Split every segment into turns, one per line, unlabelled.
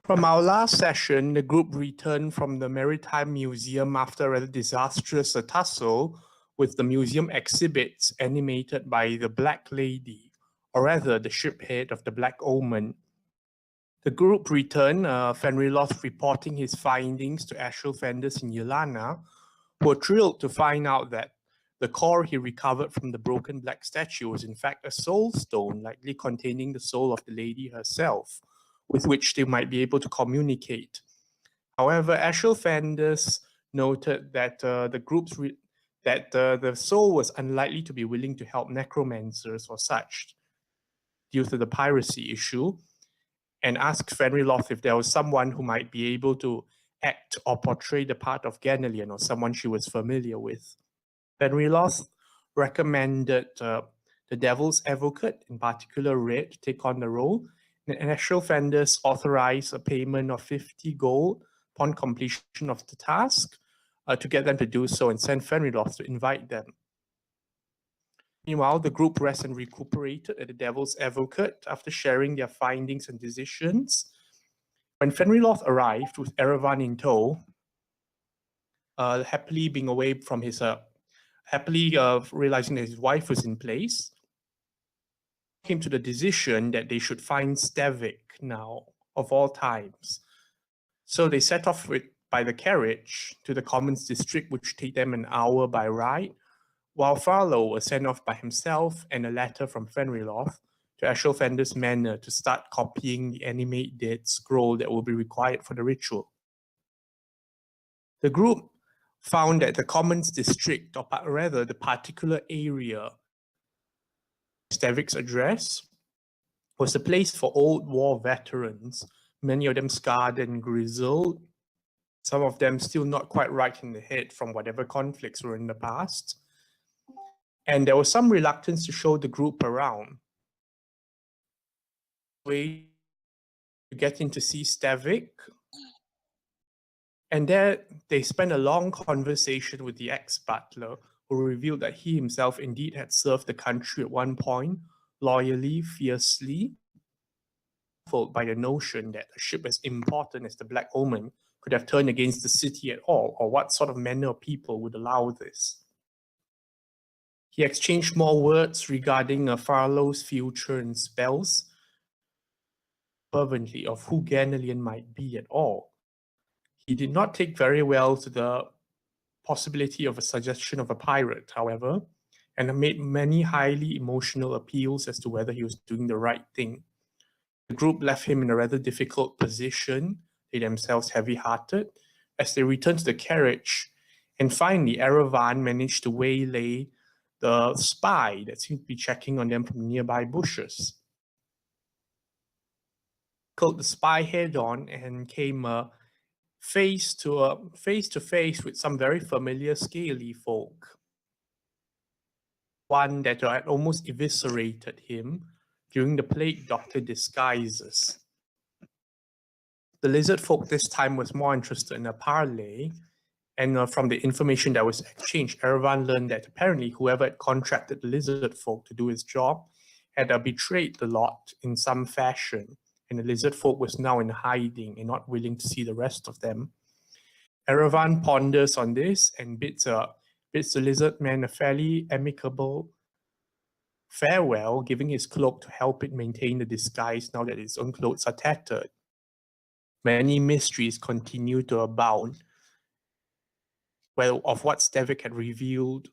From our last session, the group returned from the Maritime Museum after a rather disastrous tussle with the museum exhibits animated by the Black Lady, or rather the shiphead of the Black Omen. The group returned, Fenriloth reporting his findings to Ashel Fenders and Yelana, who were thrilled to find out that the core he recovered from the broken black statue was in fact a soul stone, likely containing the soul of the lady herself, with which they might be able to communicate. However, Ashel Fenders noted that the soul was unlikely to be willing to help necromancers or such due to the piracy issue, and asked Fenriloth if there was someone who might be able to act or portray the part of Ganelion or someone she was familiar with. Fenriloth recommended the Devil's Advocate, in particular Red, to take on the role, and Ashel Fenders authorized a payment of 50 gold upon completion of the task to get them to do so and send Fenriloth to invite them. Meanwhile, the group rests and recuperated at the Devil's Advocate after sharing their findings and decisions. When Fenriloth arrived with Erevan in tow, happily being away from his, realizing that his wife was in place, came to the decision that they should find Stavik now, of all times. So they set off by the carriage to the Commons District, which take them an hour by ride, while Farlow was sent off by himself and a letter from Fenriloth to Ashel Fender's manor to start copying the animate dead scroll that will be required for the ritual. The group found that the Commons District, or rather the particular area Stavik's address, was a place for old war veterans, many of them scarred and grizzled, some of them still not quite right in the head from whatever conflicts were in the past. And there was some reluctance to show the group around. Way to get in to see Stavik. And there they spent a long conversation with the ex-butler, who revealed that he himself indeed had served the country at one point, loyally, fiercely, baffled by the notion that a ship as important as the Black Omen could have turned against the city at all, or what sort of manner of people would allow this. He exchanged more words regarding Farlow's future and spells, fervently of who Ganelion might be at all. He did not take very well to the possibility of a suggestion of a pirate, however, and made many highly emotional appeals as to whether he was doing the right thing. The group left him in a rather difficult position, they themselves heavy-hearted, as they returned to the carriage, and finally Erevan managed to waylay the spy that seemed to be checking on them from nearby bushes. Killed the spy head-on and came face to face with some very familiar scaly folk. One that had almost eviscerated him during the Plague Doctor disguises. The lizard folk this time was more interested in a parley, and from the information that was exchanged, Erevan learned that apparently whoever had contracted the lizard folk to do his job had betrayed the lot in some fashion, and the lizard folk was now in hiding and not willing to see the rest of them. Erevan ponders on this and bids the lizard man a fairly amicable farewell, giving his cloak to help it maintain the disguise now that its own clothes are tattered. Many mysteries continue to abound, of what Stavik had revealed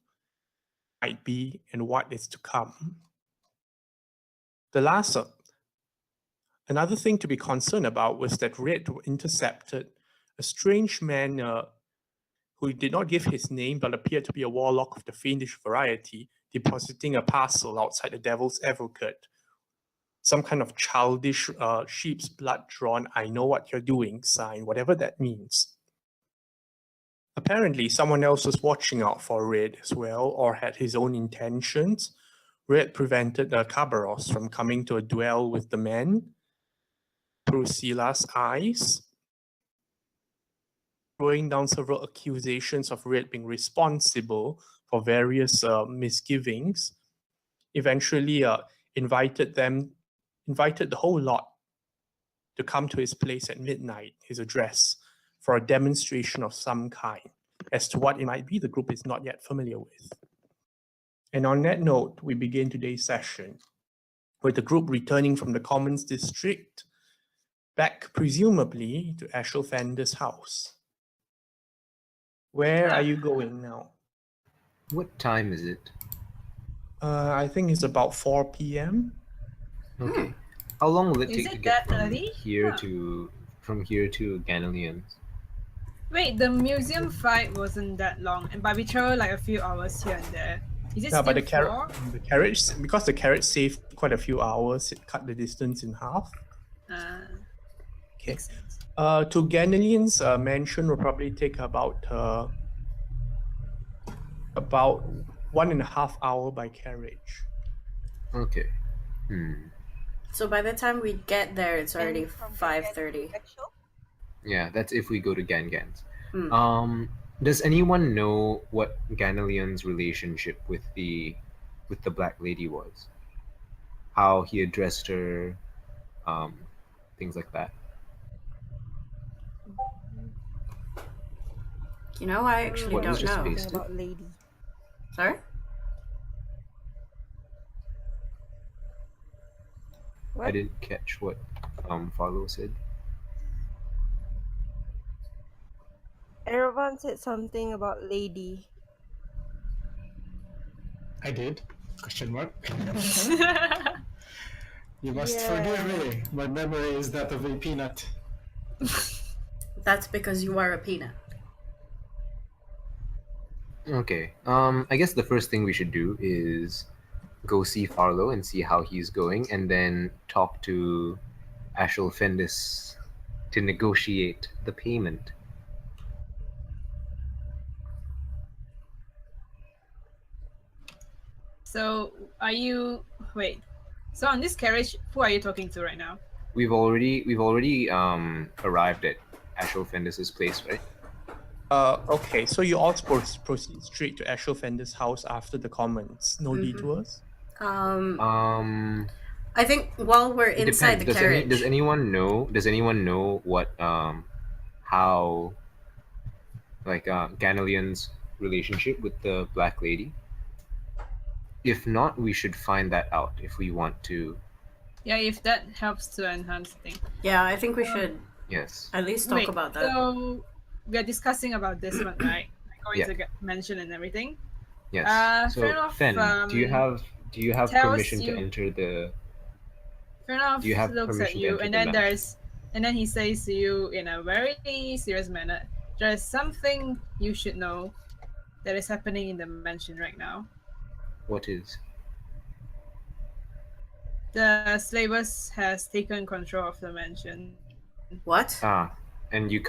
might be and what is to come. Another thing to be concerned about was that Red intercepted a strange man who did not give his name but appeared to be a warlock of the fiendish variety, depositing a parcel outside the Devil's Advocate. Some kind of childish sheep's blood drawn "I know what you're doing" sign, whatever that means. Apparently, someone else was watching out for Red as well, or had his own intentions. Red prevented Kabaros from coming to a duel with the men through Sila's eyes, throwing down several accusations of Red being responsible for various misgivings. Eventually invited the whole lot to come to his place at midnight, his address, for a demonstration of some kind. As to what it might be, the group is not yet familiar with. And on that note, we begin today's session with the group returning from the Commons District back presumably to Ashel Fender's house. Where are you going now?
What time is it?
I think it's about 4 p.m.
Okay. How long will it
Is
take
it
to get
that
from
early?
here
Huh.
to Ganalians?
Wait, the museum flight wasn't that long, but we traveled like a few hours here and there. Is it
Yeah, but
still 4?
the carriage, because the carriage saved quite a few hours, it cut the distance in half.
Okay. Makes sense.
To Ganalian's mansion will probably take about 1.5 hours by carriage.
Okay.
So by the time we get there, it's already
And from
5:30.
Yeah, that's if we go to Gangans. Does anyone know what Ganalian's relationship with the Black Lady was? How he addressed her, things like that.
You know, I actually
What was
don't
just
know.
pasted?
About lady.
Sorry?
What?
I didn't catch what Farlow said.
Erevan said something about lady.
I did? Question mark. You must
Yeah.
forgive me. My memory is that of a peanut.
That's because you are a peanut.
Okay. I guess the first thing we should do is go see Farlow and see how he's going, and then talk to Ashel Fendis to negotiate the payment.
So, so on this carriage, who are you talking to right now?
We've already arrived at Ashel Fendis's place, right?
Okay, so you all proceed straight to Ashel Fender's house after the Commons. No detours?
I think while we're
It
inside the
depends.
carriage.
Does anyone know what how like Ganalian's relationship with the Black Lady? If not, we should find that out if we want to.
Yeah, if that helps to enhance the thing.
Yeah, I think we should
Yes.
at least talk about that.
So we are discussing about this one, right? Like going
Yeah.
to get mentioned and everything.
Yes. So
fair enough,
Fen, do you have
tells
permission to
you-
enter the?
Fair enough.
Do you have
looks at
permission to
you,
enter
and
the
then
mansion?
and then he says to you in a very serious manner, "There's something you should know that is happening in the mansion right now.
What is?
The slavers has taken control of the mansion."
What?
And you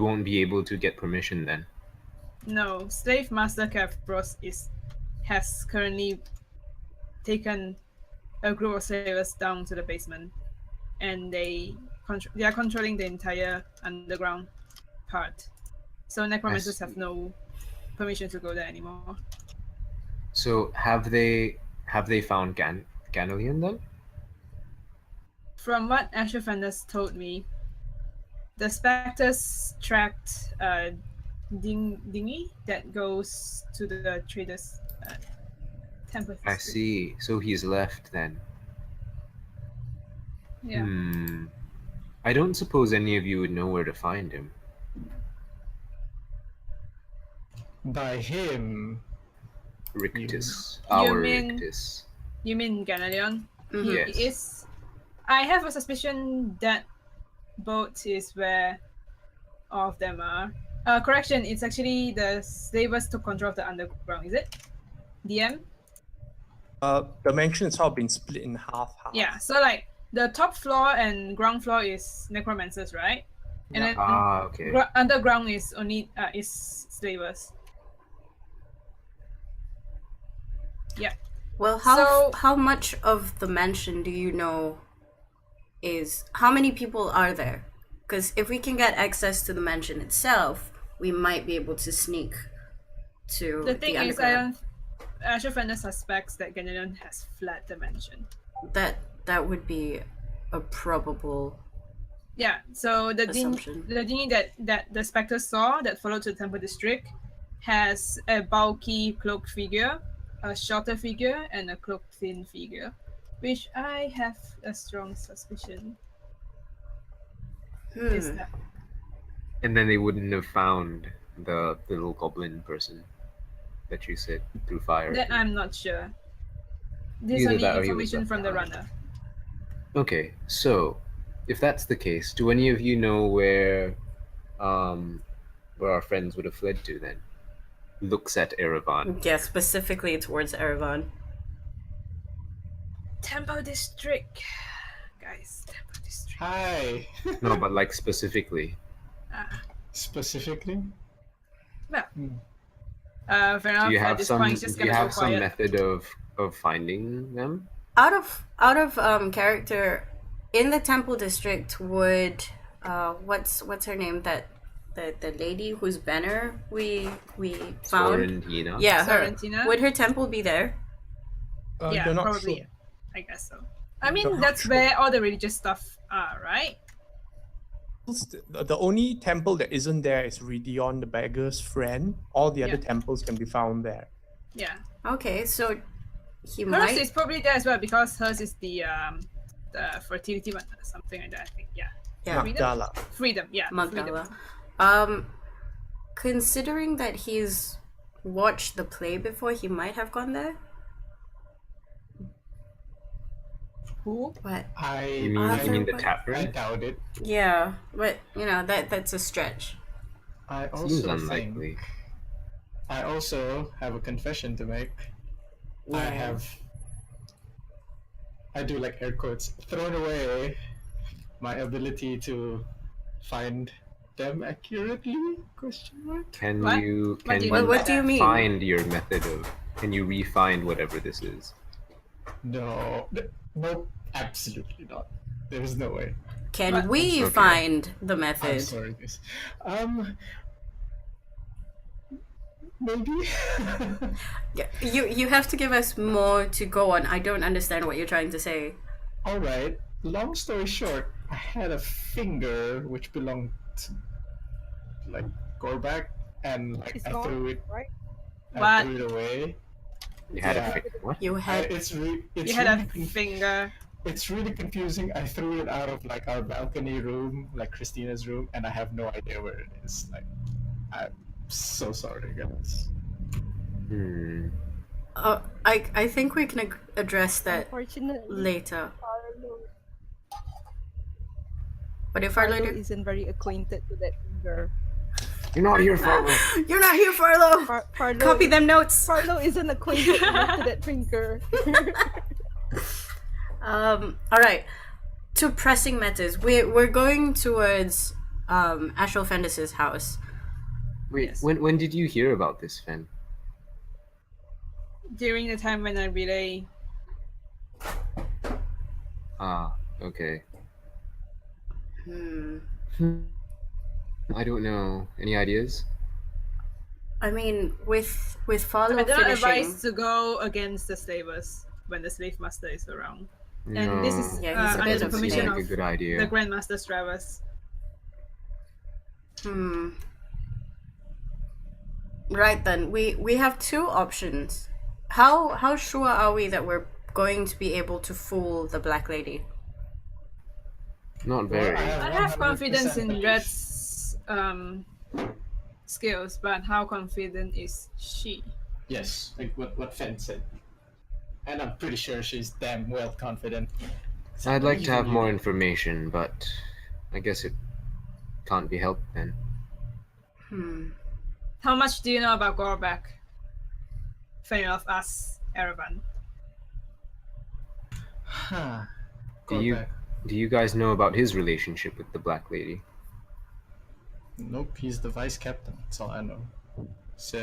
won't be able to get permission then.
No, slave master Kavros has currently taken a group of slavers down to the basement, and they are controlling the entire underground part. So necromancers have no permission to go there anymore.
So have they found Ganalian then?
From what Asher Fenders told me, the specters tracked a dinghy that goes to the traders' temple.
I see. So he's left then.
Yeah.
I don't suppose any of you would know where to find him.
By him.
Rictus. Rictus.
You mean Ganalion? He
Yes.
is. I have a suspicion that boat is where all of them are. Correction, it's actually the slavers took control of the underground, is it? DM?
The mansion itself been split in half.
Yeah, so like the top floor and ground floor is necromancers, right? And then
okay.
underground is only is slavers. Yeah.
Well, how much of the mansion do you know is... How many people are there? Because if we can get access to the mansion itself, we might be able to sneak to
the thing is,
underground.
Asher Fender suspects that Ganalion has fled the mansion.
That would be a probable
Yeah, so the
Assumption.
genie that the spectre saw that followed to the temple district has a bulky cloaked figure, a shorter figure, and a cloaked thin figure, which I have a strong suspicion is that.
And then they wouldn't have found the little goblin person that you said through fire.
That I'm not sure. This is
Either
only
that or he was
information
left
from the
behind.
runner.
Okay, so if that's the case, do any of you know where our friends would have fled to then? Looks at Erevan.
Yeah, specifically towards Erevan.
Temple district, guys. Temple district.
Hi.
No, but like specifically.
Specifically?
Well, fair
Do
enough.
you
At
have
this
some?
point, it's just
Do you
gonna go
have some
quiet.
method of finding them?
Out of character, in the temple district would what's her name, that the lady whose banner we found?
Florentina?
Yeah, her.
Florentina?
Would her temple be there?
Yeah,
you're not
probably.
sure.
I guess so. I mean,
You're not
that's
sure.
where all the religious stuff are, right?
The only temple that isn't there is Ridion, the beggar's friend. All the other
Yeah.
temples can be found there.
Yeah.
Okay, so he
Hers
might.
is probably there as well because hers is the fertility one, something like that. I think. Yeah.
Yeah,
Magdala.
Freedom. Yeah.
Magdala.
Freedom.
Considering that he's watched the play before, he might have gone there.
Who?
But
You mean the
I
I
tavern?
doubt it.
yeah, but that's a stretch.
I
Seems
also
unlikely.
think I also have a confession to make.
Yeah.
I do like air quotes, thrown away my ability to find them accurately? Question mark?
Can
What?
you
What do you
mean by that?
find your method of? Can you refine whatever this is?
No, nope, absolutely not. There's no way.
Can
What?
we
Okay.
find the
I'm
method?
sorry, guys. Maybe.
Yeah, you have to give us more to go on. I don't understand what you're trying to say.
All right. Long story short, I had a finger which belonged to, like, Gorbak, and like
It's
I
gone,
threw it.
right?
I
What?
threw it away.
You had
Yeah.
what?
You had
It's
You
really
had a finger.
it's really confusing. I threw it out of like our balcony room, like Christina's room, and I have no idea where it is. Like, I'm so sorry, guys.
I think we can address that
Unfortunately,
later.
Farlo,
But if our
Farlo
later,
isn't very acquainted with that finger.
You're not here for.
you're not here, Farlo.
Farlo,
Copy them notes.
Farlo isn't acquainted enough to that finger.
All right. To pressing matters, we're going towards Ashel Fendis's house.
Wait,
Yes.
when did you hear about this, Fen?
During the time when I relay.
Ah, okay.
Hmm.
I don't know. Any ideas?
I mean, with Farlo
I don't
finishing.
advise to go against the slavers when the slave master is around.
No,
And this is
Yeah, he's a
under
bit
the
of
permission
like a
of
good idea.
the Grandmaster Stravas.
Right then, we have two options. How sure are we that we're going to be able to fool the Black Lady?
Not very.
I have
100%
confidence in
belief.
Red's skills, but how confident is she?
Yes, like what Fen said. And I'm pretty sure she's damn well confident.
I'd like to have
Even
more
you.
information, but I guess it can't be helped then.
How much do you know about Gorbak? Fair enough, us, Erevan.
Huh.
Do you
Gorbak.
do you guys know about his relationship with the Black Lady?
Nope, he's the vice captain. That's all I know. So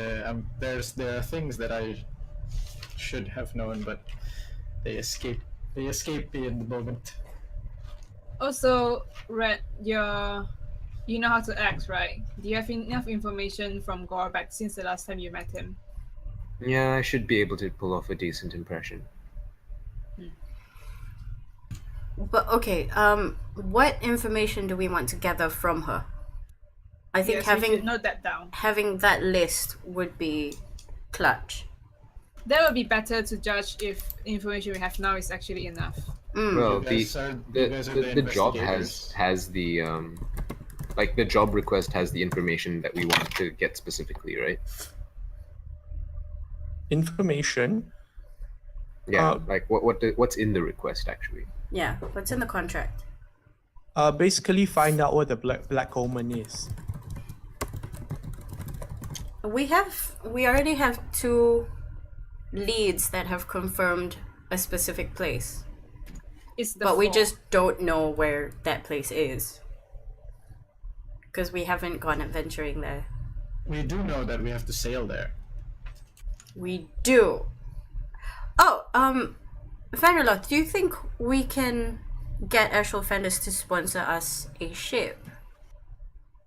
there are things that I should have known, but they escape me in the moment.
Also, Red, you know how to act, right? Do you have enough information from Gorbak since the last time you met him?
Yeah, I should be able to pull off a decent impression.
But okay, what information do we want to gather from her? I think
Yes, we should note that down.
having that list would be clutch.
That would be better to judge if the information we have now is actually enough.
Well,
You guys are the
the job
investigators.
has the like the job request has the information that we want to get specifically, right?
Information.
Yeah, like what's in the request actually?
Yeah, what's in the contract?
Basically find out what the black omen is.
We already have 2 leads that have confirmed a specific place.
It's the
But we
four.
just don't know where that place is. Because we haven't gone adventuring there.
We do know that we have to sail there.
We do. Oh, Vanderlock, do you think we can get actual Fenders to sponsor us a ship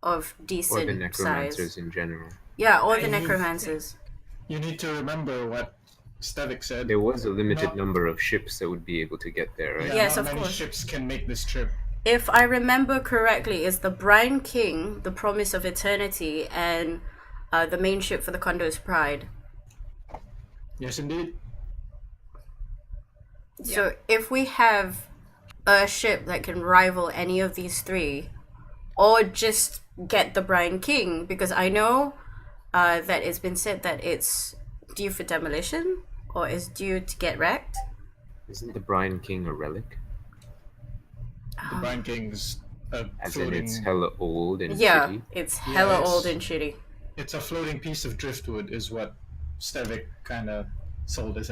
of
Or
decent
the necromancers
size?
in general.
Yeah, or
I
the
need-
necromancers.
You need to remember what Stevik said.
There was a limited
Not-
number of ships that would be able to get there, right?
Yes,
not
of
many
course.
ships can make this trip.
If I remember correctly, it's the Brine King, the Promise of Eternity, and the main ship for the Condor's Pride.
Yes, indeed.
So if we have a ship that can rival any of these 3, or just get the Brine King, because I know that it's been said that it's due for demolition, or is due to get wrecked.
Isn't the Brian King a relic?
The Brine King's a
As in
floating.
it's hella old and
Yeah,
shitty?
it's hella
it's-
old and shitty.
It's a floating piece of driftwood, is what Stevik kind of sold it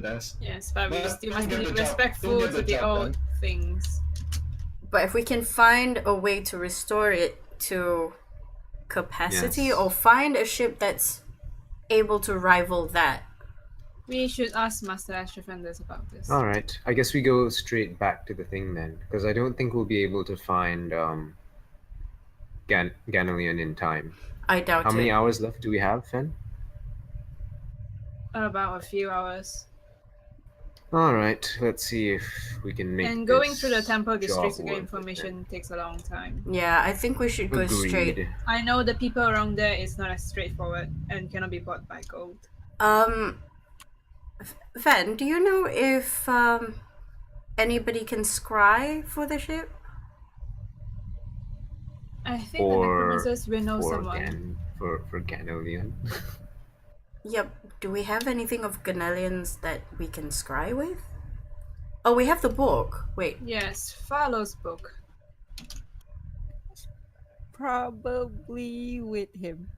as.
Yes, but we
Well,
still
don't
must
get
be
the job-
respectful
don't get
to
the
the
job
old
done.
things.
But if we can find a way to restore it to capacity,
Yes.
or find a ship that's able to rival that.
We should ask Master Ashrafenders about this.
Alright, I guess we go straight back to the thing then, because I don't think we'll be able to find Ganalion in time.
I doubt
How many
it.
hours left do we have, Fen?
About a few hours.
Alright, let's see if we can make
And going
this
through the temple districts
job
to get
worth it
information takes a long time.
Yeah, I think we should
then.
go straight.
Agreed.
I know the people around there is not as straightforward and cannot be bought by gold.
Fen, do you know if anybody can scry for the ship?
I think the
Or
necromancers will know
for
someone.
for Ganalion.
Yep. Do we have anything of Ganalions that we can scry with? Oh, we have the book. Wait.
Yes, Farlow's book.
Probably with him.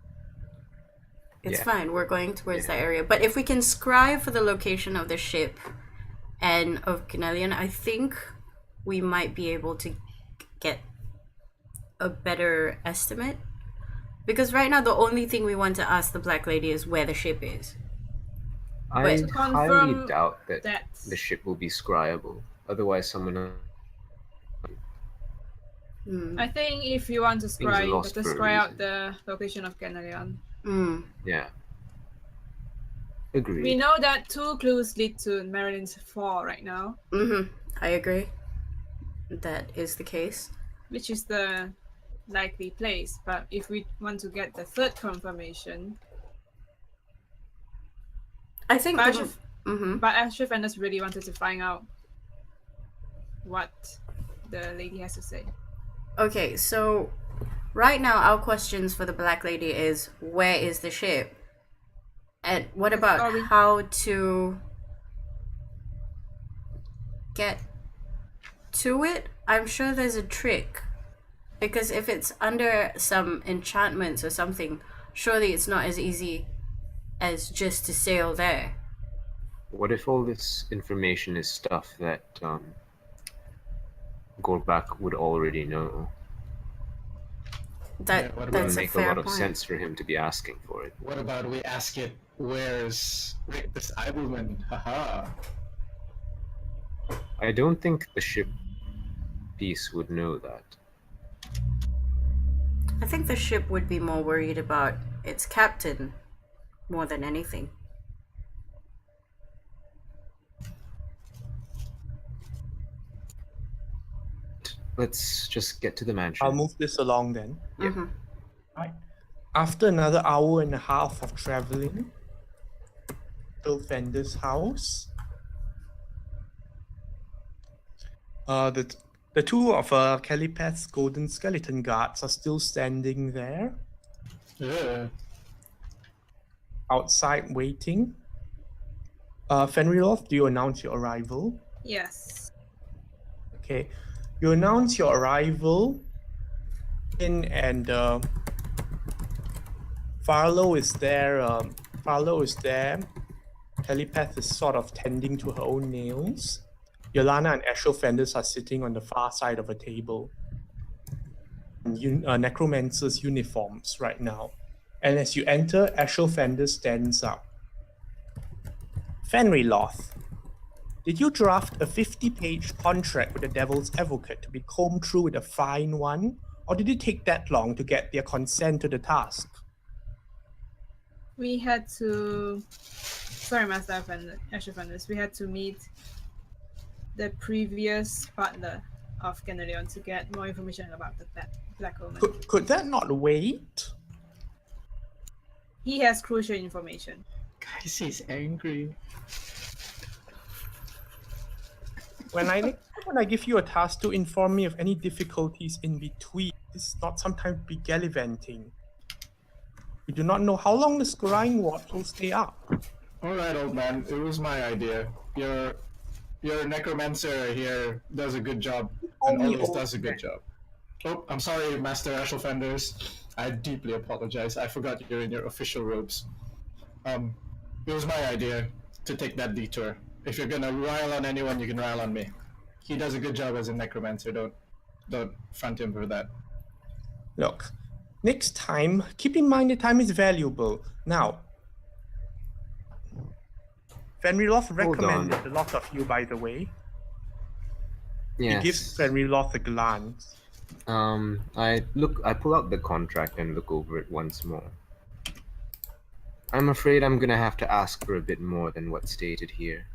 It's
Yeah.
fine. We're going towards
Yeah.
that area. But if we can scry for the location of the ship and of Ganalion, I think we might be able to get a better estimate. Because right now, the only thing we want to ask the Black Lady is where the ship is.
I
To
highly
confirm
doubt that
that
the ship will be scryable. Otherwise, someone else.
Hmm.
I think if you want to
Things are
scry, you
lost
better
for a
scry out
reason.
the location of Ganalion.
Mm.
Yeah. Agreed.
We know that 2 clues lead to Marilyn's fall right now,
Mm-hmm. I agree. That is the case.
which is the likely place. But if we want to get the 3rd confirmation,
I think.
but
Mm-hmm.
Ashrafenders really wanted to find out what the lady has to say.
Okay, so right now our questions for the Black Lady is where is the ship? And what about
Are we-
how to get to it? I'm sure there's a trick. Because if it's under some enchantments or something, surely it's not as easy as just to sail there.
What if all this information is stuff that Gorbak would already know?
That
Yeah, what
It
about-
would
that's a
make a
fair
lot of
point.
sense for him to be asking for it.
What about we ask it, where's Rictus Eibelman? Haha.
I don't think the ship piece would know that.
I think the ship would be more worried about its captain more than anything.
let's just get to the mansion.
I'll move this along then.
Yep.
Mhm.
Right. After another hour and a half of traveling, Bill Fender's house. The two of Calipeth's golden skeleton guards are still standing there
Yeah.
outside waiting. Fenriloth, do you announce your arrival?
Yes.
Okay, you announce your arrival and Farlow is there. Farlow is there. Calipeth is sort of tending to her own nails. Yolana and Ashel Fenders are sitting on the far side of a table. Necromancer's uniforms right now. And as you enter, Ashel Fenders stands up. Fenriloth, did you draft a 50-page contract with the Devil's Advocate to be combed through with a fine one? Or did it take that long to get their consent to the task?
We had to. Sorry, Master Asher Fenders. We had to meet the previous partner of Ganelion to get more information about the Black Omen.
Could that not wait?
He has crucial information.
Guys, he's angry.
When I give you a task to inform me of any difficulties in between, this is not sometimes be gallivanting. We do not know how long the scrying watch will stay up.
Alright, old man, it was my idea. Your necromancer here does a good job, and
Only
always
old
does a good job. Oh, I'm sorry, Master Ashel Fenders. I deeply apologize. I forgot you're in your official robes. It was my idea to take that detour. If you're gonna rile on anyone, you can rile on me. He does a good job as a necromancer. Don't front him for that.
Look, next time, keep in mind the time is valuable. Now, Fenriloth recommended a lot of you, by the way.
Yes.
He gives Fenriloth a glance.
I pull out the contract and look over it once more. I'm afraid I'm gonna have to ask for a bit more than what's stated here.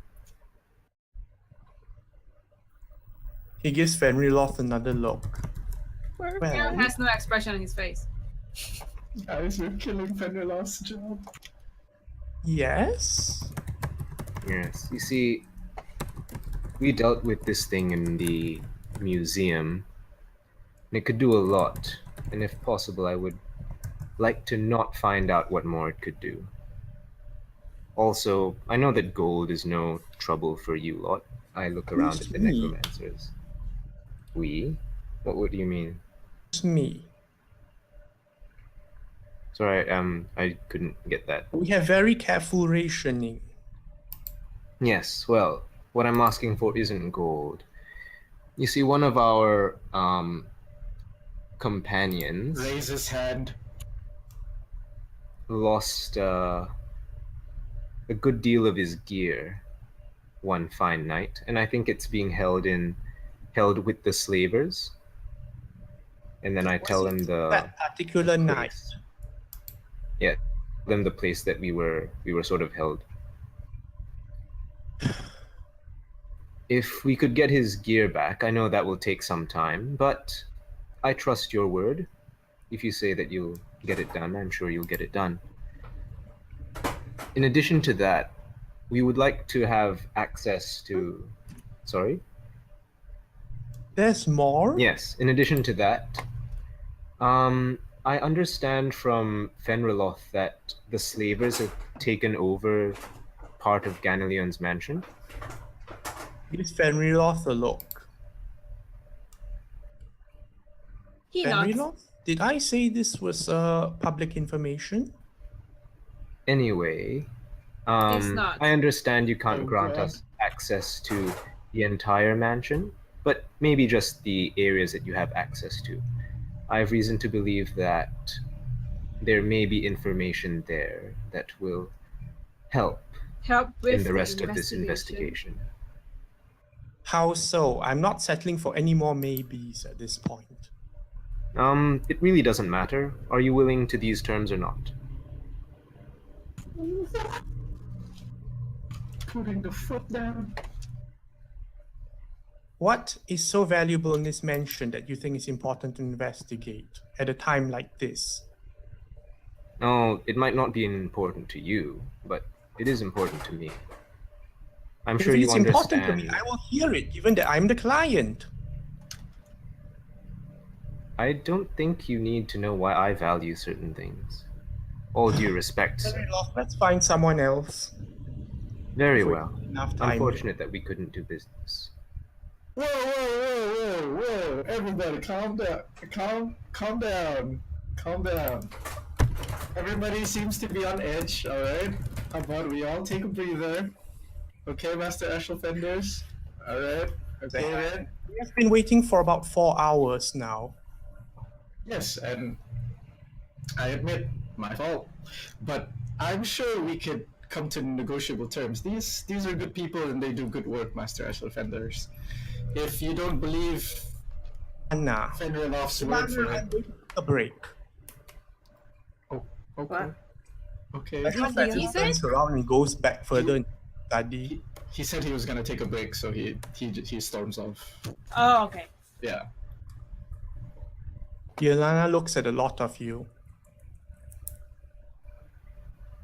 He gives Fenriloth another look.
He
Well,
has no expression on his face.
Guys, you're killing Fenriloth's job.
yes?
Yes, you see, we dealt with this thing in the museum, and it could do a lot, and if possible, I would like to not find out what more it could do. Also, I know that gold is no trouble for you lot. I look around at the
me?
necromancers. We? What do you mean?
It's me.
Sorry, I couldn't get that.
We have very careful rationing.
Yes, well, what I'm asking for isn't gold. You see, one of our companions
Raise his hand.
lost a good deal of his gear one fine night, and I think it's being held with the slavers. And then I tell him
That particular night.
place. Yeah, them the place that we were sort of held. If we could get his gear back, I know that will take some time, but I trust your word. If you say that you'll get it done, I'm sure you'll get it done. In addition to that, we would like to have access to... Sorry?
There's more?
Yes, in addition to that, I understand from Fenriloth that the slavers have taken over part of Ganelion's mansion.
Gives Fenriloth a look.
He nods.
Fenriloth? Did I say this was public information?
Anyway,
It's not.
I understand you can't
Oh,
grant
God.
us access to the entire mansion, but maybe just the areas that you have access to. I have reason to believe that there may be information there that will help
Help with
in the rest of this
investigation.
investigation.
How so? I'm not settling for any more maybes at this point.
It really doesn't matter. Are you willing to these terms or not?
Putting the foot down.
What is so valuable in this mansion that you think is important to investigate at a time like this?
Oh, it might not be important to you, but it is important to me. I'm
If
sure
it
you
is important to me,
understand.
I will hear it, given that I'm the client.
I don't think you need to know why I value certain things. All due respect,
Fair
sir.
enough, let's find someone else.
Very
If we
well.
have enough time.
Unfortunate that we couldn't do business.
Whoa, whoa, whoa, whoa, whoa! Everybody, calm down. Calm down. Calm down. Everybody seems to be on edge. All right. How about we all take a breather? Okay, Master Ashel Fenders. All right. Okay, then.
We have been waiting for about 4 hours now.
Yes, and I admit, my fault. But I'm sure we could come to negotiable terms. These are good people and they do good work, Master Ashel Fenders. If you don't believe
Anna,
Fenriloff's word for it.
I'm going to take a break.
Oh, okay.
What?
Okay.
Ashel
What did he
Fenders
say?
turns around and goes back further into study.
He said he was gonna take a break, so he storms off.
Oh, okay.
Yeah.
Yelena looks at a lot of you.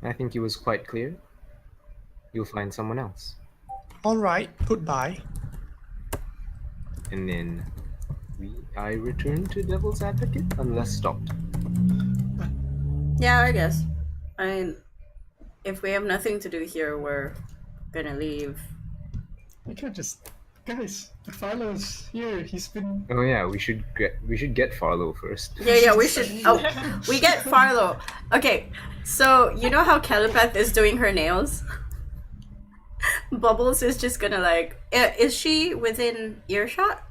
I think he was quite clear. You'll find someone else.
All right, goodbye.
And then I return to Devil's Advocate unless stopped.
Yeah, I guess. I mean, if we have nothing to do here, we're gonna leave.
We can't just, guys. Farlow's here. He's been.
Oh yeah, we should get Farlow first.
Yeah, we should. Oh, we get Farlow. Okay, so you know how Calipeth is doing her nails? Bubbles is just gonna like. Is she within earshot?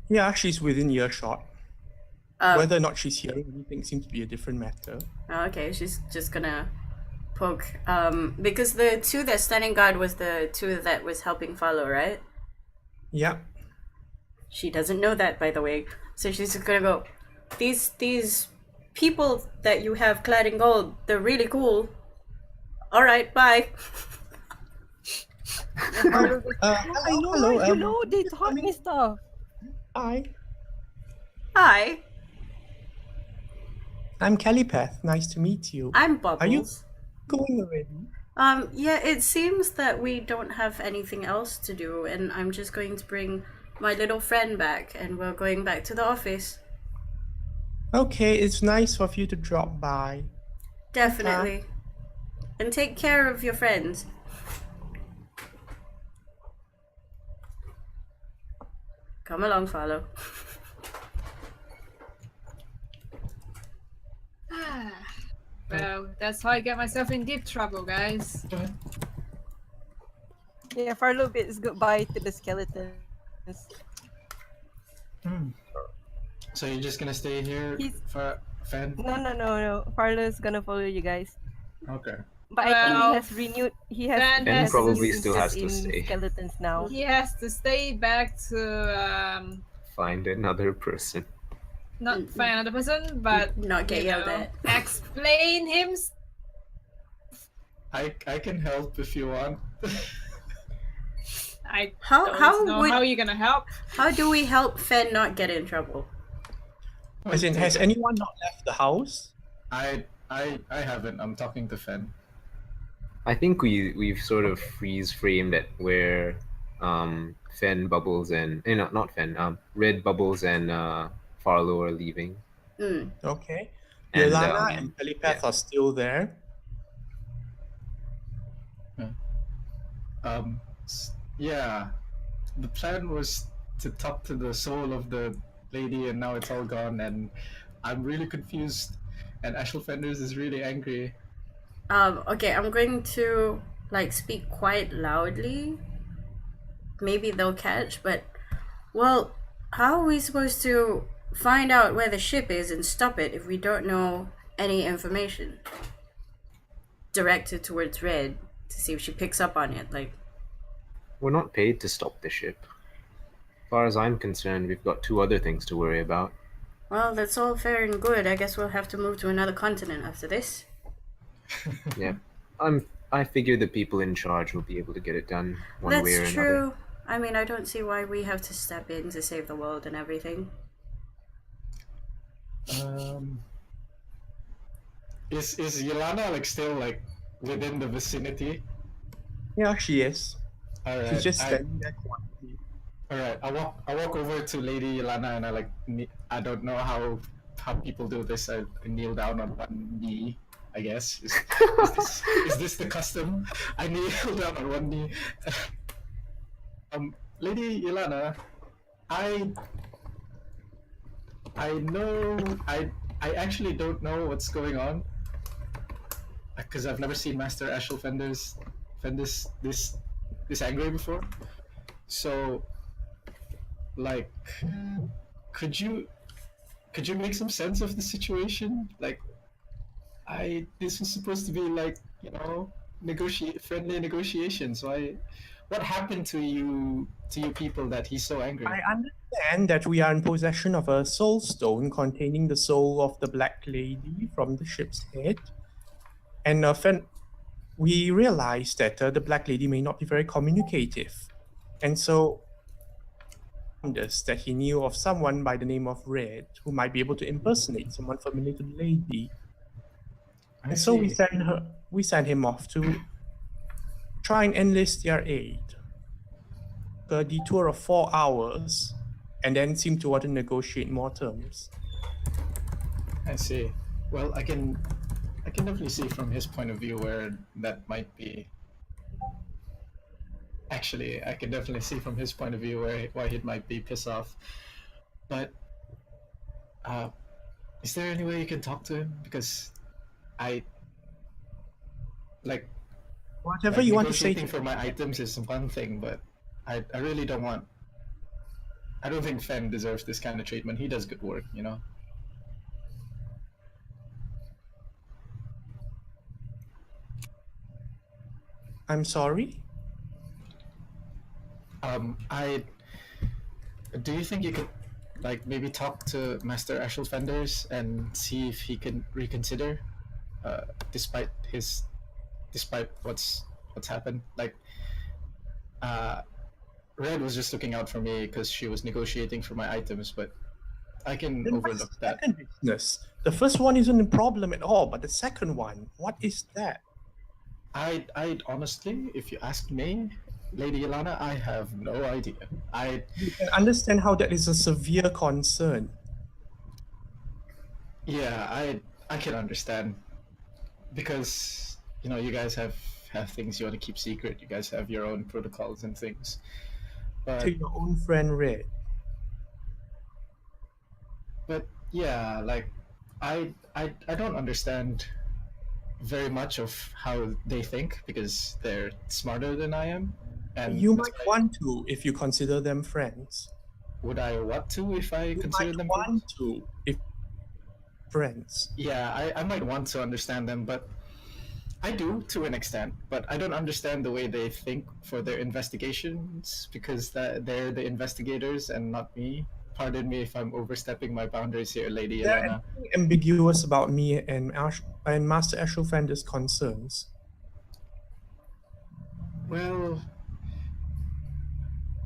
Yeah, she's within earshot.
Um,
Whether or not she's hearing anything seems to be a different matter.
Okay, she's just gonna poke. Because the two that standing guard was the two that was helping Farlow, right?
Yeah.
She doesn't know that, by the way. So she's just gonna go. These people that you have clad in gold, they're really cool. All right, bye.
Hello,
You know, they taught me stuff.
Hi.
Hi,
I'm Calipeth. Nice to meet you.
I'm Bubbles.
Are you going already?
Yeah, it seems that we don't have anything else to do, and I'm just going to bring my little friend back, and we're going back to the office.
Okay, it's nice of you to drop by.
Definitely. And take care of your friends. Come along, Farlow.
Well, that's how I get myself in deep trouble, guys.
Yeah, Farlow bids goodbye to the skeletons.
So you're just gonna stay here,
He's-
Fan?
No. Farlow's gonna follow you guys.
Okay.
But I think
Well,
he has renewed. He has.
Fan
he has
probably
renewed
still has to
interest in
stay.
Skeletons now.
He has to stay back to
Find another person.
not find another person, but
Not get
you
yelled
know,
at.
explain him.
I can help if you want.
I
How
don't know
would
how you're gonna help.
how do we help Fen not get in trouble?
As in, has anyone not left the house?
I haven't. I'm talking to Fen.
I think we've sort of freeze framed it where Fen, Bubbles, and not Fen, Red, Bubbles, and Farlow are leaving.
Mm.
Okay.
And,
Yelena and Calipeth
yeah.
are still there.
Yeah. The plan was to talk to the soul of the lady, and now it's all gone, and I'm really confused. And Ashel Fenders is really angry.
Okay, I'm going to like speak quite loudly. Maybe they'll catch, but well, how are we supposed to find out where the ship is and stop it if we don't know any information directed towards Red to see if she picks up on it? Like,
We're not paid to stop the ship. As far as I'm concerned, we've got two other things to worry about.
well, that's all fair and good. I guess we'll have to move to another continent after this.
Yeah, I figure the people in charge will be able to get it done one
That's
way or another.
true. I mean, I don't see why we have to step in to save the world and everything.
Is Yelana like still like within the vicinity?
Yeah, she is.
All right.
She's just standing there quietly.
All right. I walk over to Lady Yelana and I don't know how people do this. I kneel down on one knee. I guess is this the custom? I kneel down on one knee. Lady Yelana, I know I actually don't know what's going on because I've never seen Master Ashel Fenders this angry before. So, like, could you make some sense of the situation? Like, this was supposed to be like, you know, friendly negotiations. Why? What happened to you people that he's so angry?
I understand that we are in possession of a soul stone containing the soul of the Black Lady from the ship's head. And we realized that the Black Lady may not be very communicative. And so us that he knew of someone by the name of Red who might be able to impersonate someone familiar to the lady. And so we sent him off to try and enlist their aid. A detour of 4 hours, and then seemed to want to negotiate more terms.
I see. Well, I can definitely see from his point of view where that might be. Actually, I can definitely see from his point of view why he might be pissed off. But is there any way you can talk to him? Because I like
whatever you want to say.
Negotiating for my items is one thing, but I really don't want. I don't think Fen deserves this kind of treatment. He does good work, you know.
I'm sorry?
Do you think you could, like, maybe talk to Master Ashel Fenders and see if he can reconsider, despite what's happened? Like, Red was just looking out for me because she was negotiating for my items, but I can
Then
overlook
what's the
that.
second business? The first one isn't a problem at all, but the second one, what is that?
I honestly, if you ask me, Lady Yelana, I have no idea.
You can understand how that is a severe concern.
Yeah, I can understand because you know you guys have things you want to keep secret. You guys have your own protocols and things. But
To your own friend Red.
But yeah, like I don't understand very much of how they think because they're smarter than I am. And
You might want to if you consider them friends.
Would I want to if I consider them
want
friends?
to if friends.
Yeah, I might want to understand them, but I do to an extent, but I don't understand the way they think for their investigations because they're the investigators and not me. Pardon me if I'm overstepping my boundaries here, Lady
They're
Yelena.
ambiguous about me and Master Ashel Fender's concerns.
Well,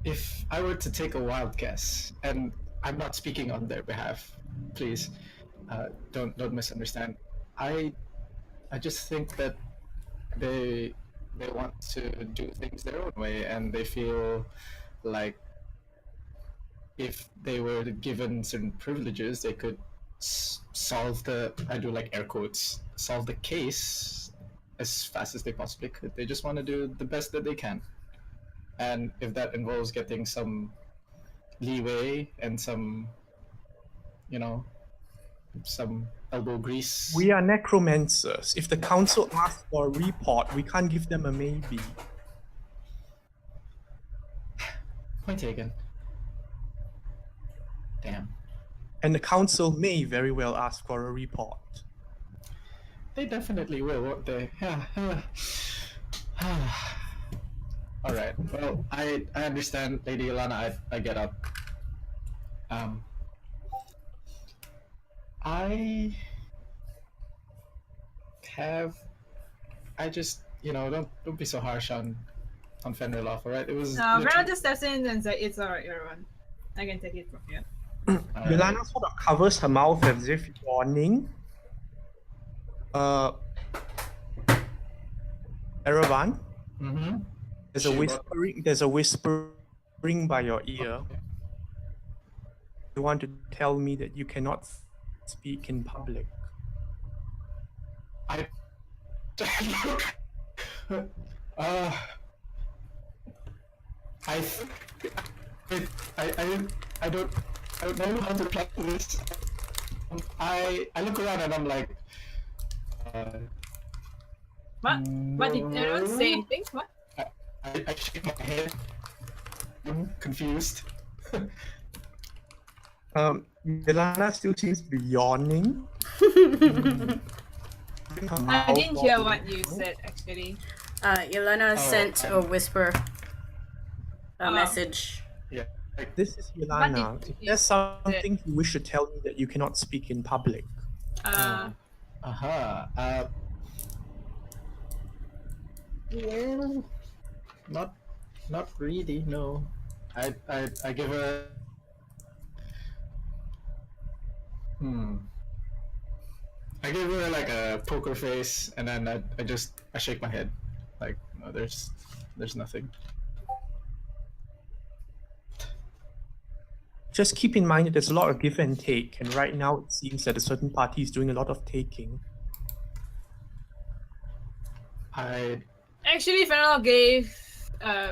if I were to take a wild guess, and I'm not speaking on their behalf, please don't misunderstand. I just think that they want to do things their own way, and they feel like if they were given certain privileges, they could solve the, I do like air quotes, solve the case as fast as they possibly could. They just want to do the best that they can. And if that involves getting some leeway and some, you know, some elbow grease.
We are necromancers. If the council asks for a report, we can't give them a maybe.
Point taken. Damn.
And the council may very well ask for a report.
They definitely will, won't they? Yeah. All right. Well, I understand, Lady Ilana. I get up. I don't be so harsh on Fenriloff, alright? It was.
Vera just steps in and says, "It's alright, everyone. I can take it from here."
Yolanda sort of covers her mouth as if yawning. Eravan,
Mm-hmm.
there's a whispering by your ear. You want to tell me that you cannot speak in public.
I don't know how to play this. I look around and I'm like,
What? What did anyone say anything? What?
I shake my head. I'm confused.
Yolanda still seems to be yawning.
I didn't hear what you said actually.
Yelena sent a whisper message.
Yeah.
This is Yolanda.
What did
If
you
there's something you wish to tell me that you cannot speak in public.
Well, not really. No, I give her. I give her like a poker face, and then I shake my head, like no, there's nothing.
Just keep in mind that there's a lot of give and take, and right now it seems that a certain party is doing a lot of taking.
Actually, Fenrir gave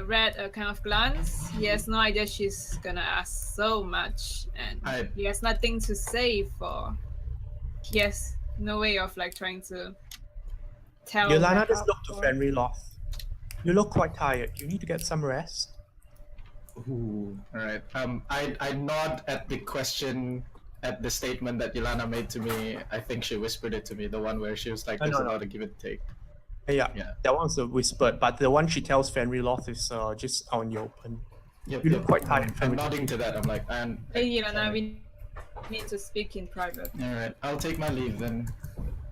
Red a kind of glance. He has no idea she's gonna ask so much, and he has nothing to say for. He has no way of like trying to tell.
Yolanda just looked to Fenriloff. You look quite tired. You need to get some rest.
Ooh, all right. I nod at the question, at the statement that Yolanda made to me. I think she whispered it to me, the one where she was like, "There's a lot of give and take."
Yeah, that one's a whispered, but the one she tells Fenriloff is just out in the open. You look quite tired.
I'm nodding to that. I'm like,
hey, Yolanda, we need to speak in private.
All right, I'll take my leave then.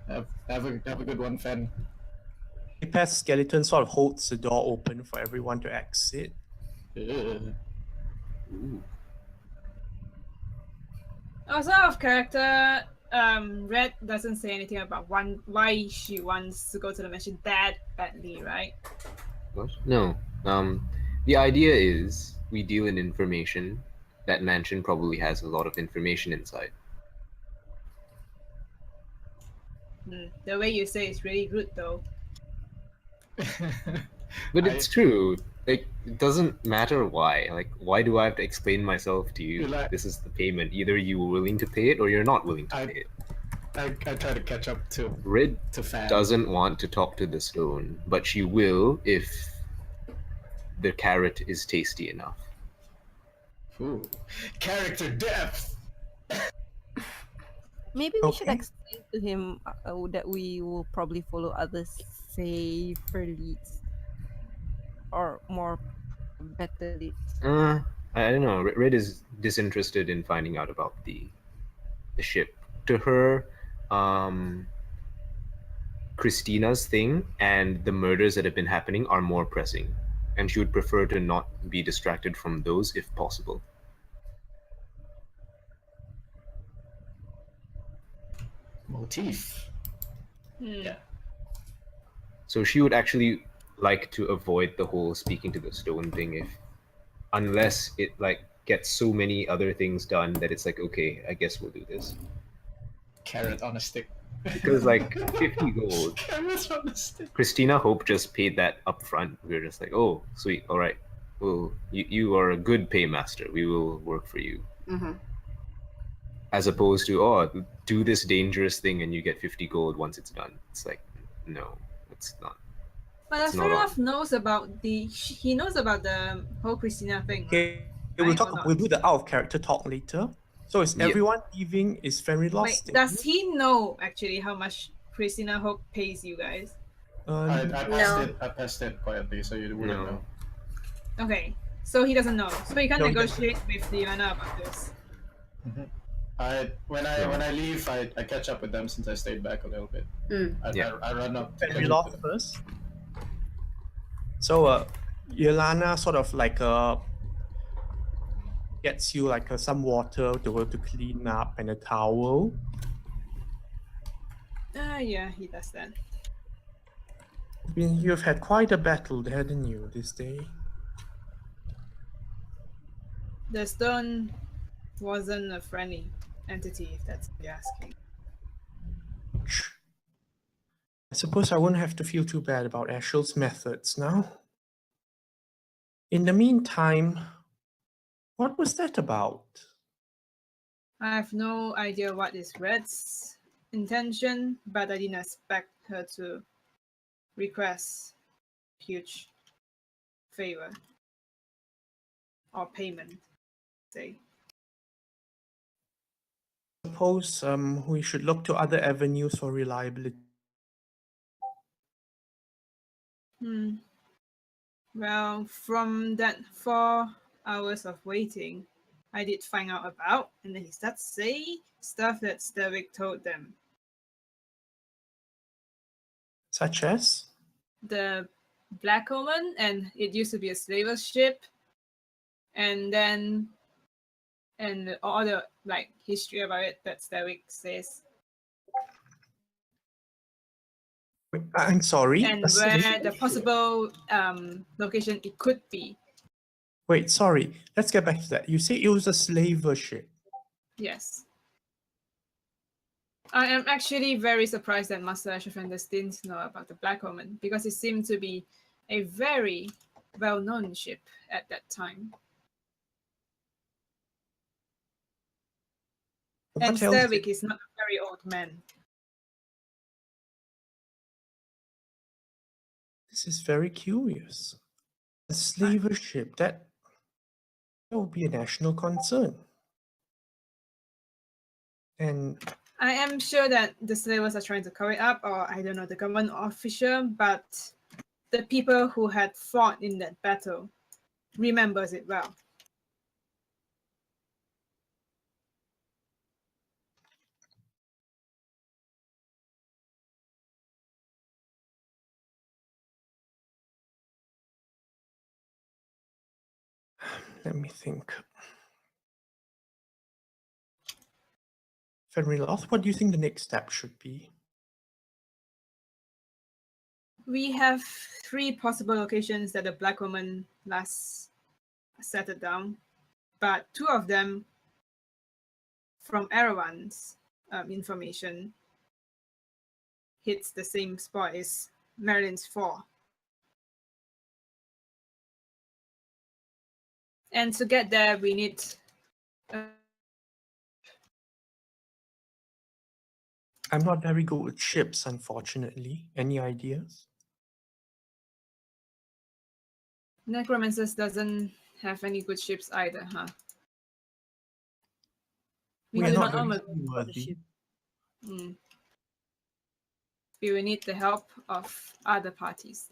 Have a good one, Fen.
The pest skeleton sort of holds the door open for everyone to exit.
Also, out of character, Red doesn't say anything about why she wants to go to the mansion that badly, right?
What? No. The idea is we deal in information. That mansion probably has a lot of information inside.
The way you say it's really rude, though.
But it's true. Like, it doesn't matter why. Like, why do I have to explain myself to you? This is the payment. Either you were willing to pay it or you're not willing to pay it.
I try to catch up to
Red
Fan.
Doesn't want to talk to the stone, but she will if the carrot is tasty enough.
Ooh, character depth.
Maybe we should explain to him that we will probably follow other safer leads or more better leads.
I don't know. Red is disinterested in finding out about the ship. To her, Christina's thing and the murders that have been happening are more pressing, and she would prefer to not be distracted from those if possible.
Motif. Yeah.
So she would actually like to avoid the whole speaking to the stone thing, unless it like gets so many other things done that it's like, okay, I guess we'll do this.
Carrot on a stick.
Because like 50 gold.
Carrots on a stick.
Christina Hope just paid that up front. We were just like, oh, sweet, all right. Well, you are a good paymaster. We will work for you.
Mm-hmm.
As opposed to, do this dangerous thing and you get 50 gold once it's done. It's like, no, it's not.
But Asperov knows about the whole Christina thing.
Okay, we'll do the out of character talk later. So is everyone leaving? Is Fenriloff
Wait,
staying?
does he know actually how much Christina Hope pays you guys?
I passed it quietly, so you wouldn't know.
Okay, so he doesn't know. So you can negotiate with Diana about this.
When I leave, I catch up with them since I stayed back a little bit. I run up.
Fenriloff first. So, Yelana sort of like gets you like some water to clean up and a towel.
Yeah, he does that.
You've had quite a battle, hadn't you, this day?
The stone wasn't a friendly entity, if that's what you're asking.
I suppose I won't have to feel too bad about Ashel's methods now. In the meantime, what was that about?
I have no idea what is Red's intention, but I didn't expect her to request huge favor or payment, say.
Suppose we should look to other avenues for reliability.
Well, from that 4 hours of waiting, I did find out about, and then he starts saying stuff that Sterwick told them.
Such as?
The Black Omen, and it used to be a slaver ship, and then all the like history about it that Sterwick says.
I'm sorry.
And where the possible location it could be.
Wait, sorry. Let's get back to that. You say it was a slaver ship.
Yes. I am actually very surprised that Master Ashfenders didn't know about the Black Omen, because it seemed to be a very well-known ship at that time. And Sterwick is not a very old man.
This is very curious. A slaver ship, that would be a national concern. And
I am sure that the slavers are trying to cover it up, or I don't know, the government official, but the people who had fought in that battle remembers it well.
let me think. Fenriloth, what do you think the next step should be?
We have 3 possible locations that the Black Woman last settled down, but 2 of them, from Erewhon's information, hits the same spot as Merlin's 4. And to get there, we need
I'm not very good with ships, unfortunately. Any ideas?
Necromancers doesn't have any good ships either, huh?
We are not very worthy.
We will need the help of other parties.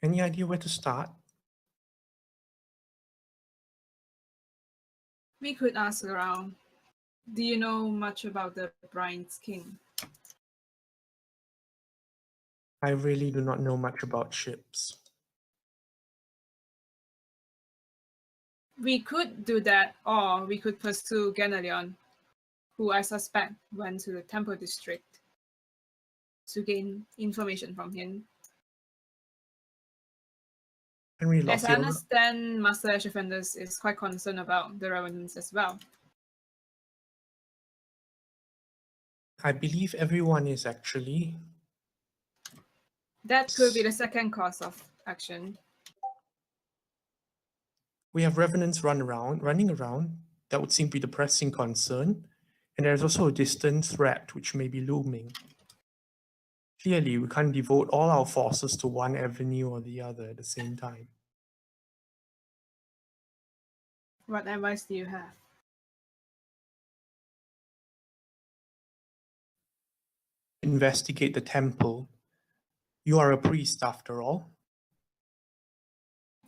Any idea where to start?
We could ask around. Do you know much about the Brine's King?
I really do not know much about ships.
We could do that, or we could pursue Ganalion, who I suspect went to the Temple District to gain information from him. As I understand, Master Ashfenders is quite concerned about the Revenants as well.
I believe everyone is actually.
That could be the second course of action.
We have revenants running around. That would seem to be the pressing concern. And there's also a distant threat which may be looming. Clearly, we can't devote all our forces to one avenue or the other at the same time.
What advice do you have?
Investigate the temple. You are a priest after all.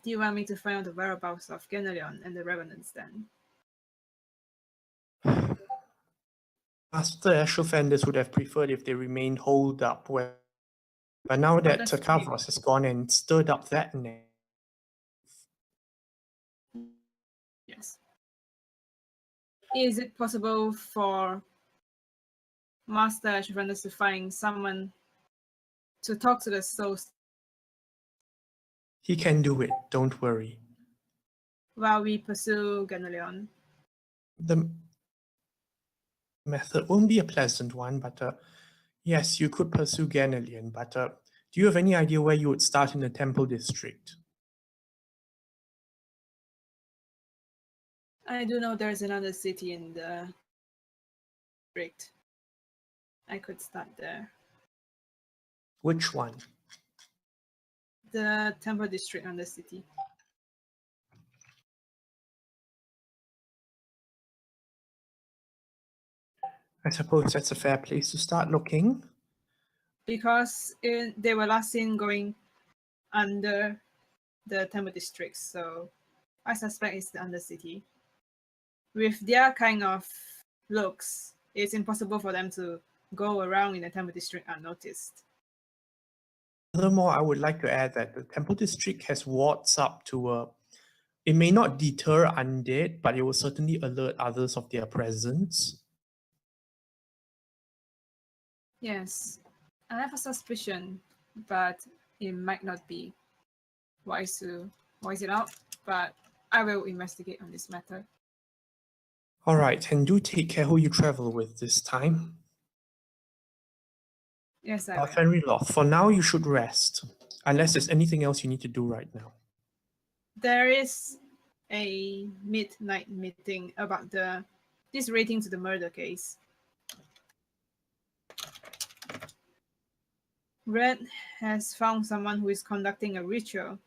Do you want me to find out the whereabouts of Ganalion and the Revenants then?
Master Ashofenders would have preferred if they remained holed up, but now that
that's
Takavros has gone and stirred up that net,
Yes. Is it possible for Master Ashofenders to find someone to talk to the souls
he can do it, don't worry.
while we pursue Ganolion?
The method won't be a pleasant one, but yes, you could pursue Ganelion, but do you have any idea where you would start in the Temple District?
I do know there's another city in the district. I could start there.
Which one?
The Temple District on the city.
I suppose that's a fair place to start looking.
Because they were last seen going under the Temple District, so I suspect it's the Undercity. With their kind of looks, it's impossible for them to go around in the Temple District unnoticed.
Furthermore, I would like to add that the Temple District has wards up to it may not deter undead, but it will certainly alert others of their presence.
Yes, I have a suspicion, but it might not be wise to voice it out, but I will investigate on this matter.
All right, and do take care who you travel with this time.
Yes, I will.
Fenrir Loth, for now you should rest, unless there's anything else you need to do right now.
There is a midnight meeting about this rating to the murder case. Red has found someone who is conducting a ritual.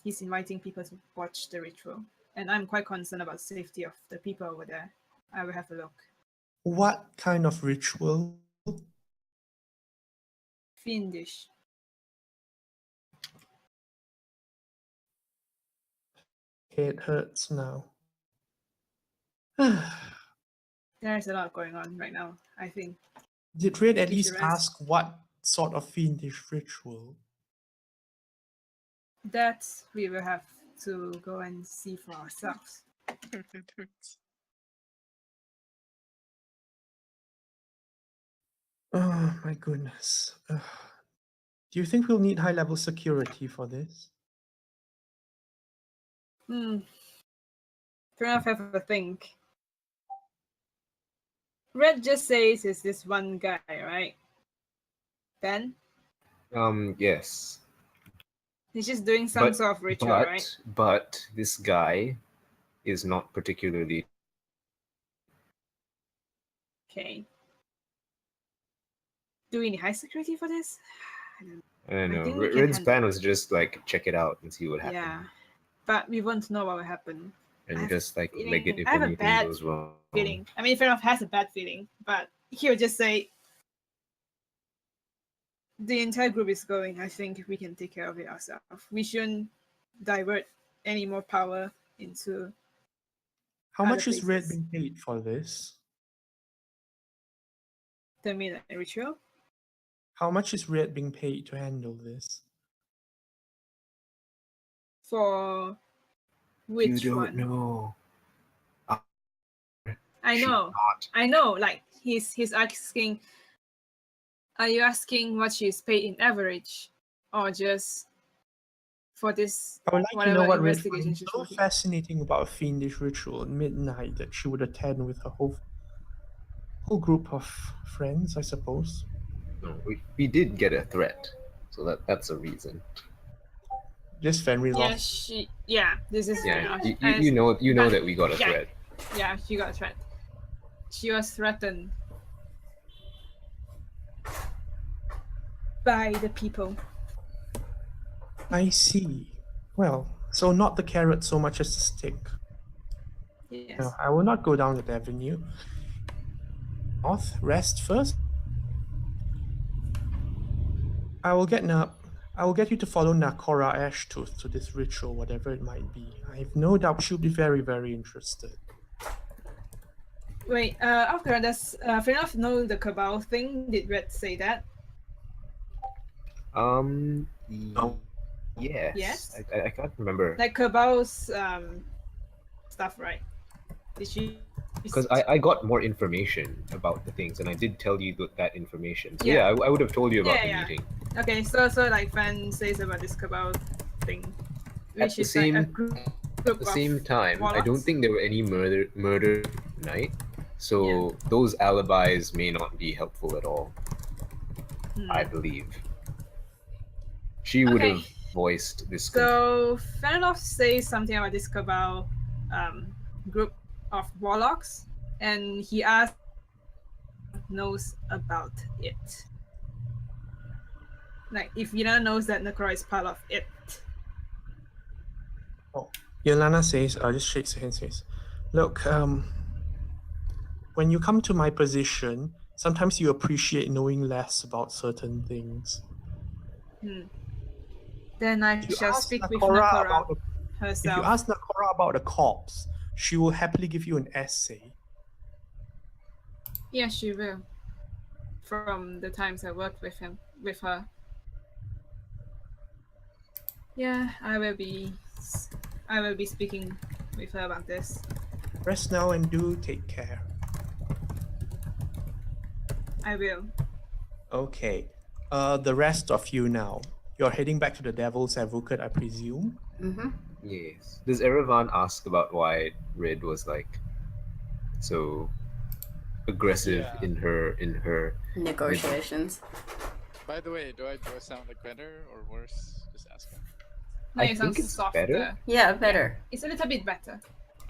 He's inviting people to watch the ritual, and I'm quite concerned about the safety of the people over there. I will have a look.
What kind of ritual?
Fiendish.
It hurts now.
There's a lot going on right now, I think.
Did Red at
You
least
should rest.
ask what sort of fiendish ritual?
That we will have to go and see for ourselves.
Oh my goodness. Do you think we'll need high-level security for this?
Fair enough, have a think. Red just says it's this one guy, right? Ben?
Yes.
He's just doing some sort of ritual, right?
But this guy is not particularly.
Okay. Do we need high security for this?
I don't know.
think we can
Red's
handle
plan
it.
was just like check it out and see what happens.
Yeah. But we won't know what will happen. I
And
have
just like
feeling-
leg it if
I have a
anything
bad
goes wrong.
Feeling. I mean, fair enough, has a bad feeling, but he'll just say, the entire group is going. I think we can take care of it ourselves. We shouldn't divert any more power into
How
other
much is Red
places.
being paid for this?
the midnight ritual.
How much is Red being paid to handle this?
For which
you don't
one?
know.
I
Should
know.
not.
I know. Like he's asking. Are you asking what she's paid in average, or just for this
I would like to
whatever
know what Red
investigation
finds
she's
so
working?
fascinating about a fiendish ritual at midnight that she would attend with her whole group of friends, I suppose.
No, we did get a threat, so that's a reason.
Just Fenrir
Yeah,
Loth.
this is fair
Yeah,
enough.
you know
but-
that we got a
yeah.
threat.
Yeah, she got a threat. She was threatened by the people.
I see. Well, so not the carrot so much as the stick.
Yes.
No, I will not go down that avenue. North, rest first. I will get up I will get you to follow Nakora Ashtooth to this ritual, whatever it might be. I have no doubt she'll be very, very interested.
Wait, after does Fernov know the Cabal thing? Did Red say that?
Um.
Oh.
Yes.
Yes?
I can't remember.
Like Cabal's stuff, right? Did she?
Because I got more information about the things, and I did tell you that information. So
Yeah.
I would have told you about
Yeah,
the
yeah.
meeting.
Okay, so like Fan says about this Cabal thing,
At
which
the
is like a
same
group
At the
of
same time, I don't
warlocks?
think there were any murder tonight, so those alibis may not be helpful at all. I believe she would
Okay.
have voiced this.
So Fenelov says something about this Cabal group of warlocks, and he asks knows about it. Like if Yelena knows that Necro is part of it.
Yelena says, just shakes her hand, says, look, when you come to my position, sometimes you appreciate knowing less about certain things.
Then I
If you
shall
ask
speak with
Nakora
Nakora
about the,
herself.
if you ask Nakora about the corpse, she will happily give you an essay.
Yeah, she will. From the times I worked with her. Yeah, I will be speaking with her about this.
Rest now and do take care.
I will.
Okay. The rest of you now. You're heading back to the Devil's Advocate, I presume?
Mm-hmm.
Yes. Does Erevan ask about why Red was like so aggressive in her
Negotiations.
By the way, do I sound like better or worse? Just asking.
No,
I
it sounds
think it's
softer.
better.
Yeah, better.
It's a little bit better.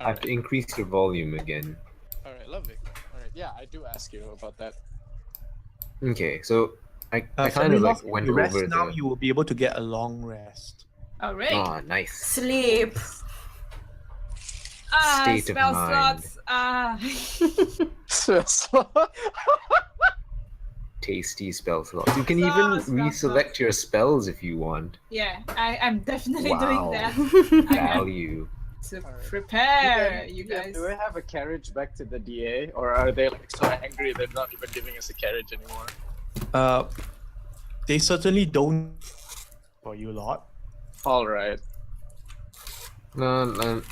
I have to increase your volume again.
Alright, lovely. Alright, yeah, I do ask you about that.
Okay, so I kind of like went
you rest
over
now,
the.
you will be able to get a long rest.
Alright.
Ah, nice.
Sleep.
State of
spell
mind.
slots.
Tasty spell slots. You can
Spell
even
slots.
reselect your spells if you want.
Yeah, I'm definitely doing
Wow.
that.
Value.
To prepare, you guys.
Do we have a carriage back to the DA, or are they like so angry they're not even giving us a carriage anymore?
They certainly don't for you lot.
All right.
No,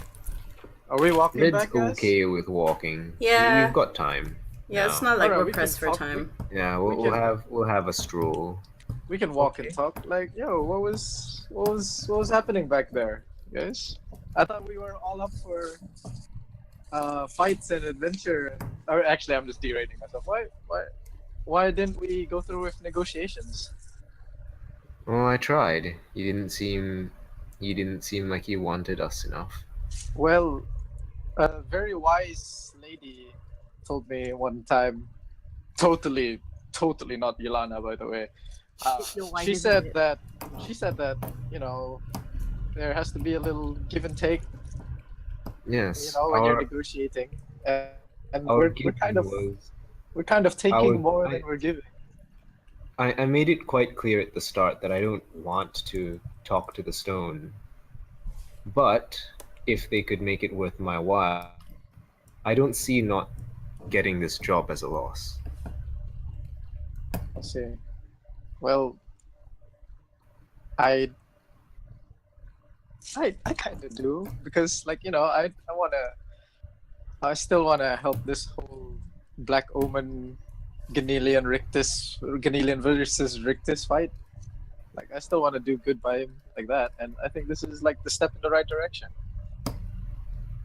Are we walking
Red's
back, guys?
okay with walking.
Yeah.
We've got time.
Yeah, it's
now.
not like
Alright,
we're
we can
pressed for
talk-
time.
Yeah,
we
we'll
can-
have a stroll.
We can walk
Okay.
and talk. Like, yo, what was happening back there, guys? I thought we were all up for fights and adventure. Or actually, I'm just derating myself. Why didn't we go through with negotiations?
Well, I tried. He didn't seem like he wanted us enough.
Well, a very wise lady told me one time, totally not Yelana, by the way. She said that you know there has to be a little give and take,
Yes.
when you're negotiating, and
our
we're
giving
kind of
was-
taking
our-
more
I-
than we're giving.
I made it quite clear at the start that I don't want to talk to the stone. But if they could make it worth my while, I don't see not getting this job as a loss.
I see. Well, I kind of do, because I still wanna help this whole Black Omen Ganelian versus Rictus fight. Like, I still want to do good by him like that, and I think this is like the step in the right direction.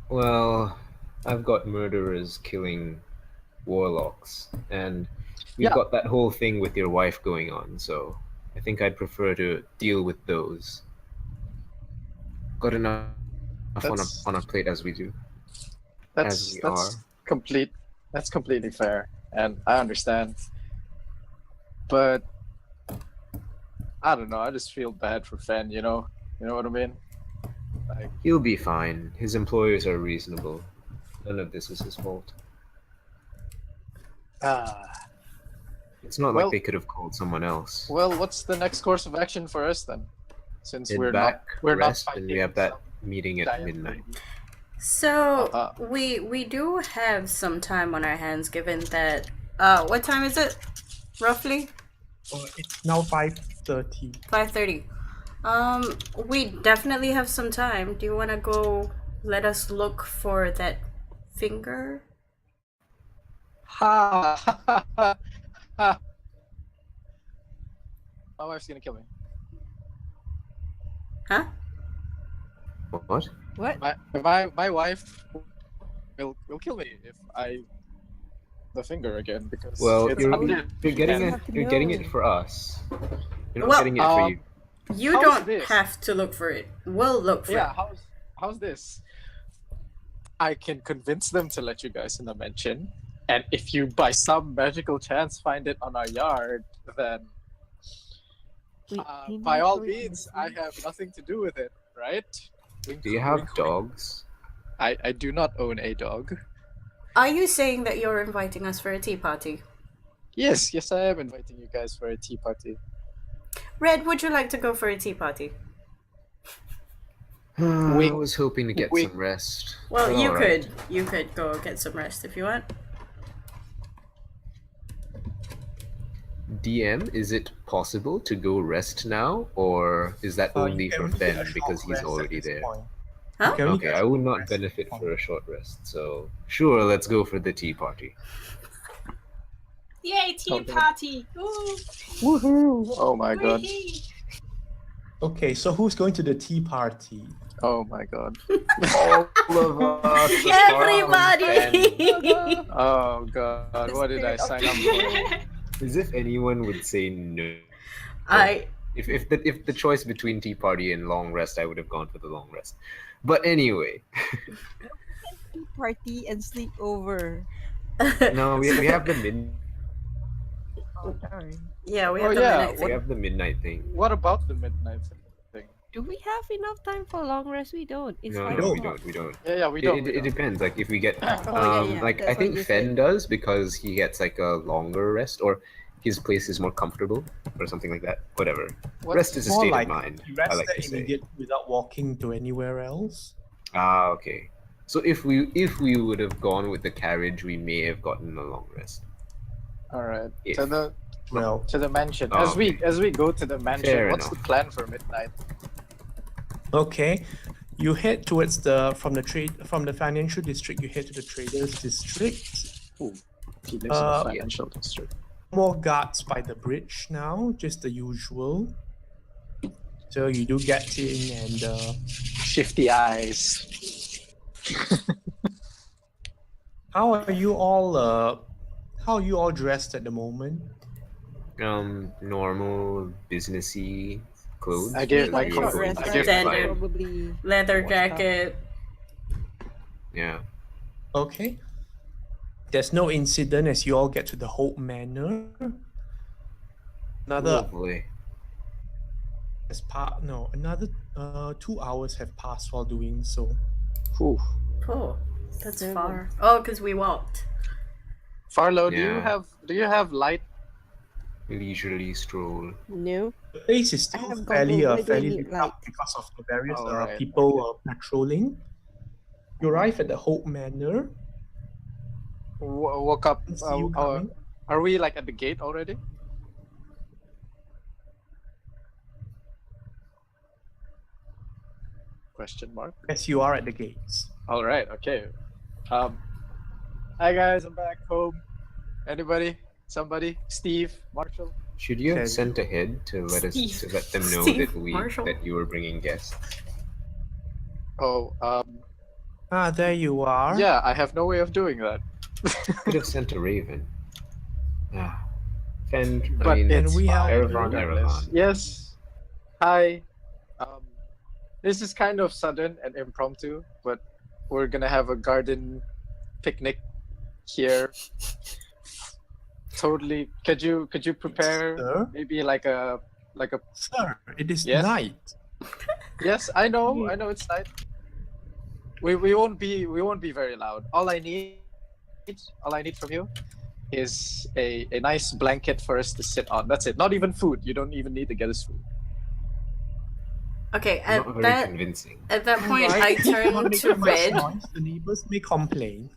Well, I've got murderers killing warlocks, and we've
Yeah.
got that whole thing with your wife going on, so I think I'd prefer to deal with those. Got enough
That's-
on a plate as we do.
That's
As we
that's complete. That's completely fair, and I understand. But I don't know. I just feel bad for Fen. You know what I mean? Like,
He'll be fine. His employers are reasonable. None of this is his fault. It's not
Well-
like they could have called someone else.
Well, what's the next course of action for us then? Since
Head
we're
back,
not
rest,
fighting
and we have that
some
meeting at
giant
midnight.
lady.
So
Uh-huh.
we do have some time on our hands, given that what time is it? Roughly
It's now 5:30.
5:30. We definitely have some time. Do you want to go? Let us look for that finger.
Ha ha ha ha ha. My wife's gonna kill me.
Huh?
What?
What?
My wife will kill me if I the finger again because
Well,
it's
you're,
up
you're,
there.
you're getting
You
it.
have to
You're getting it
know.
for us. You're not
Well,
getting it for you.
You
How's
don't
this?
have to look for it. We'll look for
Yeah,
it.
how's this? I can convince them to let you guys in the mansion, and if you by some magical chance find it on our yard, then
Wait, he
by
might
all
throw it in the
means, I
sea.
have nothing to do with it, right? Wink,
Do you have
wink, wink.
dogs?
I do not own a dog.
Are you saying that you're inviting us for a tea party?
Yes, I am inviting you guys for a tea party.
Red, would you like to go for a tea party?
I
Wink.
was hoping to get
Wink.
some rest.
Well,
But
you
alright.
could go get some rest if you want.
DM, is it possible to go rest now, or is that
You
only
can
for
only get a
Fen
short
because he's
rest at
already
this
there?
point.
Huh?
You can only
Okay,
get a
I would
short
not
rest at
benefit
this
for a
point.
short rest, so sure, let's go for the tea party.
Yay, tea
Okay.
party! Ooh,
Woohoo! Oh my god!
wee-hee.
Okay, so who's going to the tea party?
Oh my god!
All of us.
Everybody!
Oh god! What did I sign up for?
As if anyone would say no.
I
If the choice between tea party and long rest, I would have gone for the long rest. But anyway,
Party and sleep over.
no, we have the
Oh, darn.
yeah, we
Oh,
have the
yeah,
minute
we
thing.
have the midnight thing.
What about the midnight thing?
Do we have enough time for long rest? We don't. It's
No,
5
no,
o'clock.
we don't.
Yeah, we don't.
It depends. Like if we get,
yeah,
like
that's
I
what
think
you
Fen
said.
does because he gets like a longer rest, or his place is more comfortable, or something like that. Whatever. Rest is a
More
state
like
of mind.
you
I
rest
like
there
to say.
immediately without walking to anywhere else.
Ah, okay. So if we would have gone with the carriage, we may have gotten a long rest.
All right.
If-
Well,
To the mansion.
Oh,
As we go to the mansion,
Fair
what's
enough.
the plan for midnight?
okay. You head towards from the financial district. You head to the traders district.
He lives in
Uh,
the financial district.
More guards by the bridge now, just the usual. So you do get in, and
Shifty eyes.
how are you all? How are you all dressed at the moment?
Normal businessy clothes.
I gave
because
my
we
short
were going
rest,
to
I
right?
gave
get
Standard.
by.
Probably.
Leather
What's
jacket.
Yeah.
Okay. There's no incident as you all get to the Hope Manor. Another
Lovely.
another 2 hours have passed while doing so.
Whew.
Oh, that's
Seven.
far. Oh, because we walked.
Farlow,
Yeah.
do you have light?
Leisurely stroll.
No.
The place is
I
still
have
fairly
goggle. Why do I
fairly
need
lit
light?
up because of the various
Oh, right,
people patrolling. You arrive at the Hope Manor.
Woke up.
See you coming.
Are we like at the gate already? Question mark.
Yes, you are at the gates.
All right. Okay. Hi guys, I'm back home. Anybody? Somebody? Steve? Marshall?
Should you have
Okay.
sent ahead to let them know
Steve
that
Marshall.
that you were bringing guests?
Oh,
There you are.
yeah. I have no way of doing that.
Could have sent a raven. Ah, Fen. I
But
mean,
And we have
Erevan,
regardless.
Erevan.
Yes. Hi. This is kind of sudden and impromptu, but we're gonna have a garden picnic here. Totally. Could you prepare
Sir,
maybe like a
sir, it is
Yes?
night.
Yes, I know it's night. We won't be very loud. All I need from you is a nice blanket for us to sit on. That's it. Not even food. You don't even need to get us food.
Okay,
Not very convincing.
at that point,
Right.
I
If you
turn
wanna make
to
too much
Red.
noise, the neighbors may complain.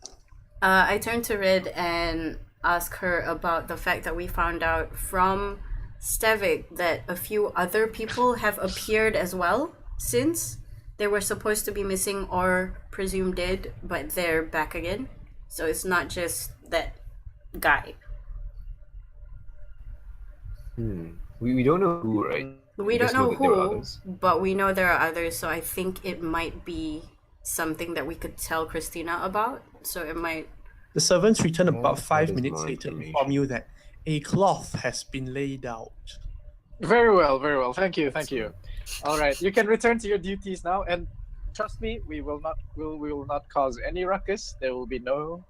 I turn to Red and ask her about the fact that we found out from Stevik that a few other people have appeared as well since they were supposed to be missing or presumed dead, but they're back again. So it's not just that guy.
We don't know who, right?
We don't
just
know
that there are
who,
others.
but we know there are others, so I think it might be something that we could tell Christina about. So it might.
The servants return about
That
5
is
minutes
more
later to inform
information.
you that a cloth has been laid out.
Very well, very well. Thank you, thank you. All right, you can return to your duties now, and trust me, we will not cause any ruckus. There will be no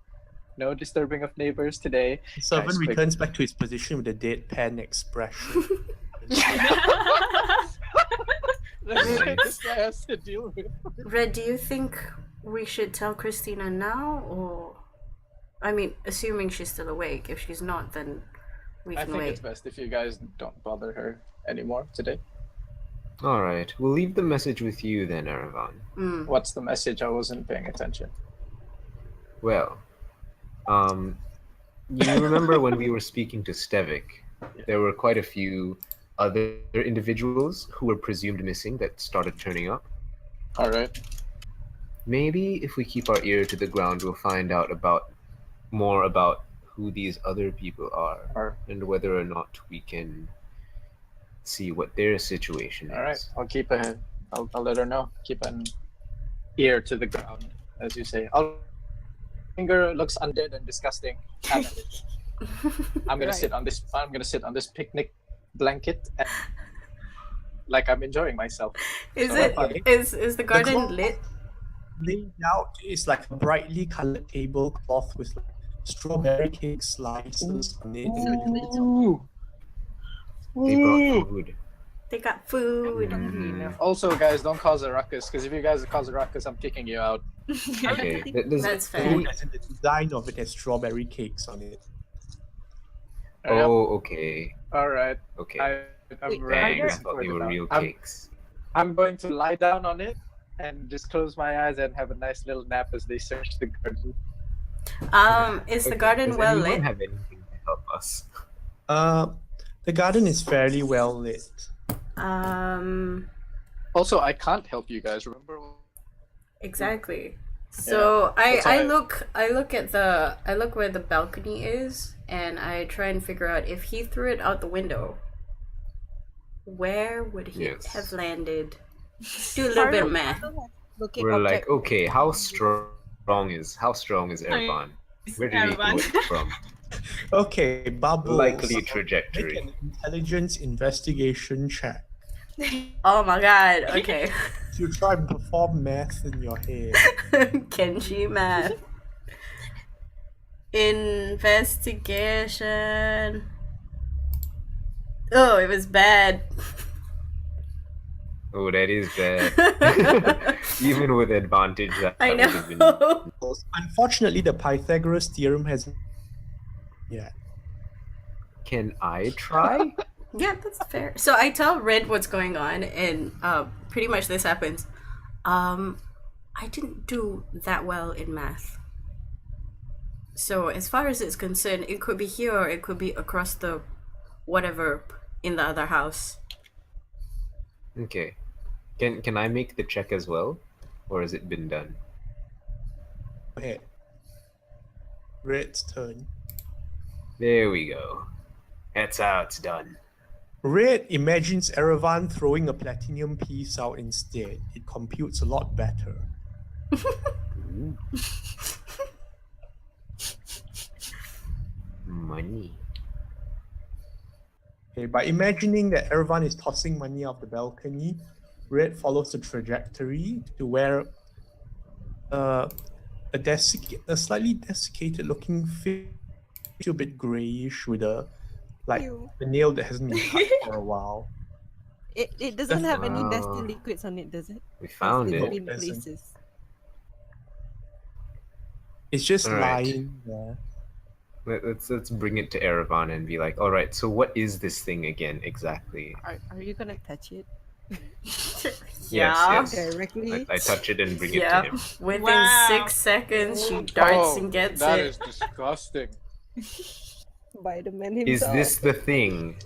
disturbing of neighbors today.
The servant
Guys, quick.
returns back to his position with a deadpan expression.
This guy has to deal with.
Red, do you think we should tell Christina now, or? I mean, assuming she's still awake. If she's not, then we
I
can
think
wait.
it's best if you guys don't bother her anymore today.
All right, we'll leave the message with you then, Aravan.
What's the message? I wasn't paying attention.
Well, you remember when we were speaking to Stevik, there were quite a few other individuals who were presumed missing that started turning up.
All right.
Maybe if we keep our ear to the ground, we'll find out more about who these other people are and whether or not we can see what their situation is.
All right. I'll let her know. Keep an ear to the ground, as you say. Finger looks undead and disgusting. I'm gonna sit on this picnic blanket and, like I'm enjoying myself.
Is
So
it is the garden lit?
Laid out is like a brightly colored tablecloth with like strawberry cake slices on it.
Ooh.
They brought food.
They got food.
Also, guys, don't cause a ruckus, because if you guys cause a ruckus, I'm kicking you out.
Okay,
That's fair.
Food as in the design of it has strawberry cakes on it.
Oh, okay.
All right.
Okay.
I'm
Dang,
ready
I
to
thought
put
they
it
were
down.
real cakes.
I'm going to lie down on it and just close my eyes and have a nice little nap as they search the garden.
Is the
Okay,
garden
does
well
anyone
lit?
have anything to help us?
The garden is fairly well lit.
Also, I can't help you guys. Remember?
Exactly. So I
why-
look where the balcony is, and I try and figure out if he threw it out the window, where would he
Yes.
have landed? Do a little bit of math.
Looking
We're like,
object.
okay, how strong is Erban? Where did he throw
Erban.
it from?
Okay, Bubbles.
Likely
Make
trajectory.
an intelligence investigation check.
Oh my god. Okay.
You try and perform math in your head.
Kenji math. Investigation. Oh, it was bad.
Oh, that is bad. Even with advantage, that
I
would have been.
know.
Unfortunately, the Pythagoras theorem hasn't yet.
Can I try?
Yeah, that's fair. So I tell Red what's going on, and pretty much this happens. I didn't do that well in math. So as far as it's concerned, it could be here or it could be across the whatever in the other house.
Okay. Can I make the check as well? Or has it been done?
Go ahead. Red's turn.
There we go. That's how it's done.
Red imagines Erevan throwing a platinum piece out instead. It computes a lot better.
Ooh. Money.
Okay, by imagining that Erevan is tossing money off the balcony, Red follows the trajectory to where a slightly desiccated looking fish, a bit grayish with a nail that hasn't been cut for a while.
It doesn't have any
Wow.
nasty liquids on it, does it?
We found
It's
it.
in
Doesn't.
places.
It's just
Alright.
lying there.
Let's bring it to Erevan and be like, all right, so what is this thing again exactly?
Are you gonna touch it
Yeah.
Yes.
directly?
I touch it and bring it to
Yeah.
him.
Within
Wow.
6 seconds, she darts and gets
that
it.
is disgusting.
By the man
Is
himself.
this the thing?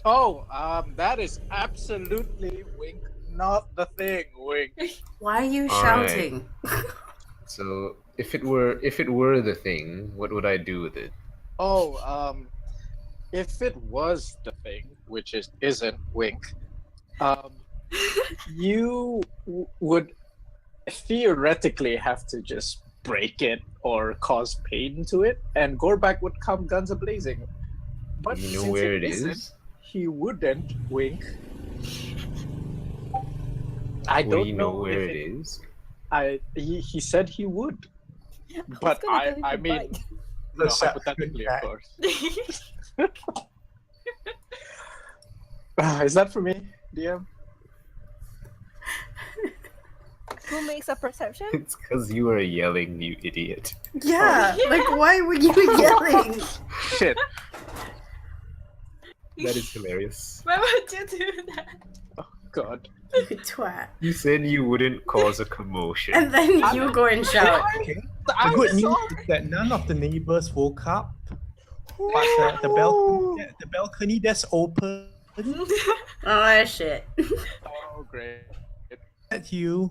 Oh, that is absolutely wink, not the thing, wink.
Why are you
All right.
shouting?
So if it were the thing, what would I do with it?
Oh, if it was the thing, which isn't wink, you would theoretically have to just break it or cause pain to it, and Gorbak would come guns a blazing. But
Do you know
since
where it
isn't,
is?
he wouldn't wink.
What do you know where
if
it is?
he said he would,
was
but
gonna tell him
I
to
mean,
bite.
no,
Perception
hypothetically, of
check.
course. Is that for me, DM?
Who makes a perception?
It's because you are yelling, you idiot.
Yeah, like why were you yelling?
Shit.
That is hilarious.
Why would you do that?
Oh God.
You twat.
You said you wouldn't cause a commotion.
And then you go and shout.
Okay. The good news is that none of the neighbors woke up, but the balcony that's open
Oh shit.
Oh great.
at you.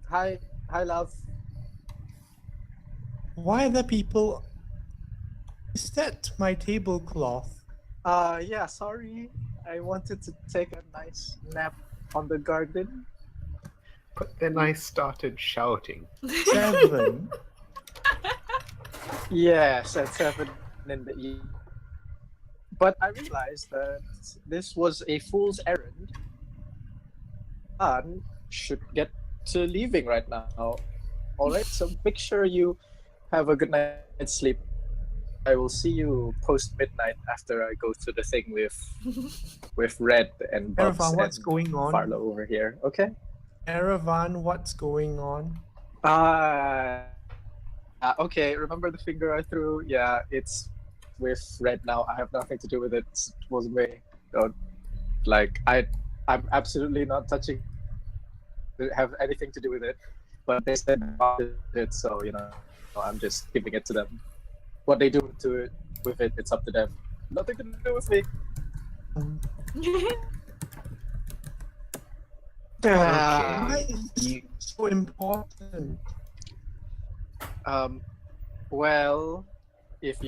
Hi, love.
Why are the people? Is that my tablecloth?
Yeah, sorry. I wanted to take a nice nap on the garden.
But then I started shouting.
7.
Yes, at 7 in the evening. But I realized that this was a fool's errand. And should get to leaving right now. All right, so make sure you have a good night's sleep. I will see you post midnight after I go through the thing with Red and Bubs
Erevan, what's
and
going on?
Farlow over here. Okay.
Erevan, what's going on?
Okay. Remember the finger I threw? Yeah, it's with Red now. I have nothing to do with it. It wasn't me. Don't I'm absolutely not touching. Have anything to do with it. But they said about it, so I'm just giving it to them. What they do with it, it's up to them. Nothing to do with me.
Why is this so important?
Well, if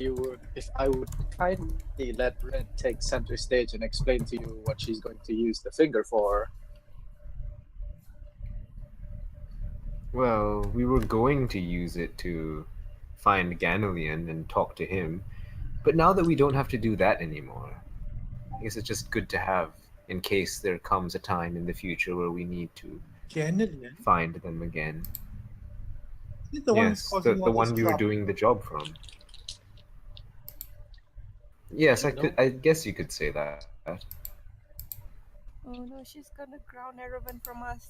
I would kindly let Red take center stage and explain to you what she's going to use the finger for.
Well, we were going to use it to find Ganalion and talk to him, but now that we don't have to do that anymore, I guess it's just good to have in case there comes a time in the future where we need to
Ganalion?
find them again.
Is it the one
Yes,
who's causing
the
all
one
this
we were
trouble?
doing the job from. Yes, I guess you could say that.
Oh no, she's gonna ground Erevan from us.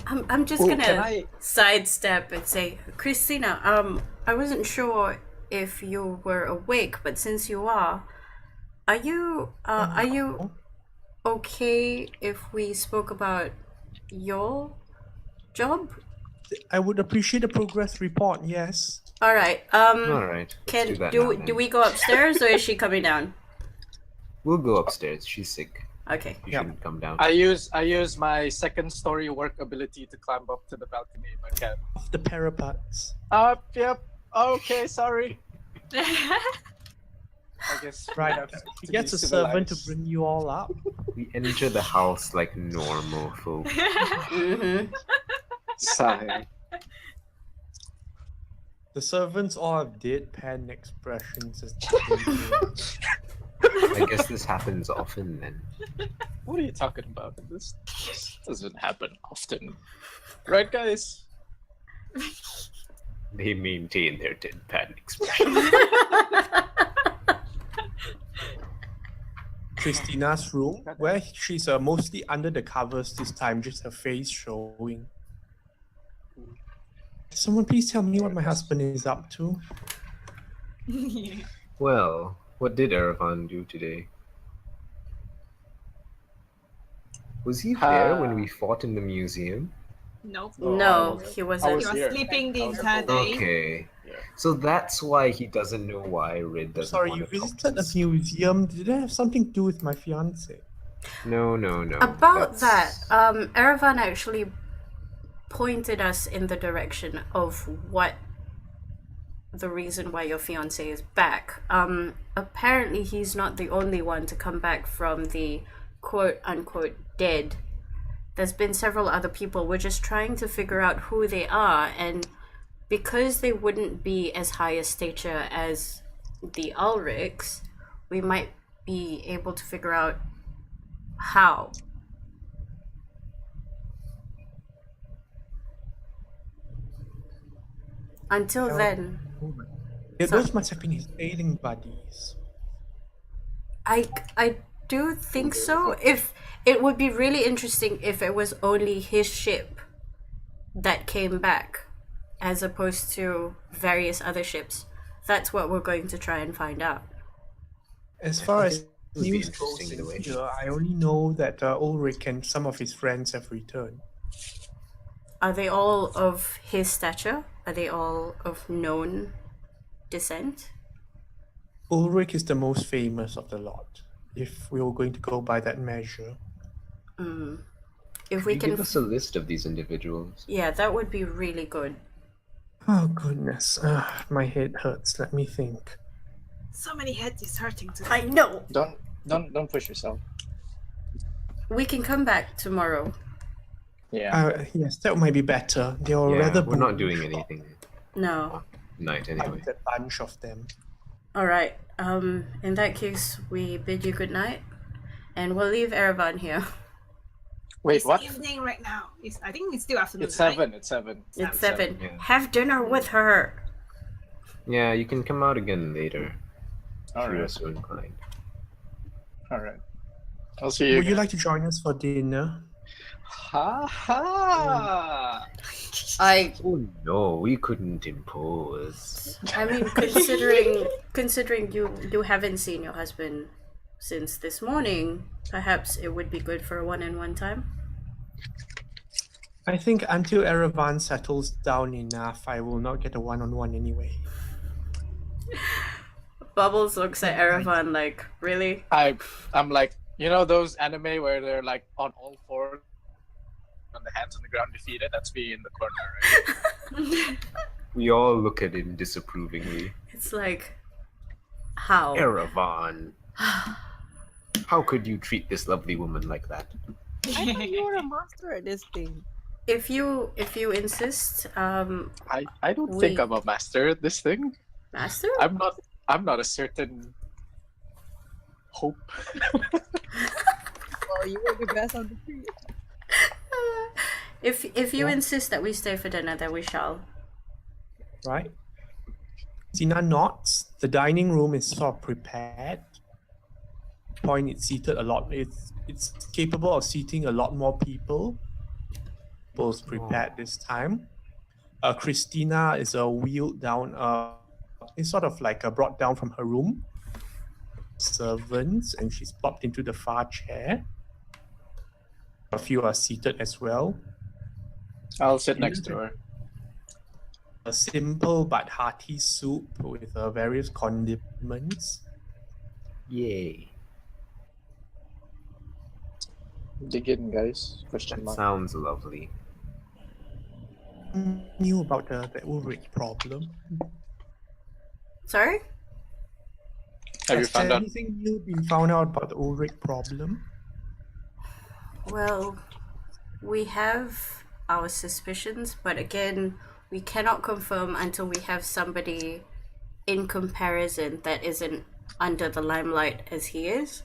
I'm just
Ooh,
gonna
can I-
sidestep and say, Christina, I wasn't sure if you were awake, but since you are you okay if we spoke about your job?
I would appreciate a progress report, yes.
All right.
All right, let's do that now,
do
then.
we go upstairs or is she coming down?
We'll go upstairs. She's sick.
Okay.
She
Yep.
shouldn't come down.
I use my second story work ability to climb up to the balcony if I can.
Off the parapets.
Yep. Okay, sorry. I guess
Right.
we have
He
to
gets
be
a servant to
civilized.
bring you all up.
We enter the house like normal folk.
Mm-hmm.
Sigh.
The servants all have deadpan expressions as they come in.
I guess this happens often then.
What are you talking about? This doesn't happen often. Right, guys?
They maintain their deadpan expression.
Christina's room, where she's mostly under the covers this time, just her face showing. Someone please tell me what my husband is up to.
Well, what did Erevan do today? Was he there when we fought in the museum?
Nope.
No, he
I
wasn't.
was
He was
here.
sleeping the
I was
entire
here.
day.
Okay.
Yeah.
So that's why he doesn't know why Red doesn't
Sorry,
want
you
to talk
visited
to
a
us.
museum. Did that have something to do with my fiance?
No.
About
that's-
that, Erevan actually pointed us in the direction of what the reason why your fiance is back. Apparently he's not the only one to come back from the quote unquote dead. There's been several other people. We're just trying to figure out who they are, and because they wouldn't be as high a stature as the Ulrics, we might be able to figure out how. Until then,
Those must have been his sailing buddies.
I do think so. If it would be really interesting if it was only his ship that came back, as opposed to various other ships. That's what we're going to try and find out.
As far as
would be
news goes
interesting either way.
in here, I only know that Ulrich and some of his friends have returned.
Are they all of his stature? Are they all of known descent?
Ulrich is the most famous of the lot, if we were going to go by that measure.
If
Could
we
you
can,
give us a list of these individuals?
yeah, that would be really good.
Oh goodness, my head hurts. Let me think.
So many heads is hurting today.
I know.
Don't push yourself.
We can come back tomorrow.
Yeah.
Yes, that might be better. They are
Yeah,
rather
we're not
bullish,
doing anything
No.
tonight anyway.
a bunch of them.
All right. In that case, we bid you good night, and we'll leave Erevan here.
Wait,
It's
what?
evening right now. I think it's still afternoon.
It's 7. It's 7.
It's 7.
yeah.
Have dinner with her.
Yeah, you can come out again later if you are
Alright.
so inclined.
Alright. I'll see you.
Would you like to join us for dinner?
Ha ha!
Oh no, we couldn't impose.
I mean, considering you haven't seen your husband since this morning, perhaps it would be good for a one-on-one time.
I think until Erevan settles down enough, I will not get a one-on-one anyway.
Bubbles looks at Erevan like, really?
I'm like, you know those anime where they're like on all fours, on the hands on the ground, defeated? That's me in the corner, right?
We all look at him disapprovingly.
It's like, how?
Erevan, how could you treat this lovely woman like that?
I thought you were a master at this thing.
If you insist,
I don't think
We-
I'm a master at this thing.
master.
I'm not a certain hope.
Well, you were the best of the three.
If you insist that we stay for dinner, then we shall.
Right? Zina nods. The dining room is sort of prepared. Point, it's seated a lot. It's capable of seating a lot more people. People's prepared this time. Christina is wheeled down. It's sort of like brought down from her room. Servants, and she's plopped into the far chair. A few are seated as well.
I'll sit next to her.
A simple but hearty soup with various condiments.
Yay.
Dig in, guys. Question
That
mark.
sounds lovely.
Knew about the Ulrich problem.
Sorry?
Have you
Has
found
there
out?
anything new been found out about the Ulrich problem?
Well, we have our suspicions, but again, we cannot confirm until we have somebody in comparison that isn't under the limelight as he is.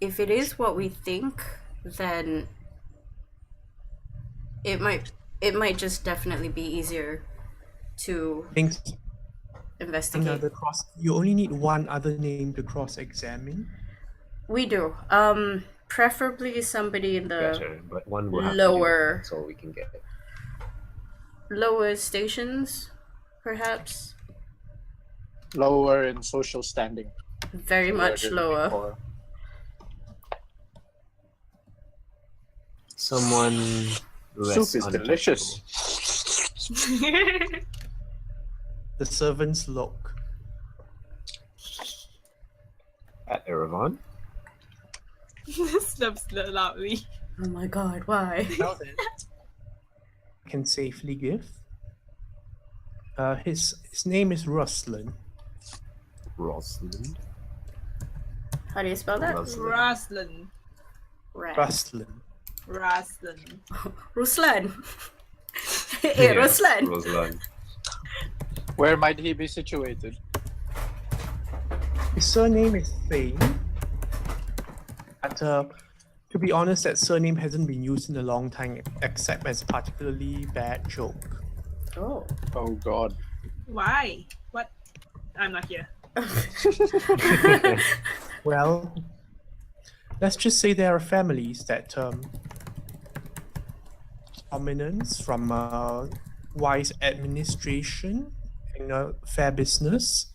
If it is what we think, then it might just definitely be easier to
Think
investigate.
another cross. You only need one other name to cross-examine.
We do. Preferably somebody in the
better, but one will have to
lower-
do. That's all we can get.
lower stations, perhaps.
Lower in social standing.
Very
Word
much
you're looking
lower.
for.
Someone less
Soup is
untouchable.
delicious.
The servants look.
At Erevan?
Snaps loudly.
Oh my god, why?
Now that I can safely give. His name is Ruslan.
Rosalind?
How do you spell that?
Ruslan.
Ruslan.
Ruslan.
Ruslan.
Ruslan. Hey,
Yes,
Ruslan.
Rosalind.
Where might he be situated?
His surname is Thane. But to be honest, that surname hasn't been used in a long time, except as a particularly bad joke.
Oh.
Oh God.
Why? What? I'm not here.
Well, let's just say there are families that dominance from wise administration and fair business,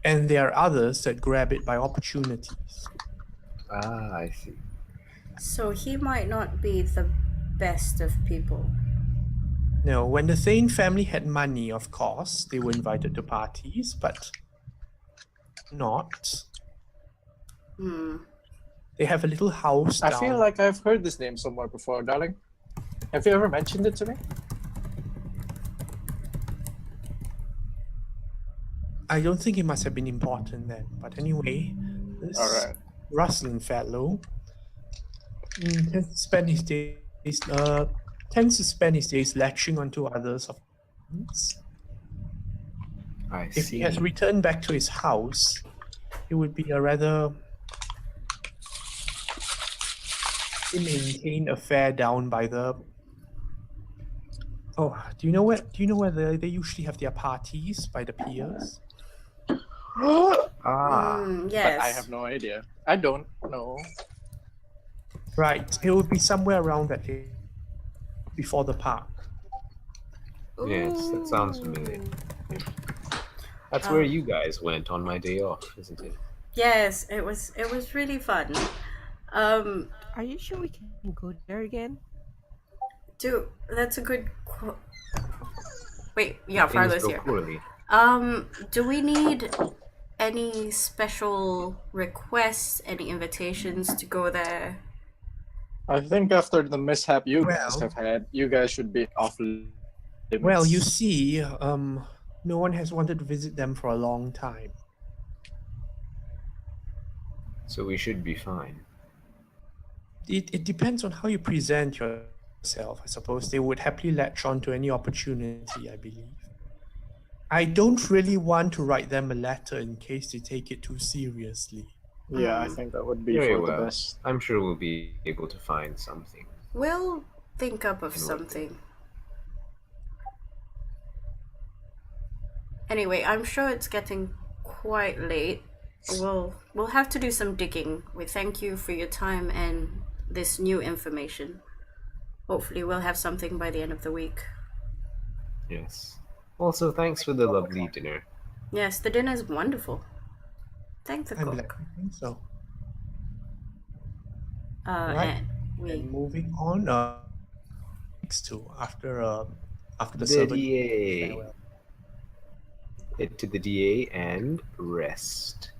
and there are others that grab it by opportunities.
Ah, I see.
So he might not be the best of people.
No, when the Thane family had money, of course, they were invited to parties, but not.
Hmm.
They have a little house
I
down.
feel like I've heard this name somewhere before, darling. Have you ever mentioned it to me?
I don't think it must have been important then. But anyway, this
Alright.
Ruslan fellow tends to spend his days latching onto others of friends.
I
If
see.
he has returned back to his house, it would be a rather maintained affair down by the. Oh, do you know where they usually have their parties by the piers?
Ah,
Yes.
But I have no idea. I don't know.
Right, it would be somewhere around that area, before the park.
yes, that sounds familiar. That's where you guys went on my day off, isn't it?
Yes, it was really fun.
Are you sure we can go there again?
Dude, that's a good Wait, yeah,
Things
Farlo's
go
here.
poorly.
Do we need any special requests, any invitations to go there?
I think after the mishap you guys
Well-
have had, you guys should be off limits.
Well, you see, no one has wanted to visit them for a long time.
So we should be fine.
It depends on how you present yourself, I suppose. They would happily latch on to any opportunity, I believe. I don't really want to write them a letter in case they take it too seriously.
Yeah, I think that would be
Very
for
well.
the best.
I'm sure we'll be able to find something.
We'll think up of
In order.
something. Anyway, I'm sure it's getting quite late. We'll have to do some digging. We thank you for your time and this new information. Hopefully we'll have something by the end of the week.
Yes. Also, thanks for the lovely dinner.
Yes, the dinner is wonderful. Thank the
I'm glad
cook.
you think so.
And we
And moving on, next to after the
The
servant
DA.
farewell.
Head to the DA and rest.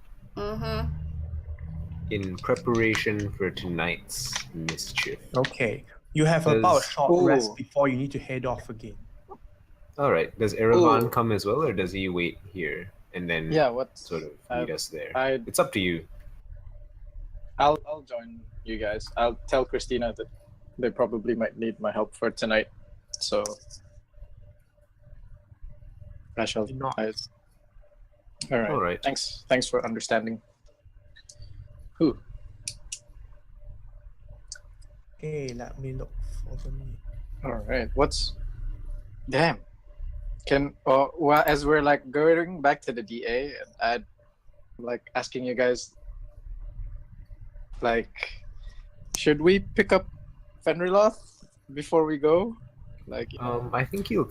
In preparation for tonight's mischief.
Okay, you have about a
Does-
short rest before you need to head off again.
Alright, does Erevan
Ooh.
come as well, or does he wait here and then
Yeah, what?
sort of meet us there?
I-
It's up to you.
I'll join you guys. I'll tell Christina that they probably might need my help for tonight. So I shall.
Not.
All right.
All right.
Thanks for understanding. Who?
Okay, let me look for the name.
All right. What's? Damn. Well, as we're like going back to the DA, I'd like asking you guys, like, should we pick up Fenriloth before we go? Like,
I think he'll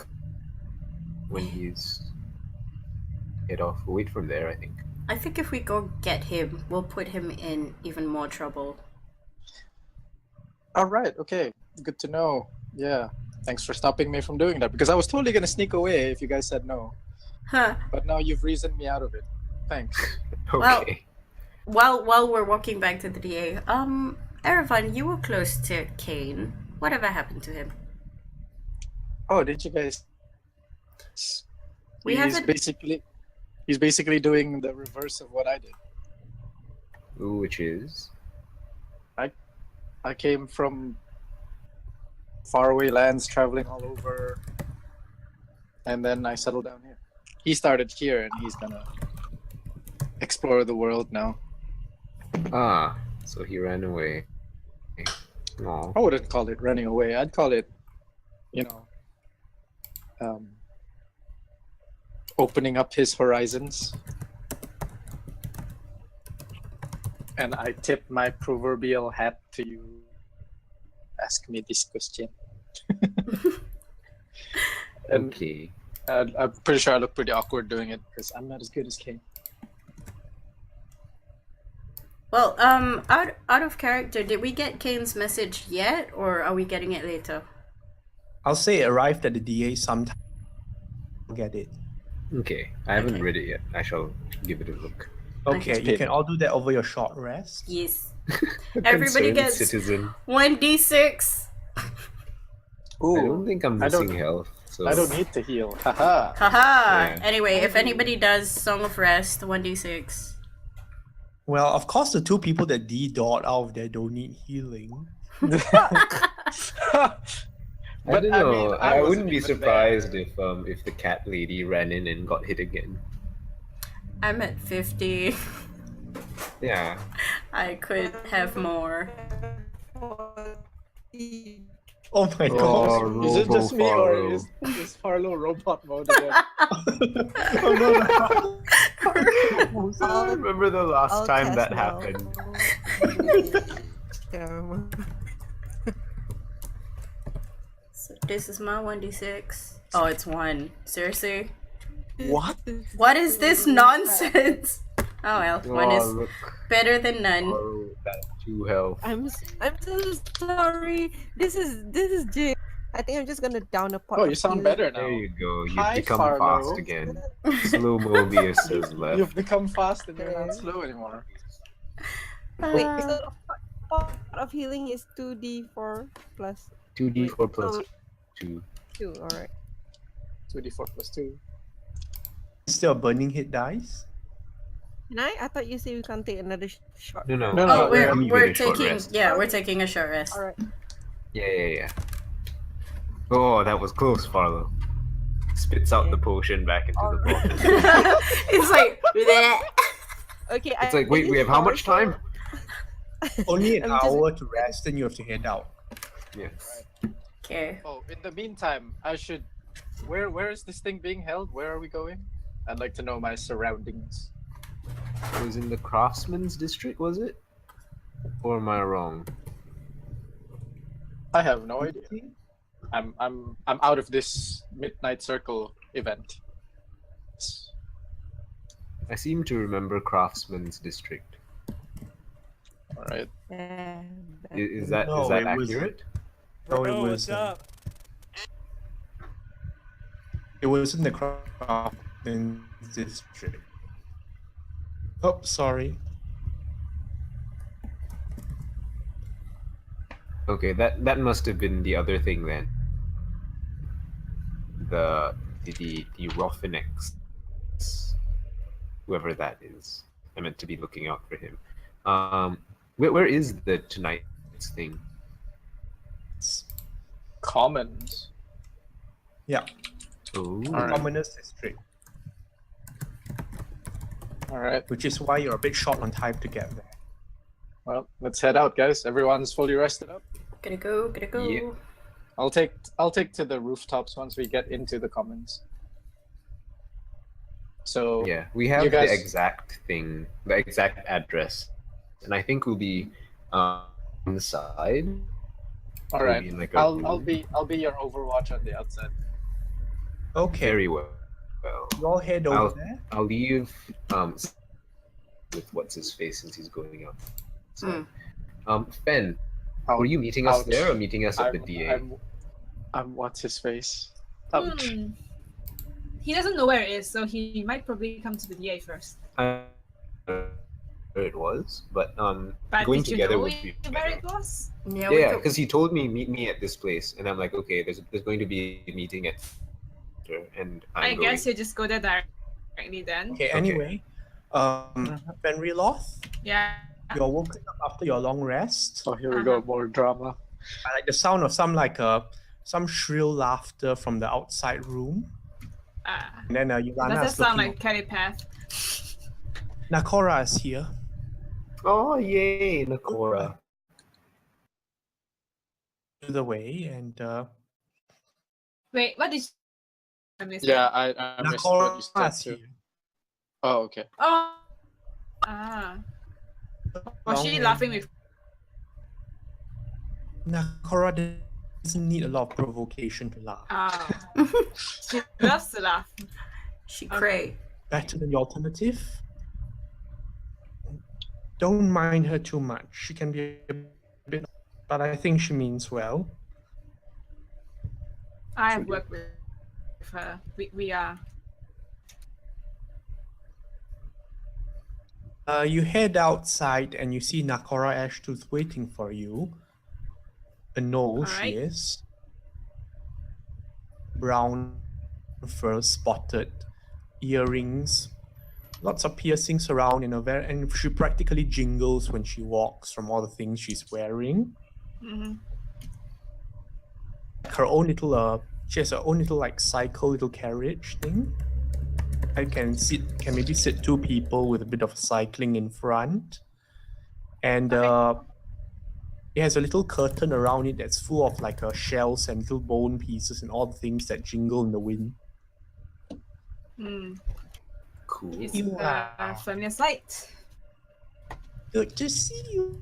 when he's head off. We'll wait from there, I think.
I think if we go get him, we'll put him in even more trouble.
all right, okay, good to know. Yeah, thanks for stopping me from doing that because I was totally gonna sneak away if you guys said no.
Huh.
But now you've reasoned me out of it. Thanks.
Okay.
Well, while we're walking back to the DA, Erevan, you were close to Kane. Whatever happened to him?
Oh, did you guys?
We
he's
haven't-
basically doing the reverse of what I did.
Ooh, which is?
I came from faraway lands, traveling all over, and then I settled down here. He started here, and he's gonna explore the world now.
Ah, so he ran away. Aw.
I wouldn't call it running away. I'd call it, opening up his horizons. And I tip my proverbial hat to you. Ask me this question. And
Okay.
I'm pretty sure I look pretty awkward doing it because I'm not as good as Kane.
Well, out of character, did we get Kane's message yet, or are we getting it later?
I'll say it arrived at the DA sometime. I'll get it.
Okay. I haven't
Okay.
read it yet. I shall give it a look.
Okay, you can all do that over your short rest.
Yes. Everybody
Concerned
gets
citizen.
1d6.
I don't think I'm
I don't-
missing health. So
I don't need to heal. Haha.
Haha.
Yeah.
Anyway, if anybody does Song of Rest, 1d6.
Well, of course, the two people that D-dot out of there don't need healing.
I don't know.
mean,
I
wasn't
wouldn't be
even
surprised if the cat lady ran in and got hit again.
I'm at 50.
Yeah.
I could have more.
Oh my god.
Oh,
Is it
Robo
just me or
Farlow.
is Farlow robot mode again?
Oh no,
I remember the last
I'll
time
test
that
now.
happened.
Terrible.
So this is my 1d6. Oh, it's 1. Seriously?
What?
What is this nonsense? Oh well, 1
Oh,
is
look.
better than none.
Oh, that's 2 health.
I'm so sorry. This is Jay. I think I'm just gonna down a pot.
Oh,
of
you sound
healing.
better now.
There you go. You've
Hi,
become
Farlow.
fast again. Slow Mobius has left.
You've become fast and you're not slow anymore.
Wait, so pot of healing is 2d4 plus
2d4 plus
Oh.
2.
2. All right.
2d4 plus 2.
Still a burning hit dice?
Can I? I thought you said we can't take another shot.
No, no.
No,
Oh,
we're-
I'm
we're
giving a short
taking
rest.
we're taking a short rest.
All right.
Yeah. Oh, that was close, Farlow. Spits out the potion back into the
Alright.
bottle.
It's like bleh.
Okay.
It's like, wait, we have how much time?
Only an
I'm just-
hour to rest, then you have to head out.
Yes.
Okay.
Oh, in the meantime, I should. Where is this thing being held? Where are we going? I'd like to know my surroundings.
It was in the Craftsman's District, was it? Or am I wrong?
I have no idea. I'm out of this Midnight Circle event.
I seem to remember Craftsman's District.
All right.
Yeah,
Is that
No,
is that
it was-
accurate?
No, it
Bro,
was.
what's up?
It was in the Craftsman District. Oh, sorry.
Okay, that must have been the other thing then. The Rothinex, whoever that is. I meant to be looking out for him. Where is the tonight's thing?
Commons.
Yeah,
Oh,
Alright.
Commoners District,
All right.
which is why you're a bit short on time to get there.
Well, let's head out, guys. Everyone's fully rested up.
Gotta go. Gotta go.
Yeah.
I'll take to the rooftops once we get into the commons. So
yeah, we have
You guys-
the exact thing, the exact address, and I think we'll be on the side.
All right.
Maybe in like a
I'll
room.
be your Overwatch on the outside.
Okay,
Very well.
you all head over there.
I'll leave with what's his face since he's going out. So, Fen, were you meeting us there or meeting us at the DA?
I'm what's his face? Ouch.
He doesn't know where it is, so he might probably come to the DA first.
Where it was, but
But
going
did you
together
know
would be
where it was?
Yeah, because he told me meet me at this place, and I'm like, okay, there's going to be a meeting at, and
I guess you just go there directly then.
Okay, anyway, Fenriloth,
Yeah.
you're woken up after your long rest.
Oh, here we go, more drama.
I like the sound of some shrill laughter from the outside room. And then Yolana
Does
is
that sound
looking.
like Telepath?
Nakora is here.
Oh, yay, Nakora.
To the way and
Wait, what did you... I missed
Yeah,
it.
I missed what you said
Nakora's
too.
here.
Oh, okay.
Oh. Was
Long
she
hair.
laughing with...
Nakora doesn't need a lot of provocation to laugh.
Oh. She loves to laugh.
She cray.
Better than the alternative. Don't mind her too much. She can be a bit, but I think she means well.
I have worked with her. We are...
You head outside and you see Nakora Ashtooth waiting for you. A gnoll she
Alright.
is. Brown fur spotted, earrings, lots of piercings around in and she practically jingles when she walks from all the things she's wearing. Her own little she has her own little like cycle little carriage thing. I can maybe sit two people with a bit of cycling in front. And it has a little curtain around it that's full of like shells and little bone pieces and all the things that jingle in the wind.
Cool.
It's
You
a
are.
familiar sight.
Good to see you.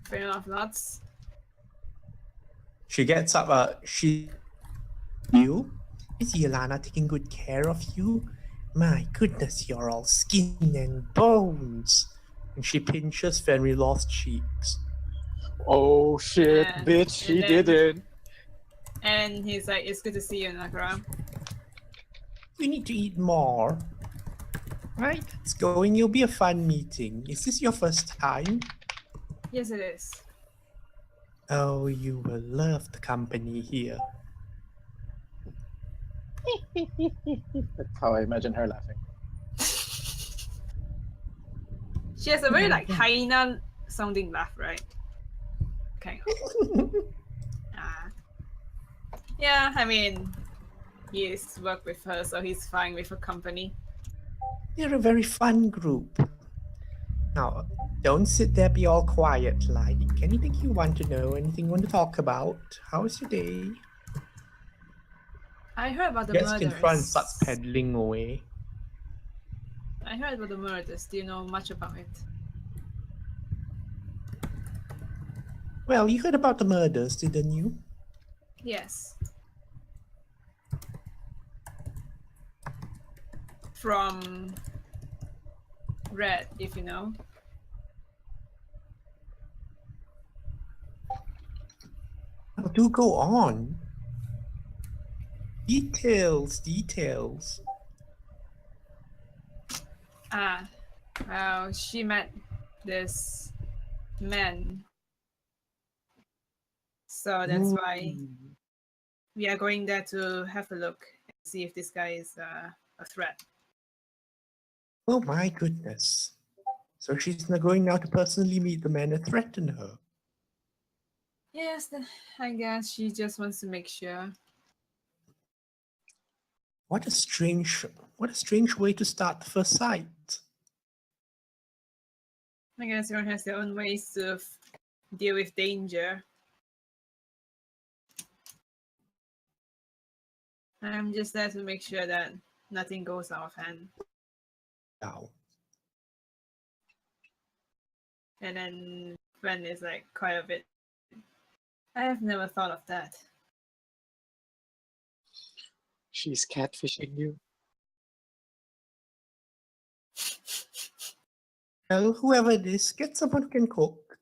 Fair enough, lots.
She gets up. You? Is Yolana taking good care of you? My goodness, you're all skin and bones. And she pinches Fenriloth's cheeks.
Oh shit,
Yeah,
bitch,
and
he
then-
didn't.
And he's like, it's good to see you, Nakara.
We need to eat more. Right, it's going. It'll be a fun meeting. Is this your first time?
Yes, it is.
Oh, you will love the company here.
That's how I imagine her laughing.
She has a very like hyena sounding laugh, right? Kind of. Yeah, I mean, he's worked with her, so he's fine with her company.
You're a very fun group. Now, don't sit there, be all quiet like. Anything you want to know, anything you want to talk about? How's your day?
I heard about the
Gets
murders.
in front and starts pedaling away.
I heard about the murders. Do you know much about it?
Well, you heard about the murders, didn't you?
Yes. From Red, if you know.
Now, do go on. Details.
Well, she met this man. So that's why we are going there to have a look and see if this guy is a threat.
Oh my goodness. So she's not going now to personally meet the man that threatened her.
Yes, I guess she just wants to make sure.
What a strange way to start the first sight.
I guess everyone has their own ways to deal with danger. I'm just there to make sure that nothing goes out of hand.
Wow.
And then Friend is like quite a bit. I have never thought of that.
She's catfishing you.
Well, whoever it is, get someone who can cook.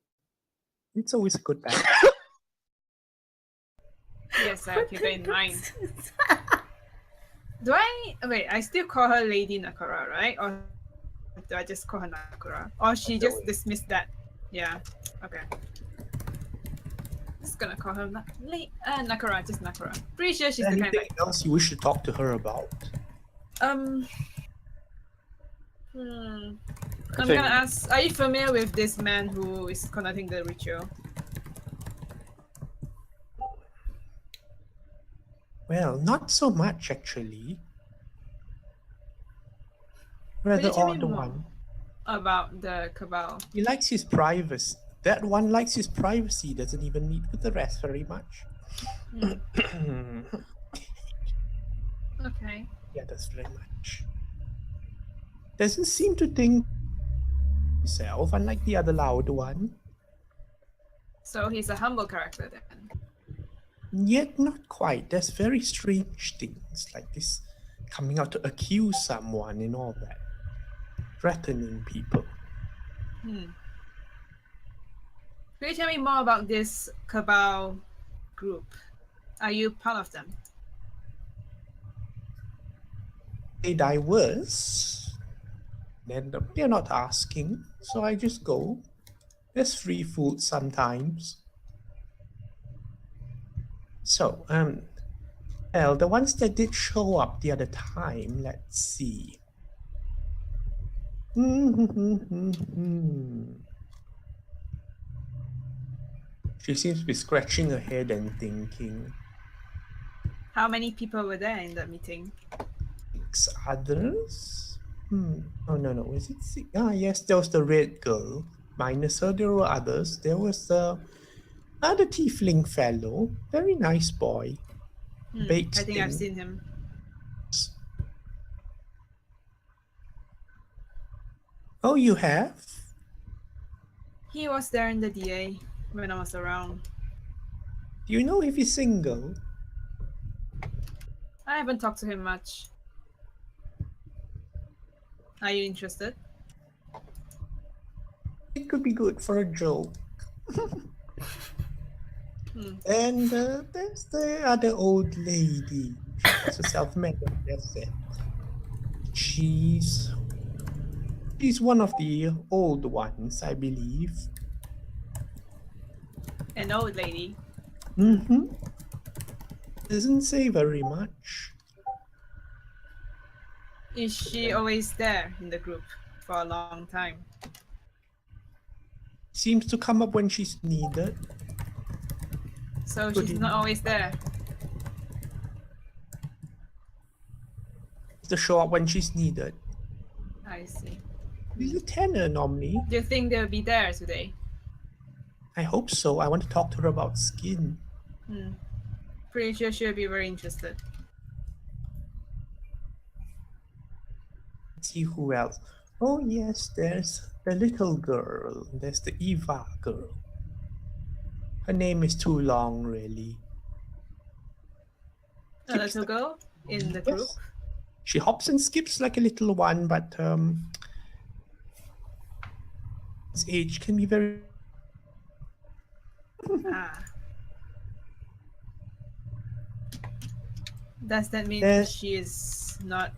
It's always a good bet.
Yes, I'll keep it in mind. Do I wait? I still call her Lady Nakura, right? Or do I just call her Nakura? Or she just dismissed that? Yeah. Okay. Just gonna call her Nakura, just Nakura. Pretty sure she's the kind of
Anything else you wish to talk to her about?
I'm gonna ask, are you familiar with this man who is conducting the ritual?
Well, not so much actually.
Could
Rather
you tell me
odd
more
one.
about the cabal?
He likes his privacy. That one likes his privacy, doesn't even meet with the rest very much.
Okay.
Yeah, that's very much. Doesn't seem to think himself, unlike the other loud one.
So he's a humble character then.
Yet not quite. There's very strange things like this coming out to accuse someone and all that. Threatening people.
Could you tell me more about this cabal group? Are you part of them?
I was. Then they're not asking, so I just go. There's free food sometimes. So, well, the ones that did show up the other time, let's see. She seems to be scratching her head and thinking.
How many people were there in that meeting?
6 others? Oh, no. Is it 6? Ah, yes, there was the red girl. Minus her, there were others. There was the other tiefling fellow. Very nice boy.
I think I've seen him.
Oh, you have?
He was there in the DA when I was around.
Do you know if he's single?
I haven't talked to him much. Are you interested?
It could be good for a joke. And there's the other old lady. She calls herself Madam Desert. She's one of the old ones, I believe.
An old lady.
Doesn't say very much.
Is she always there in the group for a long time?
Seems to come up when she's needed.
So she's not always there.
To show up when she's needed.
I see.
She's a tenor normally.
Do you think they'll be there today?
I hope so. I want to talk to her about skin.
Pretty sure she'll be very interested.
Let's see who else. Oh yes, there's the little girl. There's the Eva girl. Her name is too long, really.
A little girl in the group?
She hops and skips like a little one, but its age can be very...
Does that mean she is not...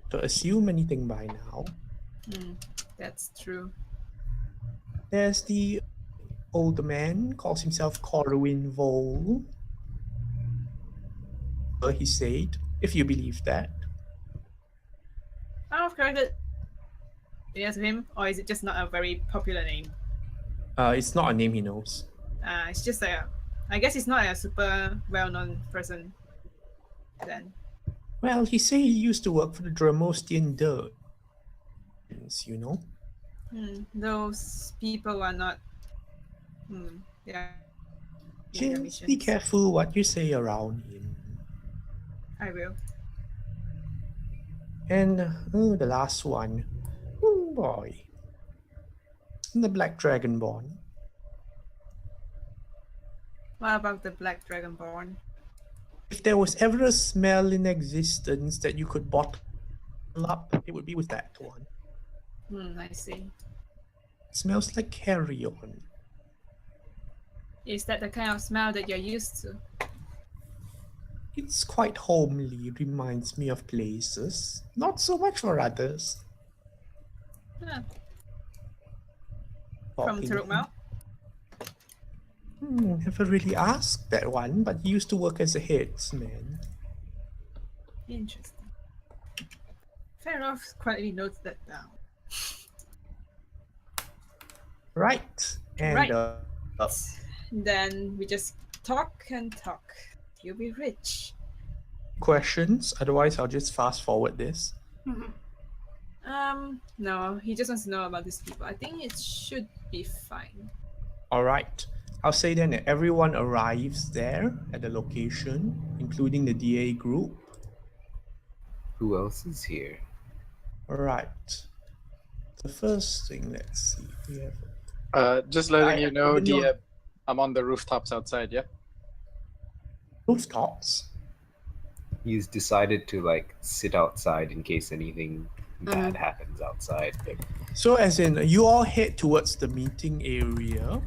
to assume anything by now.
That's true.
There's the old man, calls himself Corwin Vole. He said, if you believe that.
Out of character, yes, him, or is it just not a very popular name?
It's not a name he knows.
It's just like I guess he's not a super well-known person then.
Well, he said he used to work for the Dramostian Dirt. You know?
Those people are not... yeah.
Just be careful what you say around him.
I will.
And the last one. young boy. The Black Dragonborn.
What about the Black Dragonborn?
If there was ever a smell in existence that you could bottle up, it would be with that one.
I see.
It smells like carrion.
Is that the kind of smell that you're used to?
It's quite homely, reminds me of places. Not so much for others.
Huh.
From
Turukmel?
Never really asked that one, but he used to work as a headsman.
Interesting. Fair enough. Quietly note that down.
Right. And
Right. Then we just talk and talk. You'll be rich.
questions? Otherwise, I'll just fast forward this.
No, he just wants to know about these people. I think it should be fine.
All right. I'll say then that everyone arrives there at the location, including the DA group.
Who else is here?
All right. The first thing, let's see. We have
Just letting you know,
Even though-
I'm on the rooftops outside, yeah?
rooftops.
He's decided to like sit outside in case anything bad happens outside.
So as in, you all head towards the meeting area.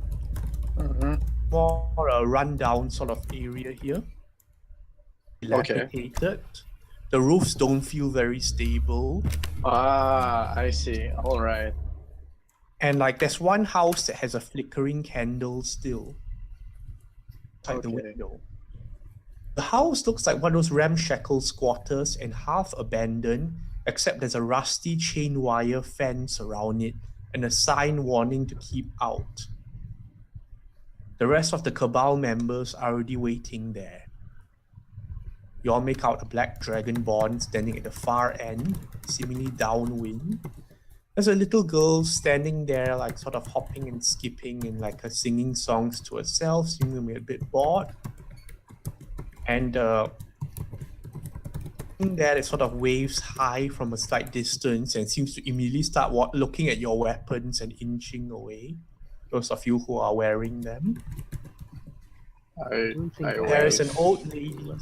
More a rundown sort of area here. Dilapidated. The roofs don't feel very stable.
Ah, I see. All right.
And like there's one house that has a flickering candle still outside the window. The house looks like one of those ramshackle squatters and half abandoned, except there's a rusty chain wire fence around it and a sign warning to keep out. The rest of the Cabal members are already waiting there. You all make out a black dragonborn standing at the far end, seemingly downwind. There's a little girl standing there, like sort of hopping and skipping and like singing songs to herself, seemingly a bit bored. And that it sort of waves high from a slight distance and seems to immediately start looking at your weapons and inching away. Those of you who are wearing them. There is an old lady.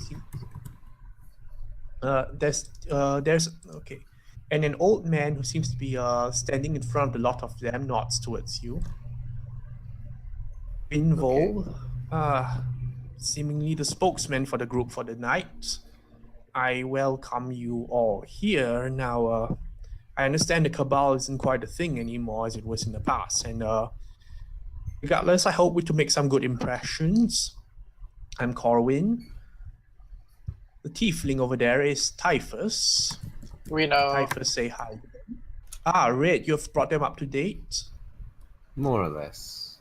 Okay, and an old man who seems to be standing in front of a lot of them nods towards you. Binvol, seemingly the spokesman for the group for the night. I welcome you all here. Now, I understand the Cabal isn't quite a thing anymore as it was in the past, and regardless, I hope we to make some good impressions. I'm Corwin. The tiefling over there is Typhus.
We know.
Typhus, say hi. Red, you've brought them up to date?
More or less.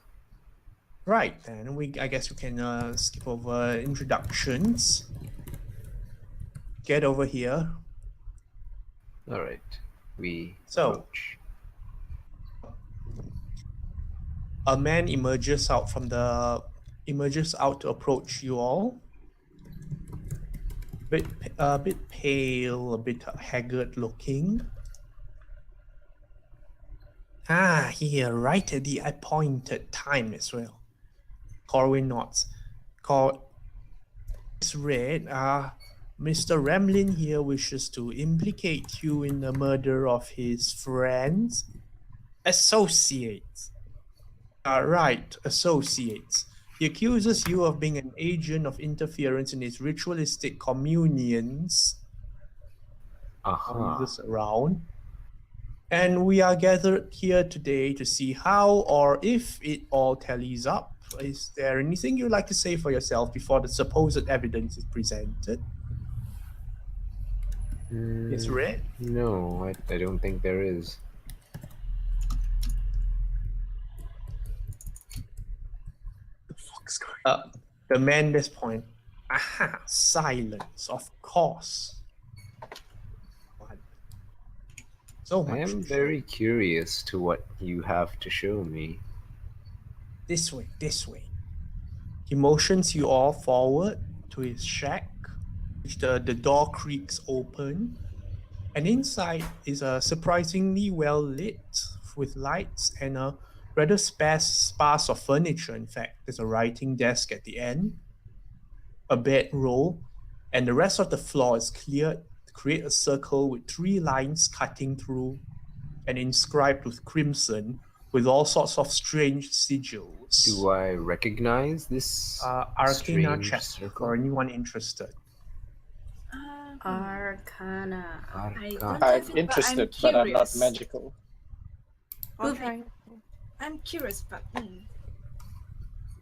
Right, then. I guess we can skip over introductions. Get over here.
All right. We
approach. A man emerges out to approach you all. A bit pale, a bit haggard looking. Here, right at the appointed time as well. Corwin nods. It's Red. Mr. Ramlin here wishes to implicate you in the murder of his friends. Associates. Right, associates. He accuses you of being an agent of interference in his ritualistic communions. This around. And we are gathered here today to see how or if it all tallies up. Is there anything you'd like to say for yourself before the supposed evidence is presented? It's Red?
No, I don't think there is.
The man at this point. Silence, of course. So much.
I am very curious to what you have to show me.
This way. He motions you all forward to his shack, which the door creaks open. And inside is a surprisingly well lit with lights and a rather sparse of furniture. In fact, there's a writing desk at the end, a bedroll, and the rest of the floor is cleared to create a circle with 3 lines cutting through and inscribed with crimson with all sorts of strange sigils.
Do I recognize this
Arcana
strange
check
circle?
for anyone interested.
Arcana.
I
Arcana.
don't
I'm
have it,
interested,
but
but I'm not
curious.
magical.
I'll
Poopy.
try.
I'm curious, but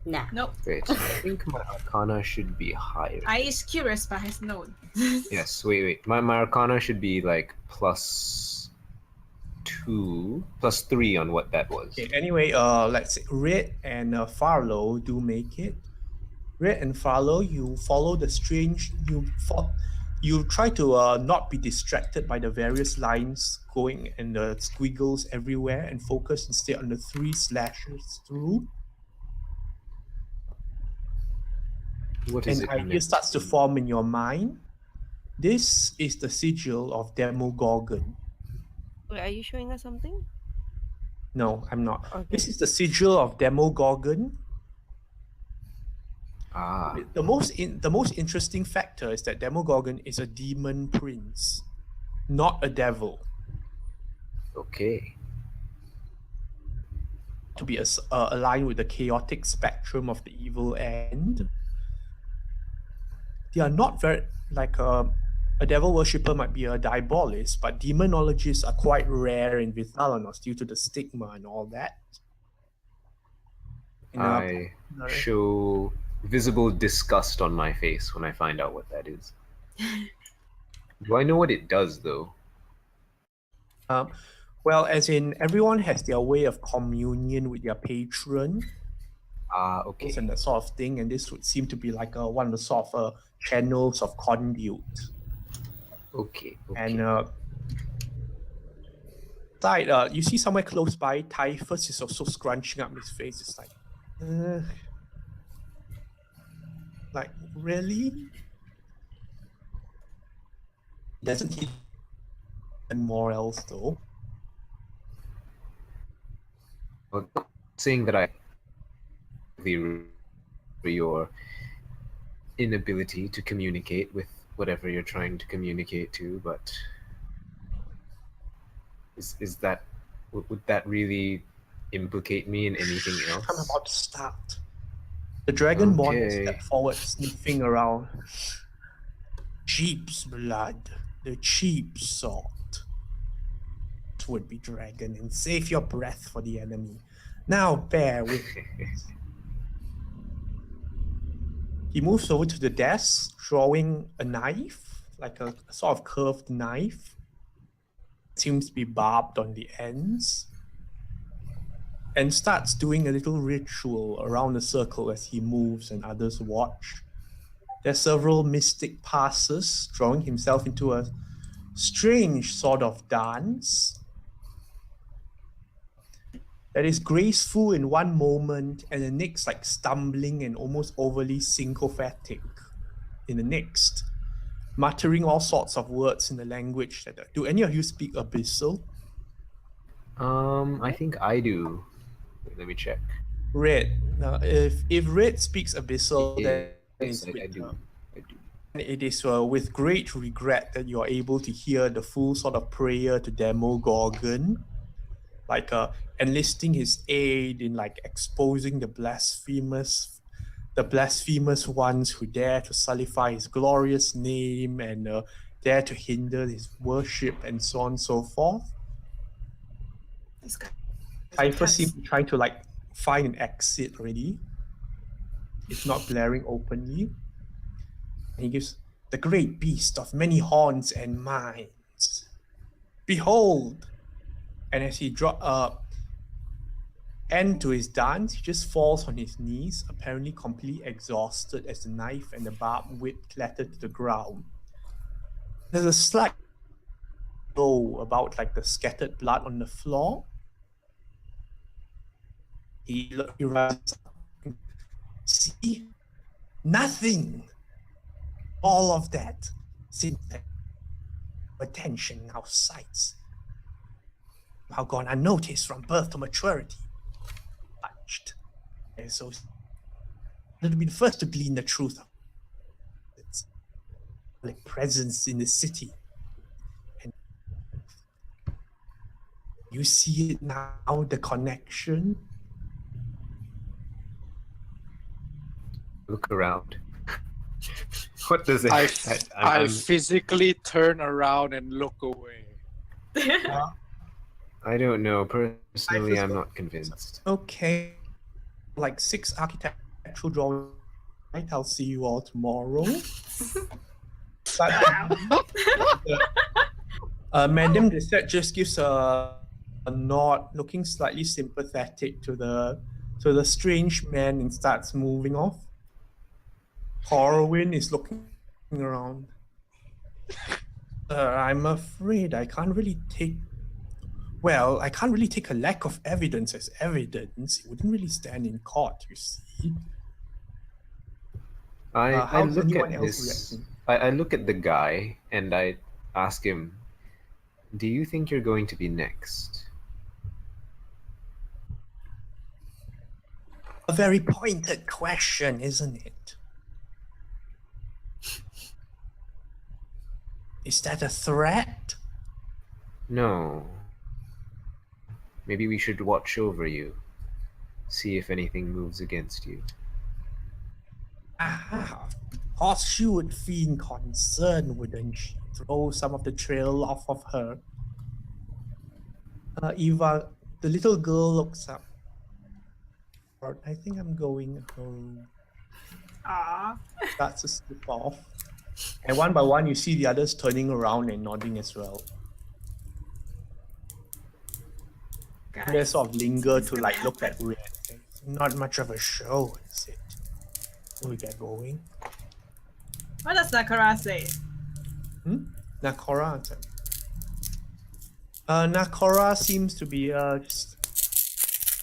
Nah.
nope.
Wait, I think my Arcana should be higher.
I is curious, but has no.
Yes, wait. My Arcana should be like +2, +3 on what that was.
Okay, anyway, let's say Red and Farlow do make it. Red and Farlow, you follow the strange. You try to not be distracted by the various lines going and the squiggles everywhere, and focus instead on the 3 slashes through.
What is
An
it
idea
meant
starts to
be?
form in your mind. This is the sigil of Demogorgon.
Wait, are you showing us something?
No, I'm not.
Okay.
This is the sigil of Demogorgon.
Ah,
The most interesting factor is that Demogorgon is a demon prince, not a devil.
okay.
To be aligned with the chaotic spectrum of the evil end. They are not very like a devil worshipper might be a diabolist, but demonologists are quite rare in Vithalanos due to the stigma and all that.
I show visible disgust on my face when I find out what that is. Do I know what it does, though?
Well, as in everyone has their way of communion with their patron.
Okay.
And that sort of thing, and this would seem to be like one of the sort of channels of conduit.
Okay.
And you see somewhere close by, Typhus is also scrunching up his face. It's like really? Doesn't he? And more else though.
Well, saying that I your inability to communicate with whatever you're trying to communicate to, but is that would that really implicate me in anything else?
I'm about to start. The Dragonborn stepped forward, sniffing around. Sheep's blood, the cheap sort. Would be dragon, and save your breath for the enemy. Now bear with me. He moves over to the desk, drawing a knife, like a sort of curved knife. It seems to be barbed on the ends. And starts doing a little ritual around the circle as he moves and others watch. There's several mystic passes, drawing himself into a strange sort of dance that is graceful in one moment and the next like stumbling and almost overly syncophatic in the next, muttering all sorts of words in the language. Do any of you speak Abyssal?
I think I do. Let me check.
Red. If Red speaks Abyssal, then
yes, I do.
It is with great regret that you are able to hear the full sort of prayer to Demogorgon, like enlisting his aid in like exposing the blasphemous ones who dare to sulliefy his glorious name and dare to hinder his worship and so on and so forth.
This guy.
I first seem to try to like find an exit already. It's not blaring openly. And he gives the great beast of many horns and minds. Behold! And as he end to his dance, he just falls on his knees, apparently completely exhausted as the knife and the barbed whip clatter to the ground. There's a slight glow about like the scattered blood on the floor. He rises up. See? Nothing. All of that. attention in our sights. How gone unnoticed from birth to maturity. Touched. And so it'll be the first to glean the truth of its presence in the city. And you see it now, the connection.
Look around. What does it?
I physically turn around and look away.
I don't know. Personally, I'm not convinced.
Okay. Like 6 architectural drawings. Right, I'll see you all tomorrow. Madame Desert just gives a nod, looking slightly sympathetic to the strange man and starts moving off. Corwin is looking around. I'm afraid I can't really take a lack of evidence as evidence. It wouldn't really stand in court, you see.
I
how's
look
anyone
at
else
this.
reacting?
I look at the guy and I ask him, "Do you think you're going to be next?"
A very pointed question, isn't it? Is that a threat?
No. Maybe we should watch over you. See if anything moves against you.
Ah, Horseshoe would feel concerned, wouldn't she? Throw some of the trail off of her. Eva, the little girl looks up. I think I'm going home. Starts to slip off. And one by one, you see the others turning around and nodding as well. And they sort of linger to like look at Red. Not much of a show, is it? We get going.
What does Nakara say?
Nakora. Nakora seems to be just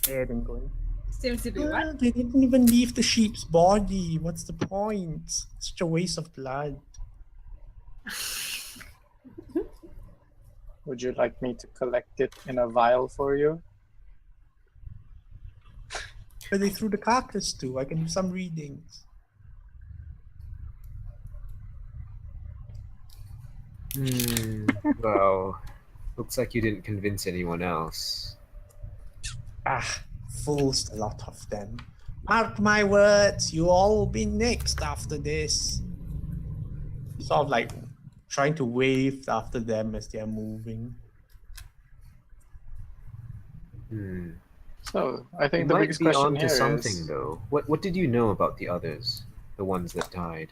scared and going.
Seems to be what?
They didn't even leave the sheep's body. What's the point? Such a waste of blood.
Would you like me to collect it in a vial for you?
Where they threw the carcass to. I can do some readings.
Well, looks like you didn't convince anyone else.
Fools, a lot of them. Mark my words, you all will be next after this. Sort of like trying to wave after them as they're moving.
So I think
You
the
might
biggest
be
question
onto
here
something
is,
though. What did you know about the others, the ones that died?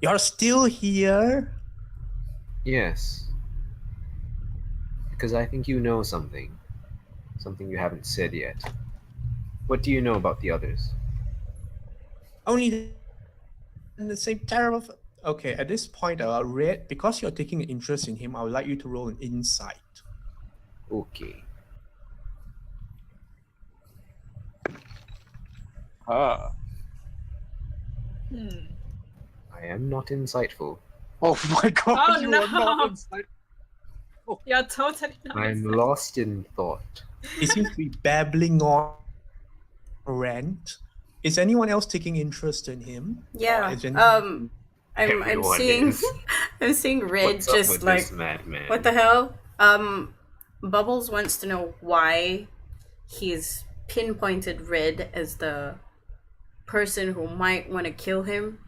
You're still here?
Yes. Because I think you know something. Something you haven't said yet. What do you know about the others?
Only the same terrible. Okay, at this point, Red, because you're taking an interest in him, I would like you to roll an insight.
Okay.
Ah.
I am not insightful.
Oh my god,
Oh,
you
no.
are not inside.
You're totally not.
I'm lost in thought.
He seems to be babbling on rant. Is anyone else taking interest in him?
Yeah.
Is any-
I'm
Everyone
seeing
is.
I'm seeing Red
What's up
just
with
like
this madman?
what the hell? Bubbles wants to know why he's pinpointed Red as the person who might want to kill him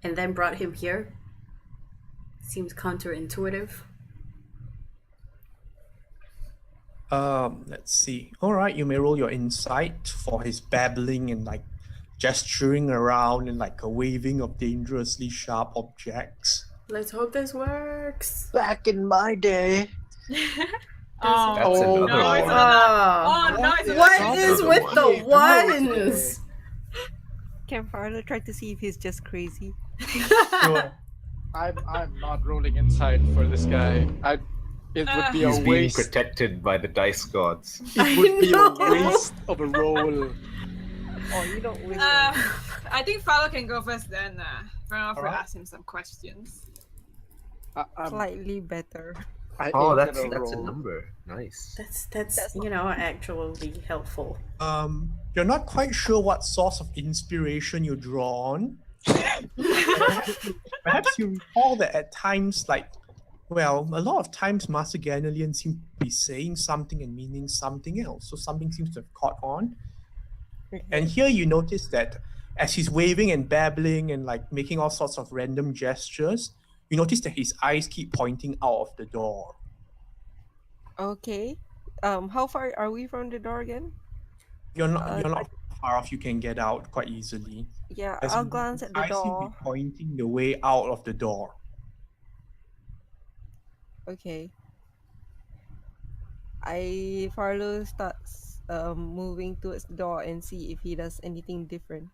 and then brought him here. Seems counterintuitive.
Let's see. All right, you may roll your insight for his babbling and like gesturing around and like a waving of dangerously sharp objects.
Let's hope this works.
Back in my day.
Oh,
That's another
no, it's
one.
another. Oh, no, it's
What
another.
is
another
with
one.
the ones?
Campfire tried to see if he's just crazy.
Sure.
I'm not rolling insight for this guy. It would be
He's
a
being
waste.
protected by the dice gods.
It would be
know.
a waste of a roll.
Oh, you don't win.
I think Fowler can go first then. Fair enough, we'll
Alright.
ask him some questions.
Slightly better.
I
Oh,
ain't
that's
gonna
a
roll.
number. Nice.
That's actually helpful.
You're not quite sure what source of inspiration you draw on. Perhaps you recall that at times, like, well, a lot of times Master Ganelian seems to be saying something and meaning something else. So something seems to have caught on. And here you notice that as he's waving and babbling and like making all sorts of random gestures, you notice that his eyes keep pointing out of the door.
Okay. How far are we from the door again?
You're not far off, you can get out quite easily.
Yeah,
As
I'll
in,
glance
his
at the
eyes seem to
door.
be pointing the way out of the door.
Okay. Farlow starts moving towards the door and see if he does anything different.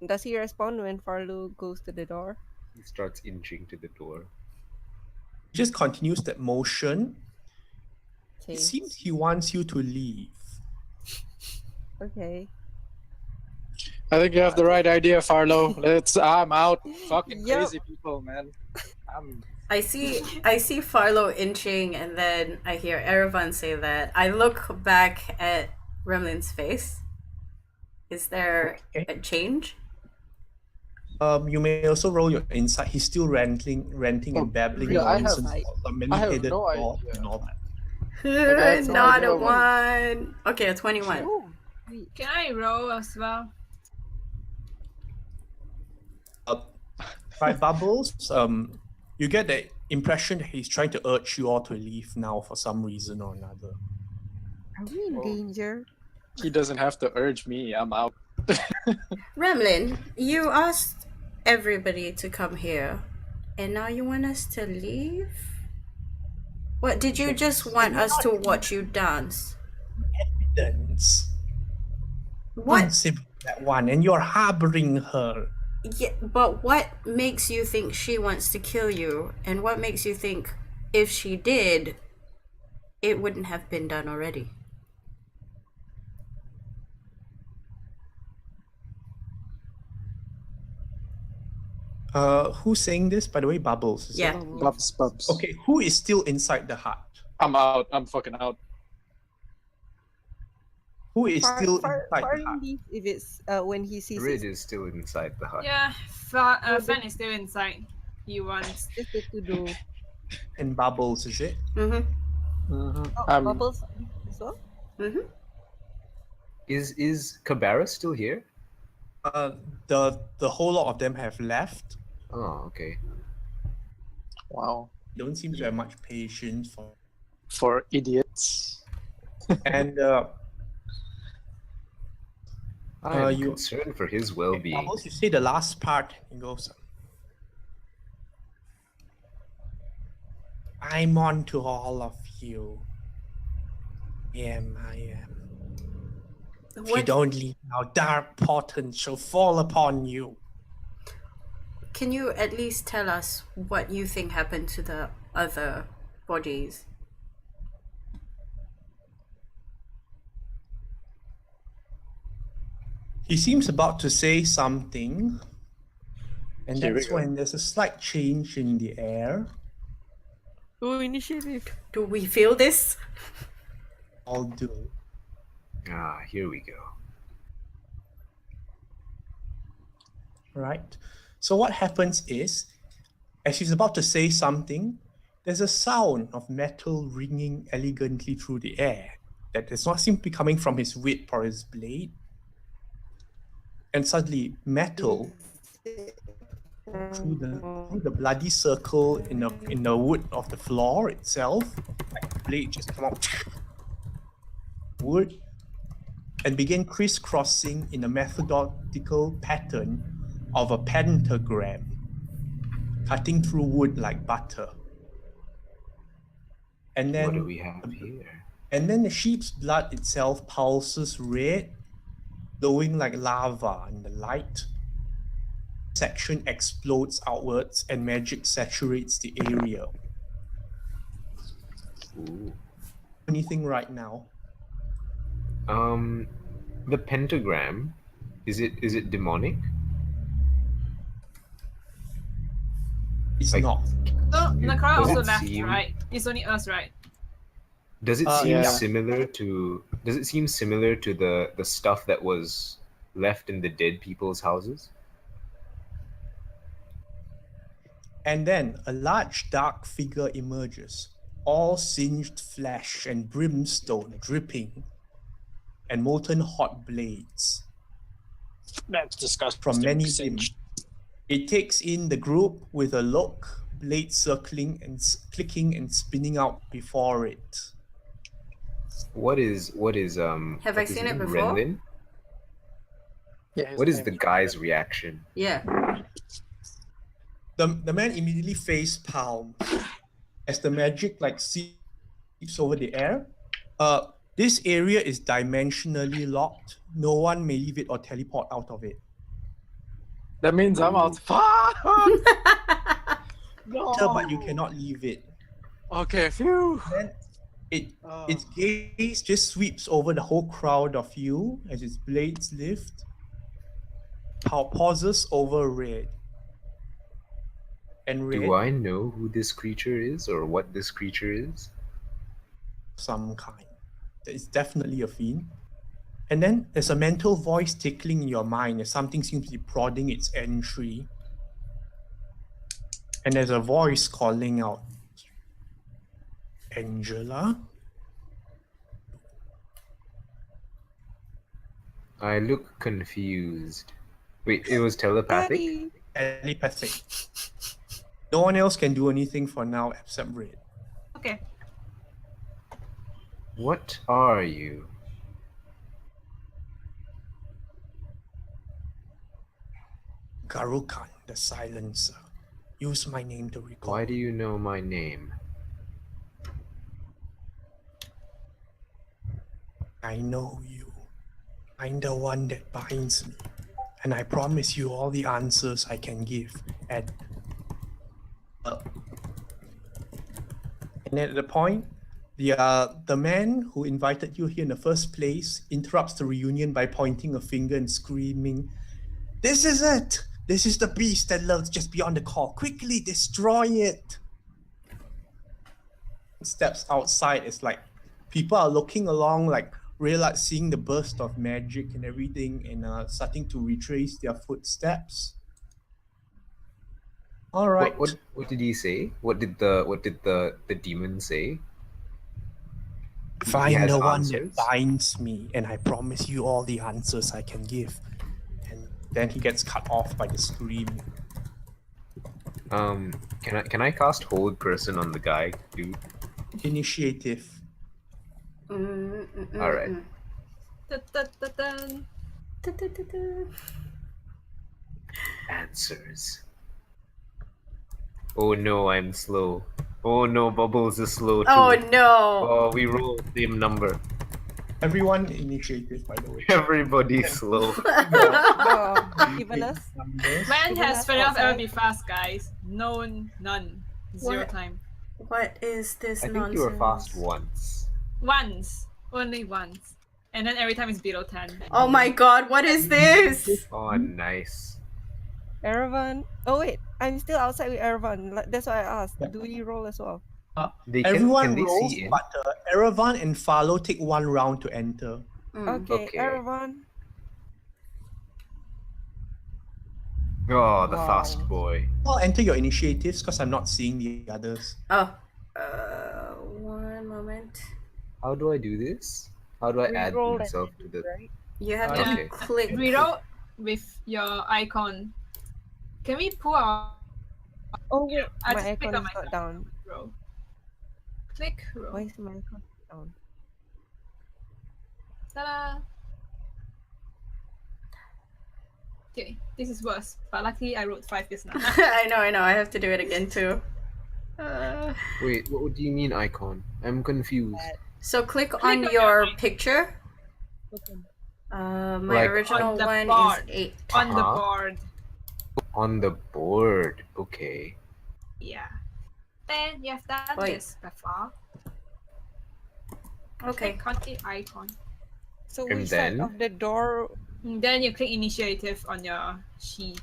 Does he respond when Farlow goes to the door?
He starts inching to the door.
He just continues that motion.
Okay.
It seems he wants you to leave.
Okay.
I think you have the right idea, Farlow. I'm out. Fucking
Yup.
crazy people, man.
I see Farlow inching, and then I hear Erevan say that. I look back at Remlin's face. Is there
Okay.
a change?
You may also roll your insight. He's still ranting and babbling
yeah, I have-
nonsense about the many-headed
no
god
idea.
and all that.
I have no
Not
idea
a
what-
one. Okay, a 21.
Oh, sweet.
Can I roll as well?
By Bubbles, you get the impression that he's trying to urge you all to leave now for some reason or another.
Are we in
Oh.
danger?
He doesn't have to urge me. I'm out.
Remlin, you asked everybody to come here, and now you want us to leave? What, did you just want us to watch you dance?
Evidence.
What?
Simply that one, and you're harboring her.
Yeah, but what makes you think she wants to kill you? And what makes you think if she did, it wouldn't have been done already?
Who's saying this? By the way, Bubbles. Is it?
Yeah.
Bubs.
Okay, who is still inside the hut?
I'm out. I'm fucking out.
Who is still inside the
Farlow
hut?
leaves if it's when he sees
Rid
his
is still inside the hut.
Yeah, Fen is still inside. He wants.
sister to do.
And Bubbles, is it?
Mm-hmm.
Oh, Bubbles as well?
Mm-hmm.
Is Cabara still here?
The whole lot of them have left.
Oh, okay.
Wow.
Don't seem to have much patience
For idiots.
and
I'm
you-
concerned for his well-being.
Bubbles, you say the last part. It goes. I'm on to all of you. I am. If you
What
don't leave now, dark portent shall fall upon you.
can you at least tell us what you think happened to the other bodies?
He seems about to say something, and
Here we
that's
go.
when there's a slight change in the air.
Oh, initiative.
Do we feel this?
I'll do.
Ah, here we go.
Right? So what happens is, as he's about to say something, there's a sound of metal ringing elegantly through the air that does not seem to be coming from his whip or his blade. And suddenly, metal through the bloody circle in the wood of the floor itself, like the blade just come out wood and begin crisscrossing in a methodical pattern of a pentagram, cutting through wood like butter. And then
What do we have here?
And then the sheep's blood itself pulses red, glowing like lava in the light. Section explodes outwards and magic saturates the area.
Ooh.
Anything right now?
the pentagram, is it demonic?
It's
Like,
not.
So Nakara
does
also
it
left,
seem-
right? It's only us, right?
Does it seem
yeah.
similar to the stuff that was left in the dead people's houses?
And then a large dark figure emerges, all singed flesh and brimstone dripping, and molten hot blades
That's disgusting.
from many
Singed.
limbs. It takes in the group with a look, blades circling and clicking and spinning out before it.
What is
Have
what
I
is
seen it
name?
before?
Renlin?
Yeah, his
What is
name
the guy's reaction?
Yeah.
The man immediately face palms as the magic like sweeps over the air. This area is dimensionally locked. No one may leave it or teleport out of it.
That means I'm out. Fuck! No.
But you cannot leave it.
Okay, phew.
Then its gaze just sweeps over the whole crowd of you as its blades lift. Pauses over Red. And Red,
Do I know who this creature is or what this creature is?
some kind. It's definitely a fiend. And then there's a mental voice tickling in your mind as something seems to be prodding its entry. And there's a voice calling out, Angela?
I look confused. Wait, it was telepathic?
Daddy.
Telepathic. No one else can do anything for now except Red.
Okay.
What are you?
Garukan, the silencer. Use my name to recall.
Why do you know my name?
I know you. I'm the one that binds me. And I promise you all the answers I can give. And at the point, the man who invited you here in the first place interrupts the reunion by pointing a finger and screaming, "This is it! This is the beast that lurks just beyond the call. Quickly destroy it!" Steps outside, it's like people are looking along, like seeing the burst of magic and everything, and starting to retrace their footsteps. All right.
What did he say? What did the demon say?
Find
has
the one
answers?
that binds me, and I promise you all the answers I can give. And then he gets cut off by the scream.
Can I cast hold person on the guy, dude?
Initiative.
All right.
Dun.
Answers. Oh no, I'm slow. Oh no, Bubbles is slow too.
Oh no.
Oh, we rolled same number.
Everyone initiative, by the way.
Everybody's slow.
Even us.
Numbers.
When
Even
has
us
Spin-off ever
outside.
been fast, guys? No, none. Zero
What?
time.
What is this
I think
nonsense?
you were fast once.
Once. Only once. And then every time it's below 10.
Oh my god, what is this?
Oh, nice.
Erevan. Oh wait, I'm still outside with Erevan. That's why I asked.
Yeah.
Do we roll as well?
Everyone
can they
rolls,
see in?
but Erevan and Falo take one round to enter.
Okay,
Okay.
Erevan.
Oh, the
Wow.
fast boy.
I'll enter your initiatives because I'm not seeing the others.
Oh. One moment.
How do I do this? How do I add
Reroll
myself
and
to the?
right?
You have
Yeah.
to
Okay.
click.
Reroll with your icon. Can we pull our
Oh wait,
I
my
just picked
icon
up
is
my
not down.
row? Click row.
Why is my icon down?
Ta-da! Okay, this is worse. But luckily I wrote 5 just now.
I know. I have to do it again too.
Wait, what do you mean icon? I'm confused.
So click
Click
on
on
your
your
picture.
Okay.
My
Like
original
on the
one
board.
is 8.
On the
Uh-huh.
board.
On the board. Okay.
Yeah. Then you have done
Wait.
this before.
Okay.
Click on the icon.
So
And
which side
then?
of the door?
Then you click initiative on your sheet.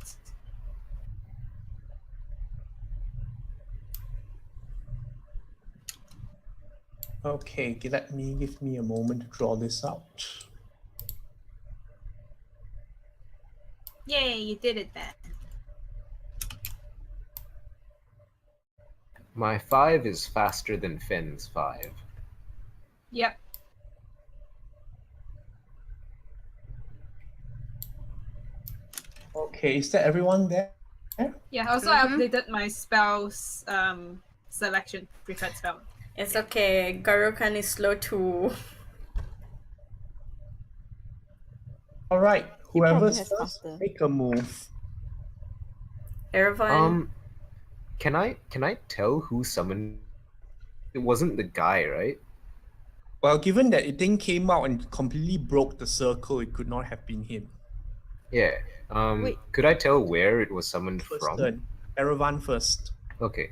Okay, give me a moment to draw this out.
Yay, you did it then.
My 5 is faster than Finn's 5.
Yep.
Okay, is that everyone there?
Yeah, also I updated my spells selection, preferred spell.
It's okay. Garukan is slow too.
All right,
He probably
whoever's
has
first,
faster.
make a move.
Erevan.
Can I tell who summoned? It wasn't the guy, right?
Well, given that it thing came out and completely broke the circle, it could not have been him.
Yeah.
Wait.
Could I tell where it was summoned
First
from?
turn. Erevan first.
Okay.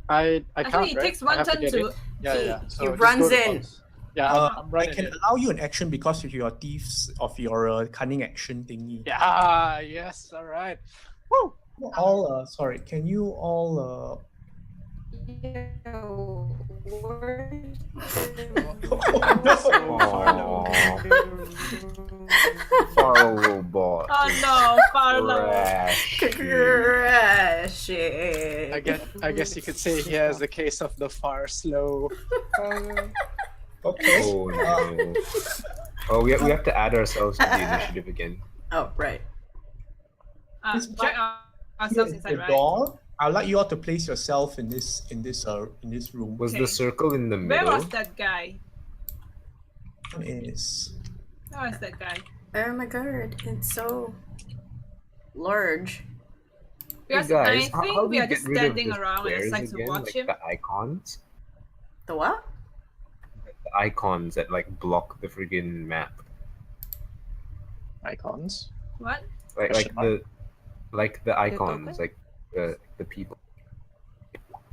I
Actually,
can't,
it
right?
takes
I
one
have
turn
get
to.
it. Yeah.
He
So just
runs
go to
in.
pause. Yeah, I'm
I
running
can
in.
allow you an action because of your thieves of your cunning action thingy.
Yeah, yes, all right. Woo!
All sorry, can you all
Yo, where's
Farlow bot.
Oh no, Farlow.
Crash
I guess you could say he has the case of the far slow.
Okay.
Oh no. Oh, we have to add ourselves to the initiative again.
Oh, right.
Check ourselves
The
inside, right?
door. I'd like you all to place yourself in this room.
Was
Okay.
the circle in the
Where
middle?
was that guy?
Is
Where was that guy?
Oh my god, it's so large.
Because
Hey guys,
I
how
think
do
we
we
are
get
just
rid of
standing
the
around and
squares
decide to
again,
watch
like
him.
the icons?
The what?
The icons that like block the friggin' map.
Icons.
What?
Like
Question
the icons,
token?
like the people.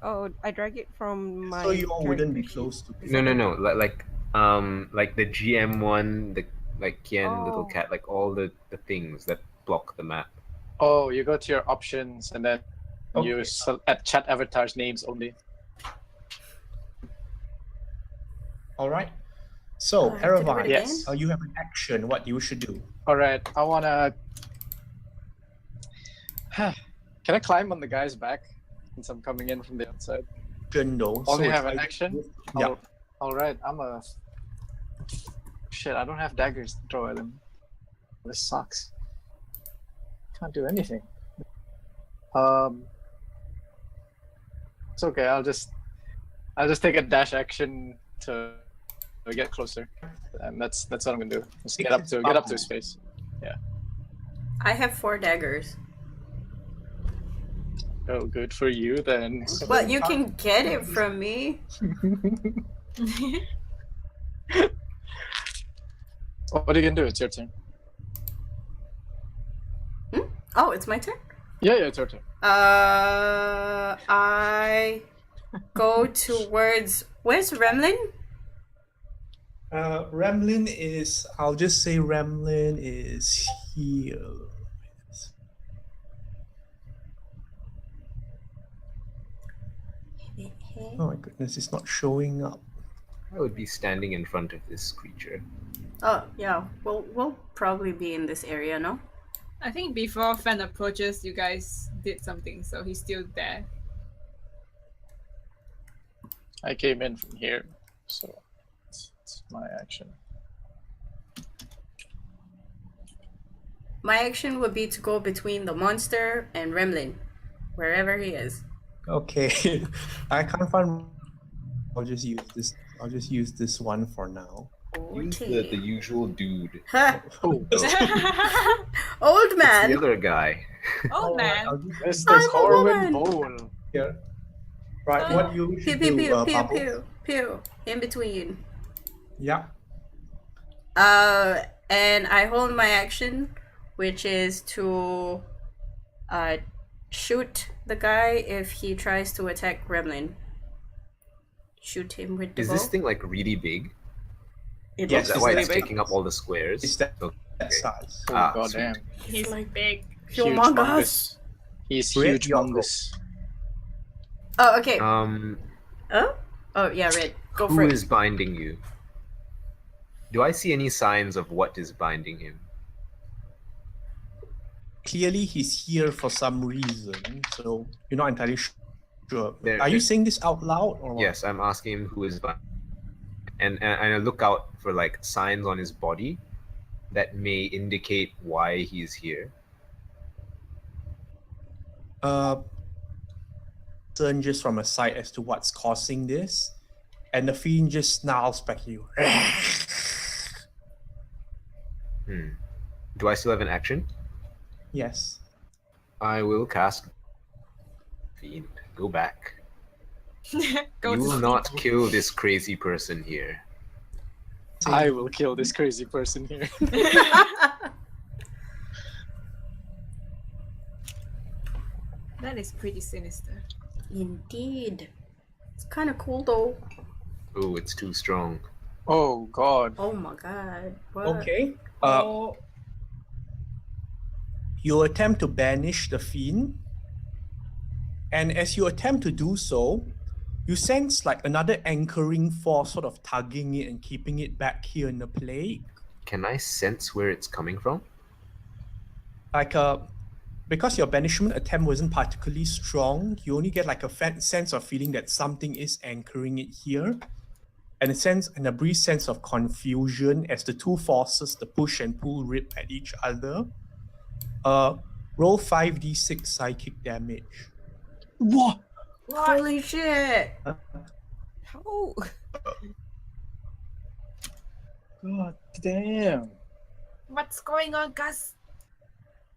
Oh, I drag it from my.
so you all wouldn't be
character
close to
sheet.
No. Like the GM one, the like Kian, little
Oh.
cat, like all the things that block the map.
Oh, you go to your options and then you
Okay.
at chat avatars names only.
All right. So,
I have to do it
Erevan,
again?
Yes.
you have an action. What you should do?
All right, I wanna. Can I climb on the guy's back since I'm coming in from the outside?
Action though.
Only have
it's
an
either
action?
move- Yeah.
All right, I'm a. Shit, I don't have daggers to throw at him. This sucks. Can't do anything. It's okay. I'll just take a dash action to get closer, and that's what I'm gonna do. Just get up to his face.
I have 4 daggers.
Oh, good for you then.
But you can get it from me.
What are you gonna do? It's your turn.
Oh, it's my turn?
Yeah, it's your turn.
I go towards. Where's Remlin?
Remlin is. I'll just say Remlin is here. Oh my goodness, it's not showing up.
I would be standing in front of this creature.
Oh, yeah. We'll probably be in this area, no?
I think before Fan approaches, you guys did something, so he's still there.
I came in from here, so it's my action.
My action would be to go between the monster and Remlin, wherever he is.
Okay, I can't find. I'll just use this. I'll just use this one for now.
Use the usual dude.
Huh.
Oh,
Old
It's
man.
the other guy.
Oh man.
I'll just
this
I'm a
Horwin
woman.
Bowl.
here. Right,
Oh.
what you
Pew
should
pew
do,
pew pew
Bubbles?
pew pew. In between.
Yeah.
And I hold my action, which is to shoot the guy if he tries to attack Gremlin. Shoot him with the
Is
bow.
this thing like really big?
It
Yes,
Is
looks
that
it's
why
really
it's
that
big.
taking up all the squares?
It's that
Okay.
size.
Oh
Ah,
goddamn.
He's
like
big.
Huge
humongous.
mongus. He's
Red,
huge
your go.
mongus.
Oh, okay.
Oh,
Oh, yeah, Red. Go for
who
it.
is binding you? Do I see any signs of what is binding him?
Clearly, he's here for some reason, so you're not entirely sure.
There-
Are you
there-
saying this out loud or what?
Yes, I'm asking him who is binding, and I look out for like signs on his body that may indicate why he's here.
Turn just from a sight as to what's causing this, and the fiend just snarls back at you.
Do I still have an action?
Yes.
I will cast Fiend. Go back.
Go
You
to
will
sleep.
not kill this crazy person here.
I will kill this crazy person here.
That is pretty sinister.
Indeed. It's kind of cool though.
Oh, it's too strong.
Oh god.
Oh my god. What?
Okay.
Oh,
You attempt to banish the fiend, and as you attempt to do so, you sense like another anchoring force sort of tugging it and keeping it back here in the plague.
Can I sense where it's coming from?
Like because your banishment attempt wasn't particularly strong, you only get like a sense of feeling that something is anchoring it here, and a brief sense of confusion as the two forces, the push and pull, rip at each other. Roll 5d6 psychic damage.
What?
Holy shit.
How?
God damn.
what's going on, Gus?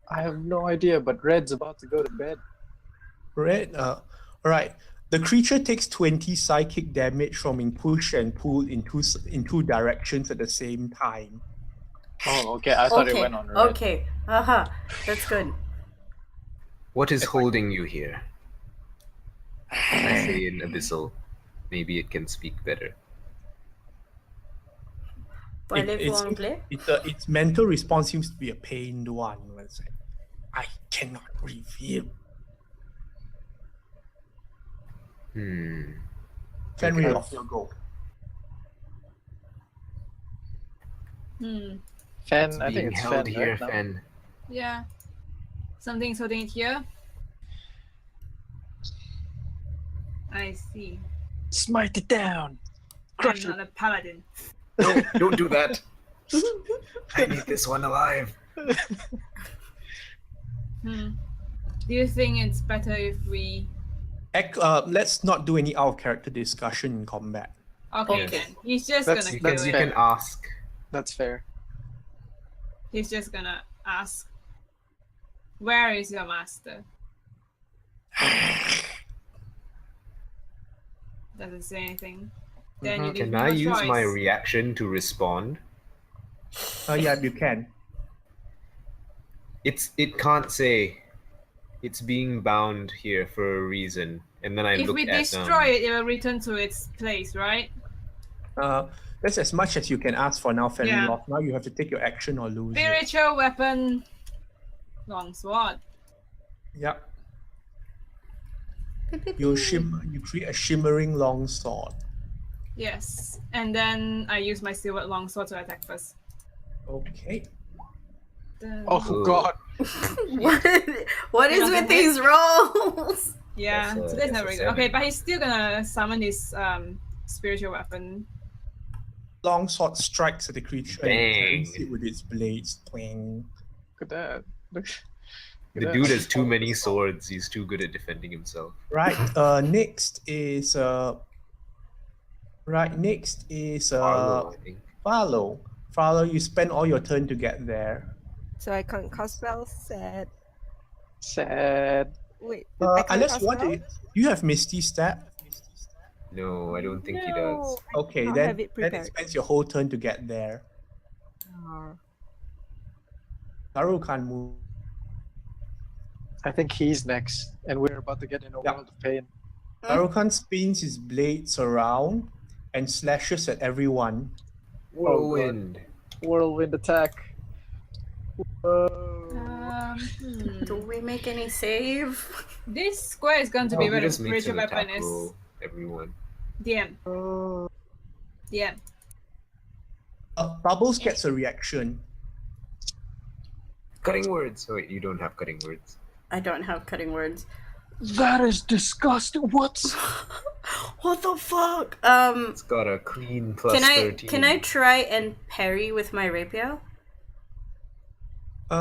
I have no idea, but Red's about to go to bed.
Right. All right. The creature takes 20 psychic damage from being pushed and pulled in two directions at the same time.
Oh, okay. I thought it went on Red.
Okay. Haha. That's good.
What is holding you here? I say in Abyssal. Maybe it can speak better.
Its mental response seems to be a pained one. It's like, I cannot reveal. Fenrir, off your go.
Fen, I think
Being
it's
held
Fen
here,
right now.
Fen.
Yeah. Something's holding it here. I see.
Smite it down.
I'm not a paladin.
No, don't do that. I need this one alive.
Do you think it's better if we...
Let's not do any out-of-character discussion in combat.
Okay,
Okay.
then. He's just
That's-
gonna
that's
kill
You
it.
can ask.
That's fair.
He's just gonna ask, where is your master? Doesn't say anything. Then you leave
Can
no
I use my
choice.
reaction to respond?
Yeah, you can.
It can't say it's being bound here for a reason, and then I
If
look
we
at
destroy it, it will return to its place, right?
That's as much as you can ask for now, Fenrir.
Yeah.
Now you have to take your action or lose it.
Spiritual weapon, longsword.
Yep. You create a shimmering long sword.
Yes, and then I use my silver longsword to attack first.
Okay.
Oh
Ooh.
god.
what is with these rolls?
Yeah,
That's
so that's
a
not very good.
7.
Okay, but he's still gonna summon his spiritual weapon.
Long sword strikes at the creature and
Bang.
it it with its blades. Twang.
Look at that. Look.
The dude has too many swords. He's too good at defending himself.
Right. Next is
Arlo, I think.
Farlow. Farlow, you spend all your turn to get there.
So I can't cast spells. Sad.
Sad.
Wait. I can't
Unless
cast
you want to,
spells?
you have Misty Step.
No, I don't think he does.
No, I
Okay,
don't
then
have it
then it
prepared.
spends your whole turn to get there.
Ah.
Taru can't move.
I think he's next, and we're about to get in a
Yeah.
world of pain.
Tarukan spins his blades around and slashes at everyone.
Whirlwind.
Whirlwind attack. Whoa.
Do we make any save?
This square is going to
No,
be
he
where the
just makes
spiritual
an attack
weapon is.
roll, everyone.
DM.
Oh.
DM.
Bubbles gets a reaction.
Cutting words. Oh, wait, you don't have cutting words.
I don't have cutting words.
That is disgusting. What?
What the fuck?
It's got a clean plus 13.
Can I try and parry with my rapier?
You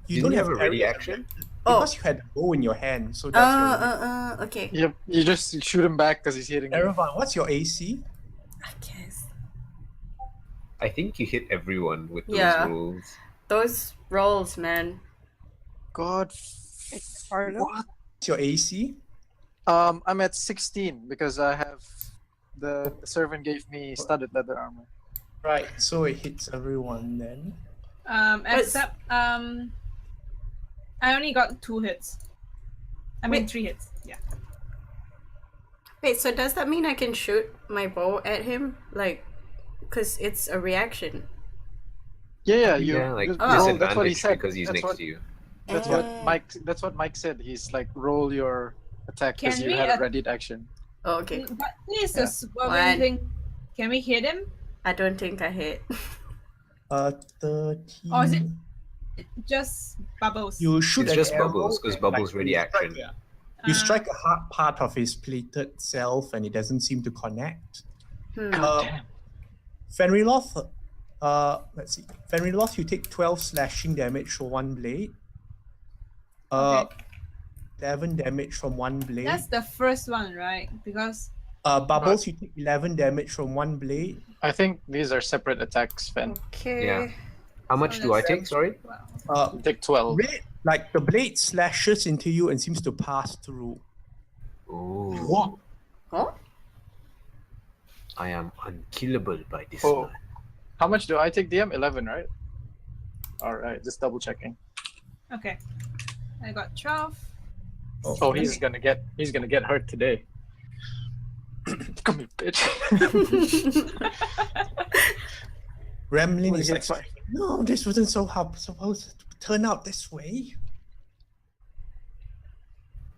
Didn't
don't
you
have
have a
parry
ready action?
because you had a bow in your hand, so that's your.
Okay.
Yep. You just shoot him back because he's hitting you.
Erevan, what's your AC?
I guess.
I think you hit everyone with those
Yeah.
rolls.
Those rolls, man.
God.
Harder?
What?
What's your AC?
I'm at 16 because I have the servant gave me studded leather armor.
Right, so it hits everyone then.
Except I only got 2 hits. I mean
Wait.
3 hits. Yeah.
Wait, so does that mean I can shoot my bow at him? Like, because it's a reaction.
Yeah,
Yeah, like
roll, that's what he
disadvantage
said.
because he's
That's
next
what-
to you.
That's what Mike. That's what Mike said. He's like roll your attack because
Can
you
we,
had a readied action.
Oh, okay.
But please,
Yeah.
the swerving thing. Can we hit him?
I don't think I hit.
13.
Or is it just bubbles?
You shoot
It's
an
just
arrow
Bubbles, 'cause
and,
Bubbles
like,
ready
you strike-
action.
yeah. You strike a hard part of his plated self and it doesn't seem to connect. Fenriloth, let's see. Fenriloth, you take 12 slashing damage for one blade.
Okay.
11 damage from one blade.
That's the first one, right? Because
Bubbles, you take 11 damage from one blade.
I think these are separate attacks, Fen.
Okay.
Yeah. How much do I take? Sorry?
You take 12.
Blade, like the blade slashes into you and seems to pass through.
Oh,
What?
Huh?
I am unkillable by this
Oh.
man.
How much do I take, DM? 11, right? All right, just double checking.
okay, I got 12.
Oh, he's gonna get hurt today. Come here, bitch.
Gremlin
Well,
is
it's
like, no, this wasn't supposed to turn out this way.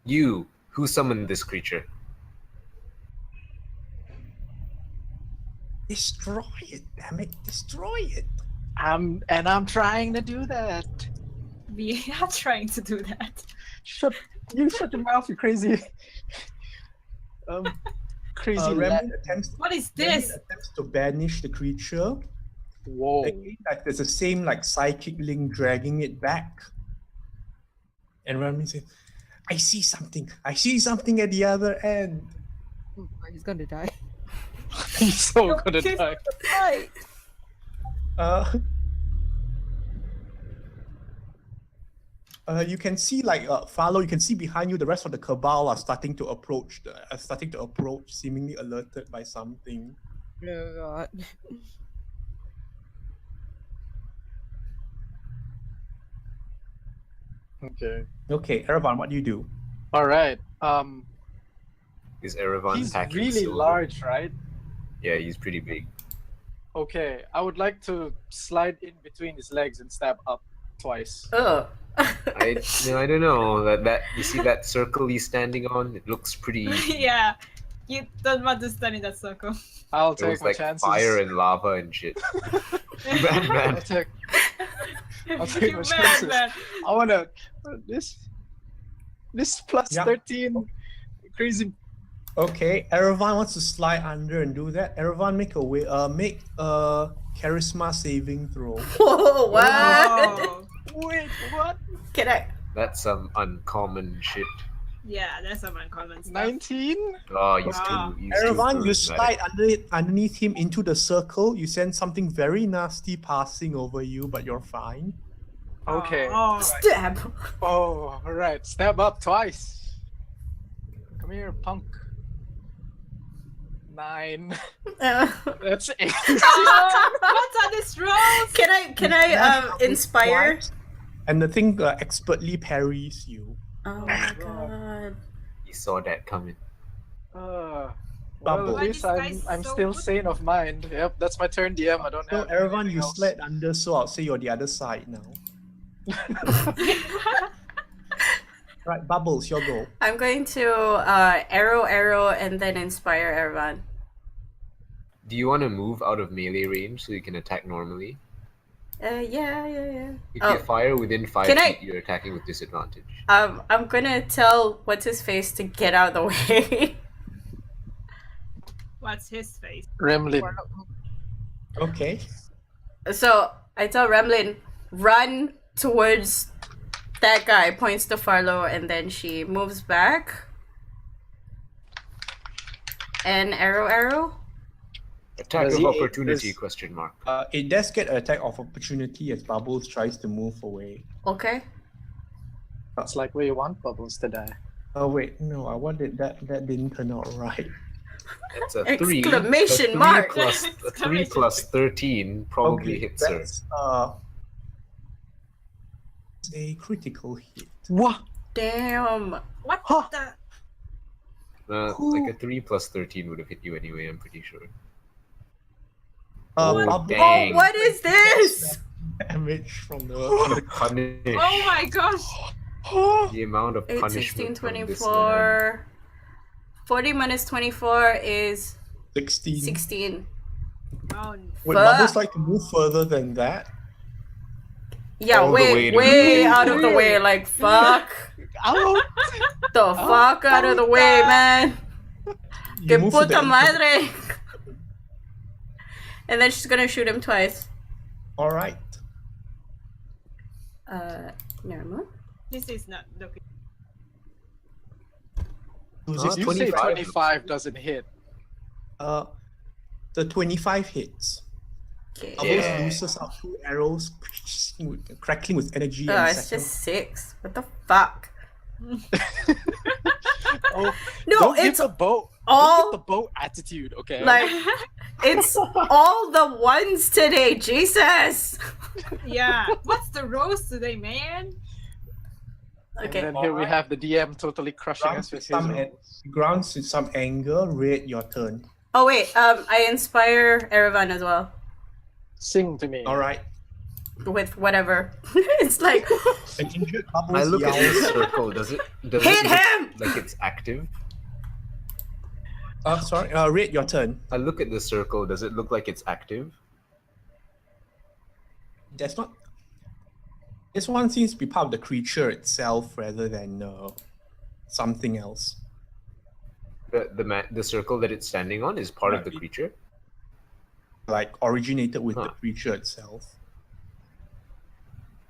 You, who summoned this creature?
Destroy it, damn it, destroy it.
I'm trying to do that.
We are trying to do that.
Shut your mouth, you crazy. Crazy lad.
Gremlin attempts,
What is
Gremlin
this?
attempts to banish the creature.
Whoa.
Again, like there's the same like psychic link dragging it back. And Gremlin says, I see something at the other end.
Oh, he's gonna die.
He's so gonna die.
You can see like Farlow, you can see behind you the rest of the cabal are starting to approach, seemingly alerted by something.
Oh god.
Okay.
Okay, Erevan, what do you do?
All right.
Is Erevan
He's
packing
really
silver?
large, right?
Yeah, he's pretty big.
Okay. I would like to slide in between his legs and stab up twice.
Oh.
I don't know. That you see that circle he's standing on? It looks pretty.
Yeah, you don't want to stand in that circle.
I'll
It
take
was
my
like
chances.
fire and lava and shit. Bad man.
I'll take
You
my
mad,
chances.
man.
I wanna this plus
Yeah.
13 crazy.
Okay, Erevan wants to slide under and do that. Erevan, make a charisma saving throw.
Whoa, what?
Oh.
Wait, what?
Can I?
That's some uncommon shit.
Yeah, that's some uncommon stuff.
19?
Oh, he's
Wow.
too. He's
Erevan,
too
you
charismatic.
slide underneath him into the circle. You sense something very nasty passing over you, but you're fine.
Okay.
Oh,
Stab.
Oh, alright. Stab up twice. Come here, punk. 9. That's 8.
oh, what are these rolls?
Can I inspire?
And the thing expertly parries you.
Oh my god.
He saw that coming.
Well,
Bubble.
at least
This guy's
I'm
so
still
good.
sane of mind. Yep, that's my turn, DM. I don't
So
have
everyone,
anything
you
else.
slid under, so I'll say you're the other side now. Right, Bubbles, your go.
I'm going to arrow, and then inspire Ervan.
Do you want to move out of melee range so you can attack normally?
Yeah.
If
Oh.
you fire within 5
Can
feet,
I-
you're attacking with disadvantage.
I'm gonna tell what's his face to get out of the way.
What's his face?
Remlin.
Okay.
So I tell Remlin, run towards that guy, points to Farlow, and then she moves back. And arrow.
Attack
Does
of
he-
opportunity,
does-
question mark.
It does get an attack of opportunity as Bubbles tries to move away.
Okay.
It's like we want Bubbles to die.
Oh wait, no, I wanted that. That didn't turn out right.
That's a 3.
Exclamation
A 3
mark.
plus, a 3 plus 13 probably hits her.
that's it's a critical hit.
What?
Damn.
What
Huh.
the?
Like a 3 plus 13 would have hit you anyway, I'm pretty sure.
Bubbles
dang.
Oh, what is this?
damage from the.
The punish.
Oh my gosh!
The amount of
8, 16,
punishment from this man.
24. 40 minus 24 is
16.
16.
Oh,
Would
Fuck.
Bubbles like to move further than that?
Yeah,
All the way
way,
to
way
the-
out of the way. Like, fuck.
Ow!
The fuck out of the way, man.
You
Que
move to the
puta
end.
madre. And then she's gonna shoot him twice.
All right.
Never mind.
this is not looking.
Who's
Oh,
it?
You say
25.
25 doesn't hit.
The 25 hits.
Okay.
Bubbles
Yeah.
loses out 2 arrows, crackling with energy.
Oh,
and
it's
second-
just 6. What the fuck?
Oh,
No,
don't
it's
get the boat.
all
Don't get the boat attitude, okay?
like it's all the ones today. Jesus.
Yeah. What's the rose today, man?
and
Okay.
then here we have the DM totally crushing us with his
grounds with some anger. Red, your turn.
Oh wait. I inspire Erevan as well
Sing to me.
All right.
with whatever. It's like
An injured Bubbles
I look at this
yells.
circle. Does it
Hit
look
him!
like it's active?
Sorry. Red, your turn.
I look at the circle. Does it look like it's active?
That's not. This one seems to be part of the creature itself rather than something else.
The circle that it's standing on is part of the
Right.
creature.
Like originated with the
Huh.
creature itself.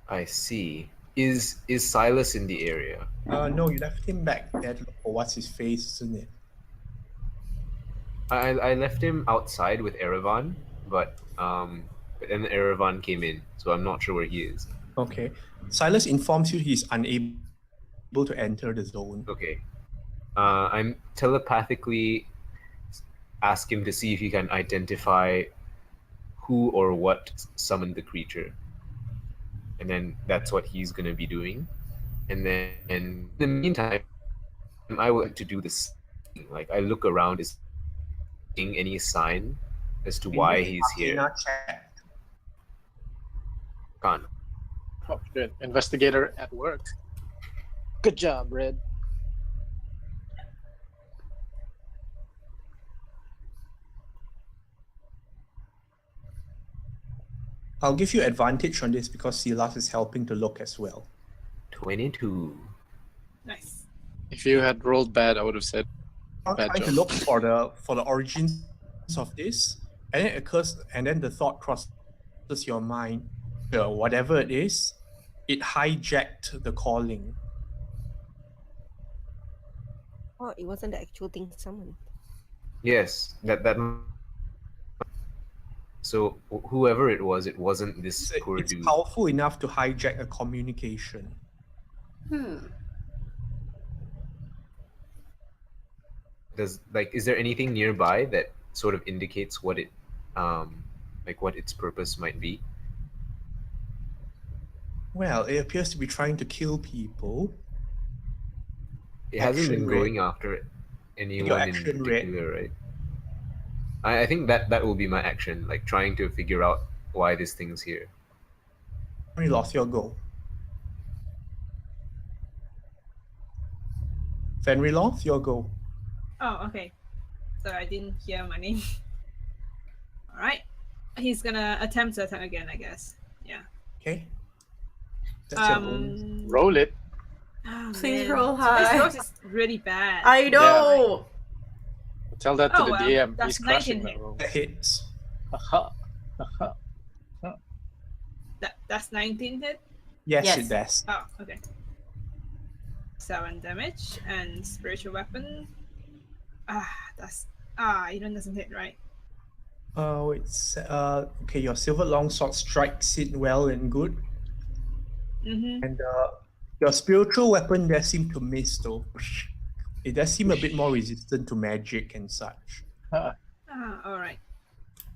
I see. Is Silas in the area?
No, you left him back there to look for what's his face, isn't it?
I left him outside with Erevan, but then Erevan came in, so I'm not sure where he is.
Okay. Silas informs you he's unable to enter the zone.
Okay. I'm telepathically ask him to see if he can identify who or what summoned the creature. And then that's what he's going to be doing. And then in the meantime, I would like to do this. Like, I look around, is seeing any sign as to why he's here.
Arcana check.
Can't.
Oh, good. Investigator at work. Good job, Red.
I'll give you advantage on this because Silas is helping to look as well.
22.
Nice.
If you had rolled bad, I would have said
I'm
bad
trying to
job.
look for the origins of this, and then it occurs, and then the thought crosses your mind. Whatever it is, it hijacked the calling.
Oh, it wasn't the actual thing summoned.
Yes, that. So whoever it wasn't this poor
It's
dude.
powerful enough to hijack a communication.
Is there anything nearby that sort of indicates what it, what its purpose might be?
Well, it appears to be trying to kill people.
It hasn't been
Action rate.
going after anyone in
action rate.
particular, right? I think that will be my action, like trying to figure out why this thing's here.
You lost your goal. Fenriloth, your go.
Oh, okay. So I didn't hear my name. All right. He's gonna attempt to attack again, I guess. Yeah.
Okay. That's your goal.
Roll it.
Oh,
Please
man.
roll
This
high.
rolls is really bad.
I know.
Tell that to
Oh,
the
well,
DM.
that's
He's crushing
19
that
hit.
roll.
That hits.
Aha. Aha.
That's 19 hit.
Yes,
Yes.
it does.
Oh, okay. 7 damage and spiritual weapon. It doesn't hit, right?
Okay, your silver longsword strikes it well and good.
Mm-hmm.
And your spiritual weapon does seem to miss though. It does seem a bit more resistant to magic and such.
All right.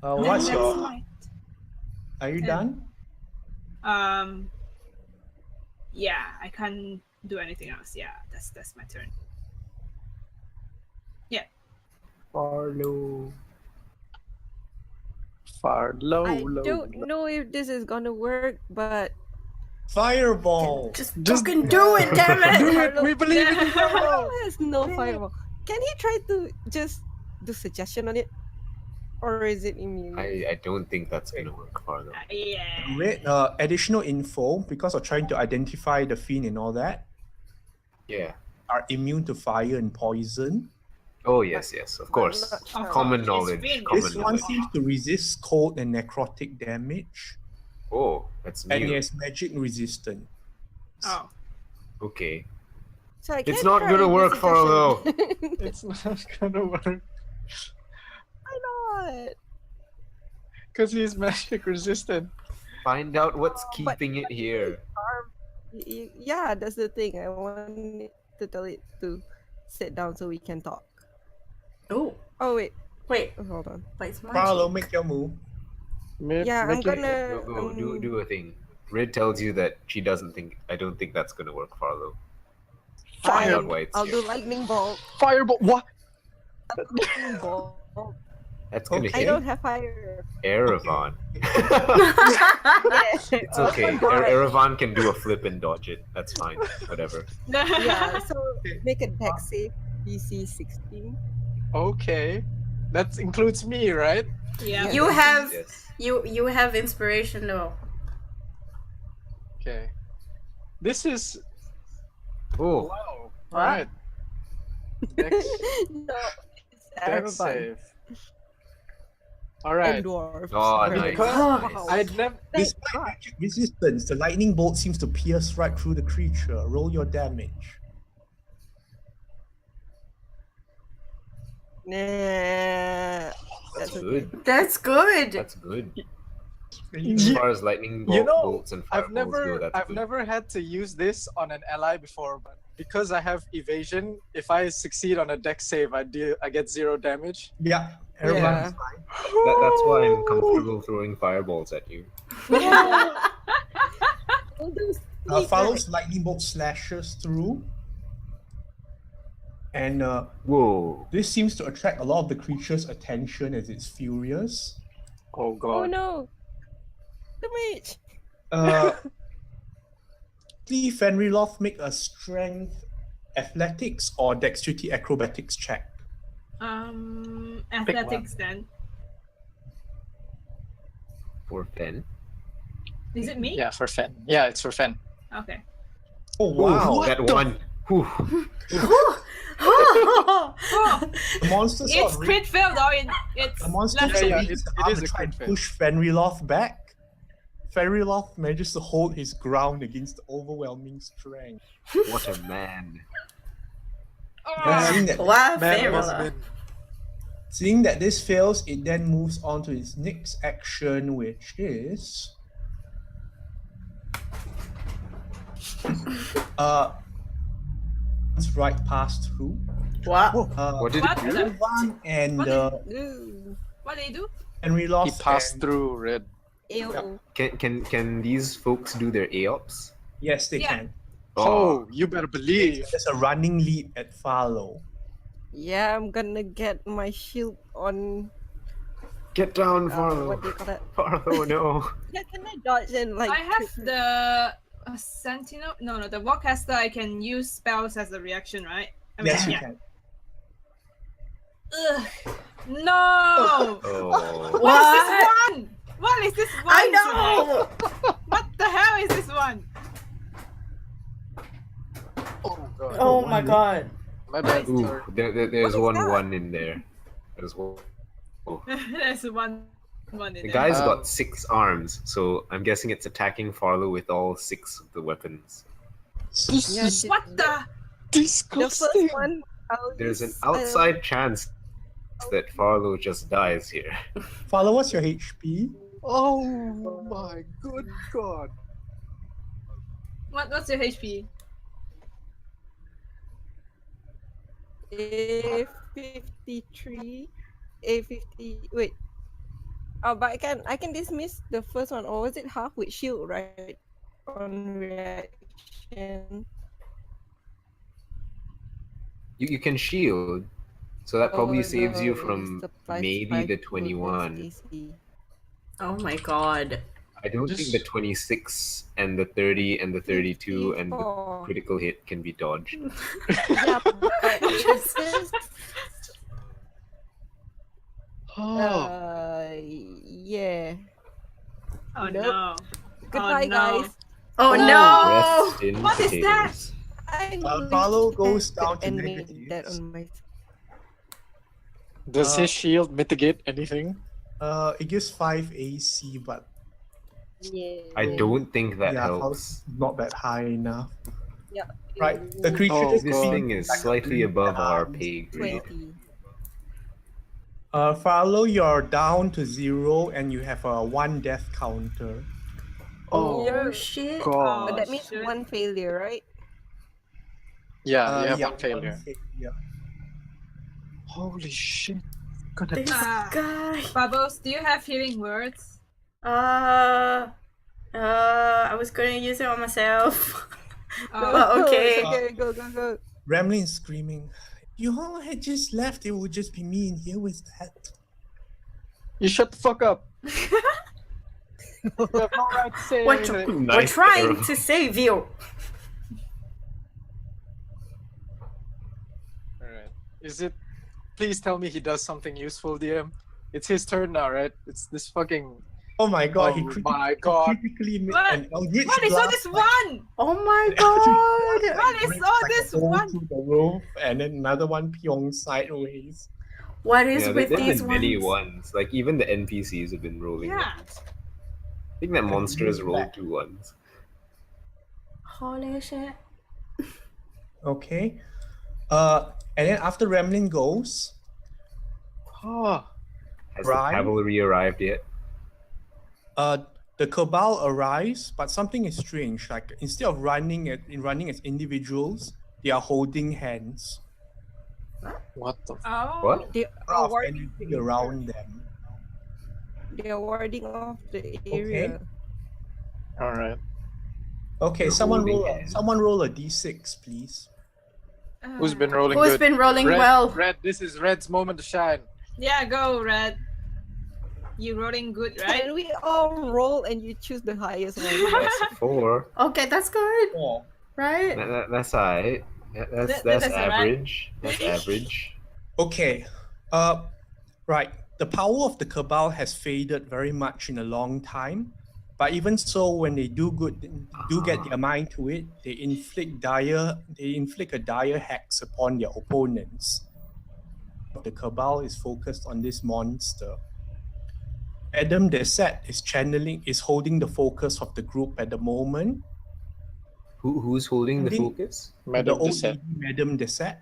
What's
That's
your...
right.
Are you
Yeah.
done?
Yeah, I can't do anything else. Yeah, that's my turn.
Farlow.
Far low,
I
low.
don't know if this is gonna work, but
Fireball!
Just fucking do it, damn it!
We believe in you.
Farlow has no fireball. Can he try to just do suggestion on it? Or is it immune?
I don't think that's gonna work, Farlow.
Yeah.
With additional info, because of trying to identify the fiend and all that,
Yeah.
are immune to fire and poison.
Oh yes, of course.
not sure.
Common
It's
knowledge.
been-
Common
This one
knowledge.
seems to resist cold and necrotic damage,
Oh, that's
and it
new.
has magic resistance.
Oh.
Okay.
So I
It's
can
not
try
gonna
the
work, Farlow.
suggestion.
It's not gonna work
Why not?
because he's magic resistant.
Find out what's
But-
keeping it here.
Yeah, that's the thing. I want to tell it to sit down so we can talk.
Oh,
Oh wait,
wait,
hold on.
but it's my
Farlow,
turn.
make your move.
Yeah, I'm gonna.
Go, do a thing. Rid tells you that she doesn't think. I don't think that's gonna work, Farlow. Find out why it's
I'll
here.
do lightning bolt.
Fireball. What?
Lightning bolt.
That's gonna
Okay.
I
hit
don't have fire.
Erevan.
Yeah.
It's okay. Erevan can do a flip and dodge it. That's fine. Whatever.
Yeah. So make a dex save. DC 16.
Okay, that includes me, right?
Yeah.
You have
Yes.
you have inspiration though.
Okay. This is
Oh,
wow.
What?
Alright. Dex,
No, it's
dex
Erevan
save.
and
Alright.
dwarves.
Oh,
Very
nice.
good.
Wow.
I'd never.
Despite magic resistance, the lightning bolt seems to pierce right through the creature. Roll your damage.
Nah, that's okay.
good.
That's good.
That's good. As
You-
far as lightning
You know,
bolts and
I've
fireballs go,
never,
that's
I've
good.
never had to use this on an ally before, but because I have evasion, if I succeed on a dex save, I get 0 damage.
Yeah, everyone's
Yeah.
fine.
That's why I'm comfortable throwing fireballs at you.
All those sneak
Fallow's lightning bolt slashes through, and
Whoa.
this seems to attract a lot of the creature's attention as it's furious.
Oh
Oh
god.
no! The mage!
Please, Fenriloth, make a strength, athletics, or dexterity acrobatics check.
Athletics then.
For Fen.
Is it me?
Yeah, for Fen. Yeah, it's for Fen.
Okay.
Oh wow!
That one. Whew.
Oh,
The monster sort
it's
of
crit fail though. It's
the monster
left-
sort of
yeah,
reaches
it
the arm
is
to
a
try and
crit fail.
push Fenriloth back. Fenriloth manages to hold his ground against the overwhelming strength.
What a man.
Oh,
Seeing that,
Wow,
Man must
Fairwell.
win.
seeing that this fails, it then moves on to its next action, which is it's right past through.
What?
What did
What?
it do?
Erevan and
Ooh.
what did they do?
Fenriloth
He passed
and-
through red.
Ew.
Can these folks do their AOPs?
Yes, they
Yeah.
can.
Oh, you better believe.
There's a running lead at Farlow.
Yeah, I'm gonna get my shield on
Get down, Farlow.
what do you call that?
Farlow, no.
Yeah, can I dodge and like?
I have the Sentinel. No, the Warcaster. I can use spells as a reaction, right? I mean,
Yes, you
yeah.
can.
Ugh. No!
Oh.
What is this one? What is this one?
I know.
today? What the hell is this one?
Oh god.
Oh my god.
My bad.
Ooh,
Sorry.
there's
What is that?
one in there. There's one.
There's one in
The
there.
guy's got 6 arms, so I'm guessing it's attacking Farlow with all 6 of the weapons.
This
Yeah,
is
the-
What the?
The
disgusting.
first one.
There's an outside chance that Farlow just dies here.
Follow, what's your HP?
Oh my good god.
What's your HP?
A53, A50. Wait. Oh, but I can dismiss the first one, or was it half with shield, right? On reaction.
You can shield, so that probably
Oh,
saves you
no,
from
it applies
maybe
5
the
bonus
21.
AC.
Oh my god.
I don't think the 26 and the 30 and the 32 and the
54.
critical hit can be dodged.
Yeah, but it's just
Oh.
yeah.
Oh
Nope.
no.
Goodbye,
no.
guys.
Oh
Rest
no.
in
What is that?
potatoes.
I
Follow
wish
goes
I
down to
could animate that
negatives.
on my.
Does his shield mitigate anything?
It gives 5 AC, but
Yeah.
I don't think that
yeah,
helps.
not that high enough.
Yeah.
Right, the creature
Oh,
just
This
God.
thing is slightly above our pay grade.
20.
Follow, you're down to 0 and you have a 1 death counter.
Oh
Oh shit.
god.
But that means
shit.
1 failure, right?
Yeah, you have
yeah,
one failure.
Yeah.
Holy shit. Gonna
This
Ah.
guy.
Bubbles, do you have healing words?
I was gonna use it on myself.
Oh,
Well, okay.
It's okay, go.
Ramlin screaming, you all had just left, it would just be me in here with that.
You shut the fuck up. You have no right to say
We're,
anything.
we're
Nice
trying
arrow.
to save you.
Alright. Is it please tell me he does something useful, DM? It's his turn now, right? It's this fucking
Oh my god,
Oh my god.
critically made
What?
an Eldritch
what is all
blast,
this
like,
one?
Oh my
an Eldritch
god.
blast,
What is
breaks,
all
like, a
this
hole
one?
through the roof, and then another one pyong sideways.
What is
Yeah,
with
there's
these
been many
ones?
ones. Like even the NPCs have been rolling
Yeah.
ones. I think that monster has rolled 2 ones.
Holy shit.
Okay. And then after Ramlin goes,
Oh,
Has
Right.
the cavalry arrived yet?
the Cabal arrives, but something is strange. Like instead of running as individuals, they are holding hands.
what the
Oh.
What?
They
Of
are warding,
energy around them.
they are warding off the area.
Alright.
Okay,
They're
someone
holding
roll a
hands.
d6, please.
Who's been rolling
Who's
good?
been rolling
Red,
well?
Red, this is Red's moment to shine.
Yeah, go, Red. You rolling good, right?
Can we all roll and you choose the highest one?
That's 4.
Okay, that's good.
Oh,
Right?
That's alright. That's
That's alright.
average. That's average.
okay. Right. The power of the Cabal has faded very much in a long time. But even so, when they do get their mind to it, they inflict a dire hex upon their opponents. The Cabal is focused on this monster. Adam Deset is holding the focus of the group at the moment.
Who's holding the
Ending-
focus?
Madam
the old
Deset.
lady, Madam Deset.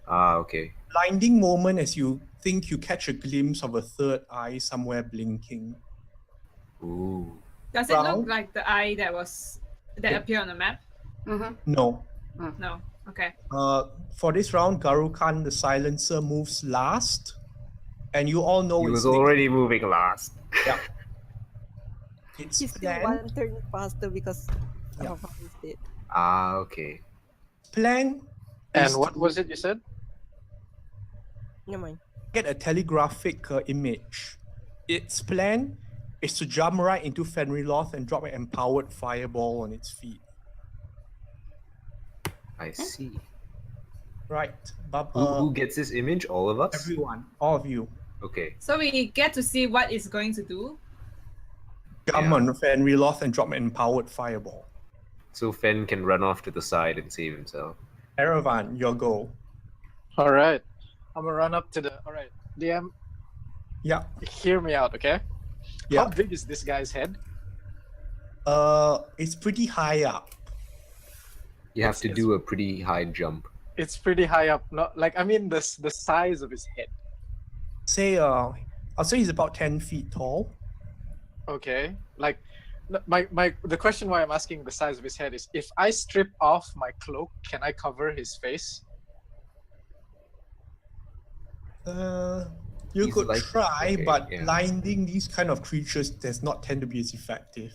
Ah, okay.
Blinding moment as you think you catch a glimpse of a third eye somewhere blinking.
Ooh.
Does it look
Round.
like the eye that
Yeah.
appeared on the map?
Mm-hmm.
No.
No. Okay.
For this round, Garukan the Silencer moves last, and you all know
He
it's
was already moving last.
It's
He's still
plan.
1 turn faster because
Yeah.
of how he's dead.
Ah, okay.
Plan
And
is
what
to
was it you said?
Never mind.
get a telegraphic image its plan is to jump right into Fenriloth and drop an empowered fireball on its feet.
I see.
Right.
Who gets this image? All of us?
Everyone. All of you.
Okay.
So we get to see what it's going to do.
Jump
Yeah.
on Fenriloth and drop an empowered fireball.
So Fen can run off to the side and save himself.
Erevan, your go.
All right. I'm gonna run up to the. All right, DM,
Yeah.
hear me out, okay?
Yeah.
How big is this guy's head?
It's pretty high up.
You have to
It's-
do a pretty high jump.
It's pretty high up. Not like I mean the size of his head.
Say, I'll say he's about 10 feet tall.
Okay. Like the question why I'm asking the size of his head is if I strip off my cloak, can I cover his face?
You
He's
could
like-
try,
okay,
but
yeah.
blinding these kind of creatures does not tend to be as effective.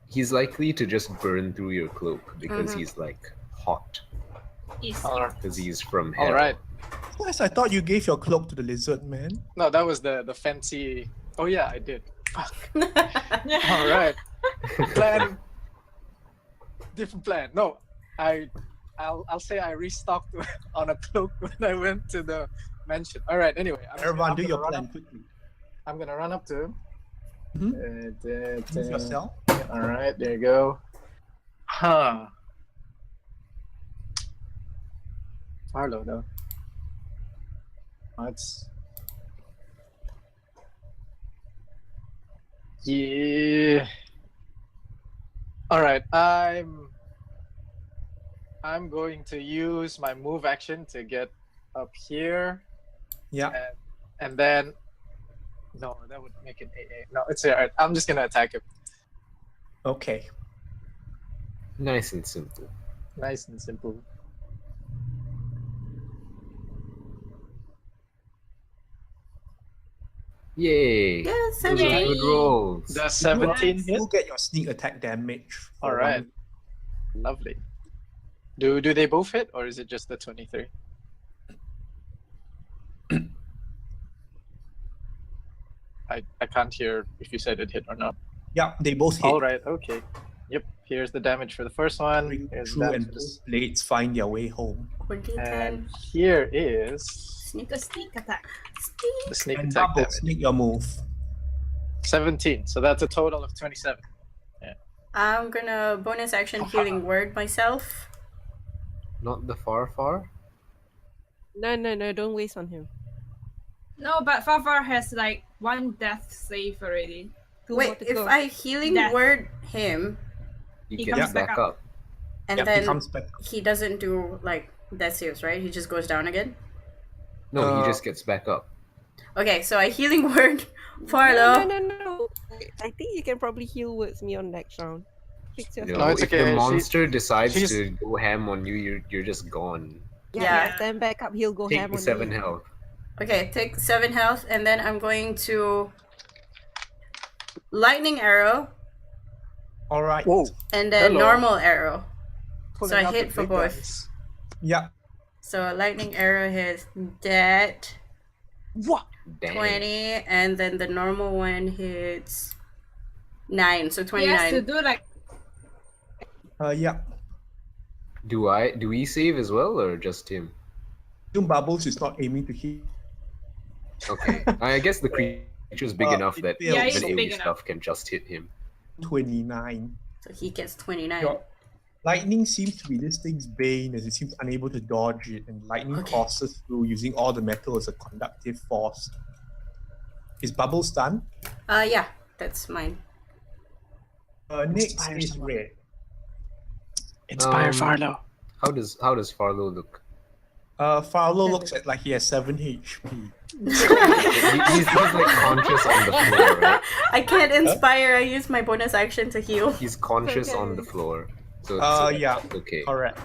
He's likely to just burn through your cloak because
Mhm.
he's like hot.
Is
Because he's from hell.
All right.
Yes, I thought you gave your cloak to the lizard man.
No, that was the fancy. Oh yeah, I did. Fuck. All right. Plan. Different plan. No, I'll say I restocked on a cloak when I went to the mansion. All right. Anyway,
Everyone, do
gonna
your
run
plan
up-
quickly.
I'm gonna run up to him.
Mhm. Move yourself.
All right, there you go. Huh. Arlo though. That's. Yeah. All right. I'm going to use my move action to get up here,
Yeah.
and then. No, that would make it AA. No, it's alright. I'm just gonna attack him.
Okay.
Nice and simple.
Nice and simple.
Yay!
Yeah,
Those are
17.
good rolls.
The 17 hit.
You get your sneak attack damage. for
All right.
one.
Lovely. Do they both hit, or is it just the 23? I can't hear if you said it hit or not.
Yeah, they both hit.
All right. Okay. Yep. Here's the damage for the first one.
Ring
Here's the
through
damage
and
for this.
both blades find their way home.
20, 10.
And here is
Sneak,
the sneak attack.
the sneak
And
attack
double
damage.
sneak your move.
17. So that's a total of 27.
I'm gonna bonus action healing word myself.
Not the far.
No, don't waste on him.
No, but Fafar has like one death save already.
Two more
Wait,
to
if
go.
I healing
Death.
word him
He
He
gets
comes
back
back
up.
and
Yeah, he
then
comes back.
he doesn't do like death saves, right? He just goes down again.
No, he
Uh,
just gets back up.
Okay, so I healing word
No,
Farlo.
no. I think you can probably heal words me on next round. Fix
No,
yourself.
No, it's
if
okay.
the monster decides
she's-
to go ham on you, you're just gone.
Yeah.
Stand back up, he'll go
Take
ham
the
on
7
me.
health.
Okay, take 7 health, and then I'm going to lightning arrow
All right.
Whoa.
and then
Hello.
normal arrow.
Pulling
So I
out
hit
the
for
big
both.
guns.
Yeah.
So lightning arrow hits that
What?
Damn.
20, and then the normal one hits 9, so
He has to
29.
do like
Yeah.
Do we save as well or just him?
Doom Bubbles is not aiming to hit.
Okay. I guess the creature's big enough
it
that
fails.
Yeah,
even
he's big
AoE stuff can just hit him.
29.
So he gets 29.
Your lightning seems to be this thing's bane as it seems unable to dodge it, and lightning
Okay.
courses through using all the metal as a conductive force. Is Bubbles done?
Yeah, that's mine.
Next
Inspire
is
someone.
Red.
Inspire
Um,
Farlo.
How does Farlow look?
Farlow looks at like he has 7 HP.
He's like conscious on the floor, right?
I can't inspire, I use my bonus action to heal.
He's conscious on the
Okay.
floor. So
Yeah.
okay.
Correct.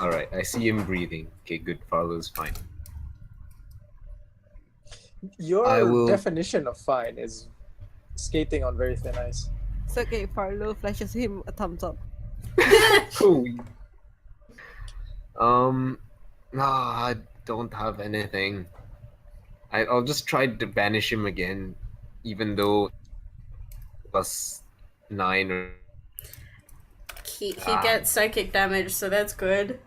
All right. I see him breathing. Okay, good. Farlow's fine.
Your
I will-
definition of fine is skating on very thin ice.
It's okay, Farlo flashes him a thumbs up.
Cool. I don't have anything. I'll just try to banish him again. even though +9 or
He gets psychic damage, so that's good.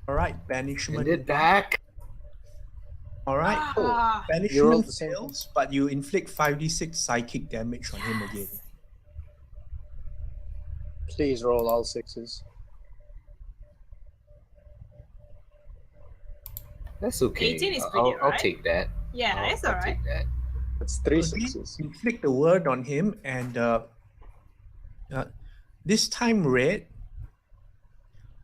All right,
send
banishment.
it back.
All right,
Ah,
You rolled
banishment
the same thing.
fails, but you inflict 5d6 psychic damage on him again.
Please roll all sixes.
That's okay.
18 is
I'll,
pretty,
I'll
right?
take that.
yeah,
I'll,
it's
I'll
alright.
take that.
That's three
Okay,
sixes.
inflict a word on him, and this time, Red,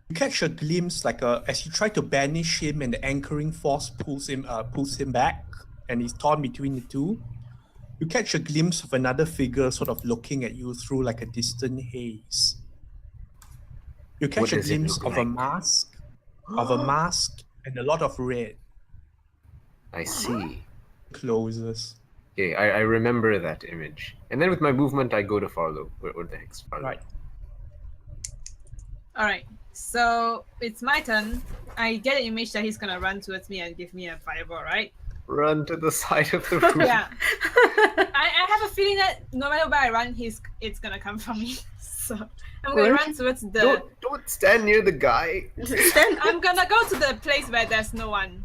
you catch a glimpse, as you try to banish him, and the anchoring force pulls him back, and he's torn between the two. You catch a glimpse of another figure, sort of looking at you through like a distant haze. You
What
catch a
does it
glimpse
look
of a
like?
mask, and a lot of red
I see.
closes.
Okay, I remember that image. And then with my movement, I go to Farlow. Where the heck's Farlow?
Right.
Alright, so it's my turn. I get an image that he's gonna run towards me and give me a fireball, right?
Run to the side of the room.
Yeah. I have a feeling that no matter where I run, it's gonna come from me. So I'm gonna run towards the.
Don't stand near the guy.
I'm gonna go to the place where there's no one.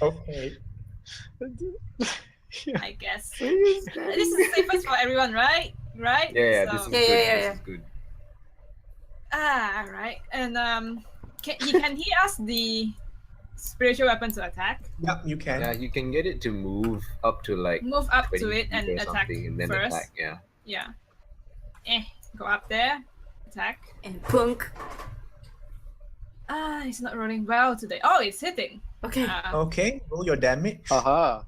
Okay.
I guess this is safest for everyone, right? Right?
Yeah,
So-
this is
Yeah,
good.
yeah,
This
yeah.
is good.
Alright, and can he ask the spiritual weapon to attack?
Yep, you can.
Yeah, you can get it to move up to like
Move up
20
to it
feet
and
or
attack
something, and then
first.
attack. Yeah.
Yeah. Go up there. Attack.
And punk.
It's not rolling well today. Oh, it's hitting.
Okay.
Okay, roll your damage.
Haha.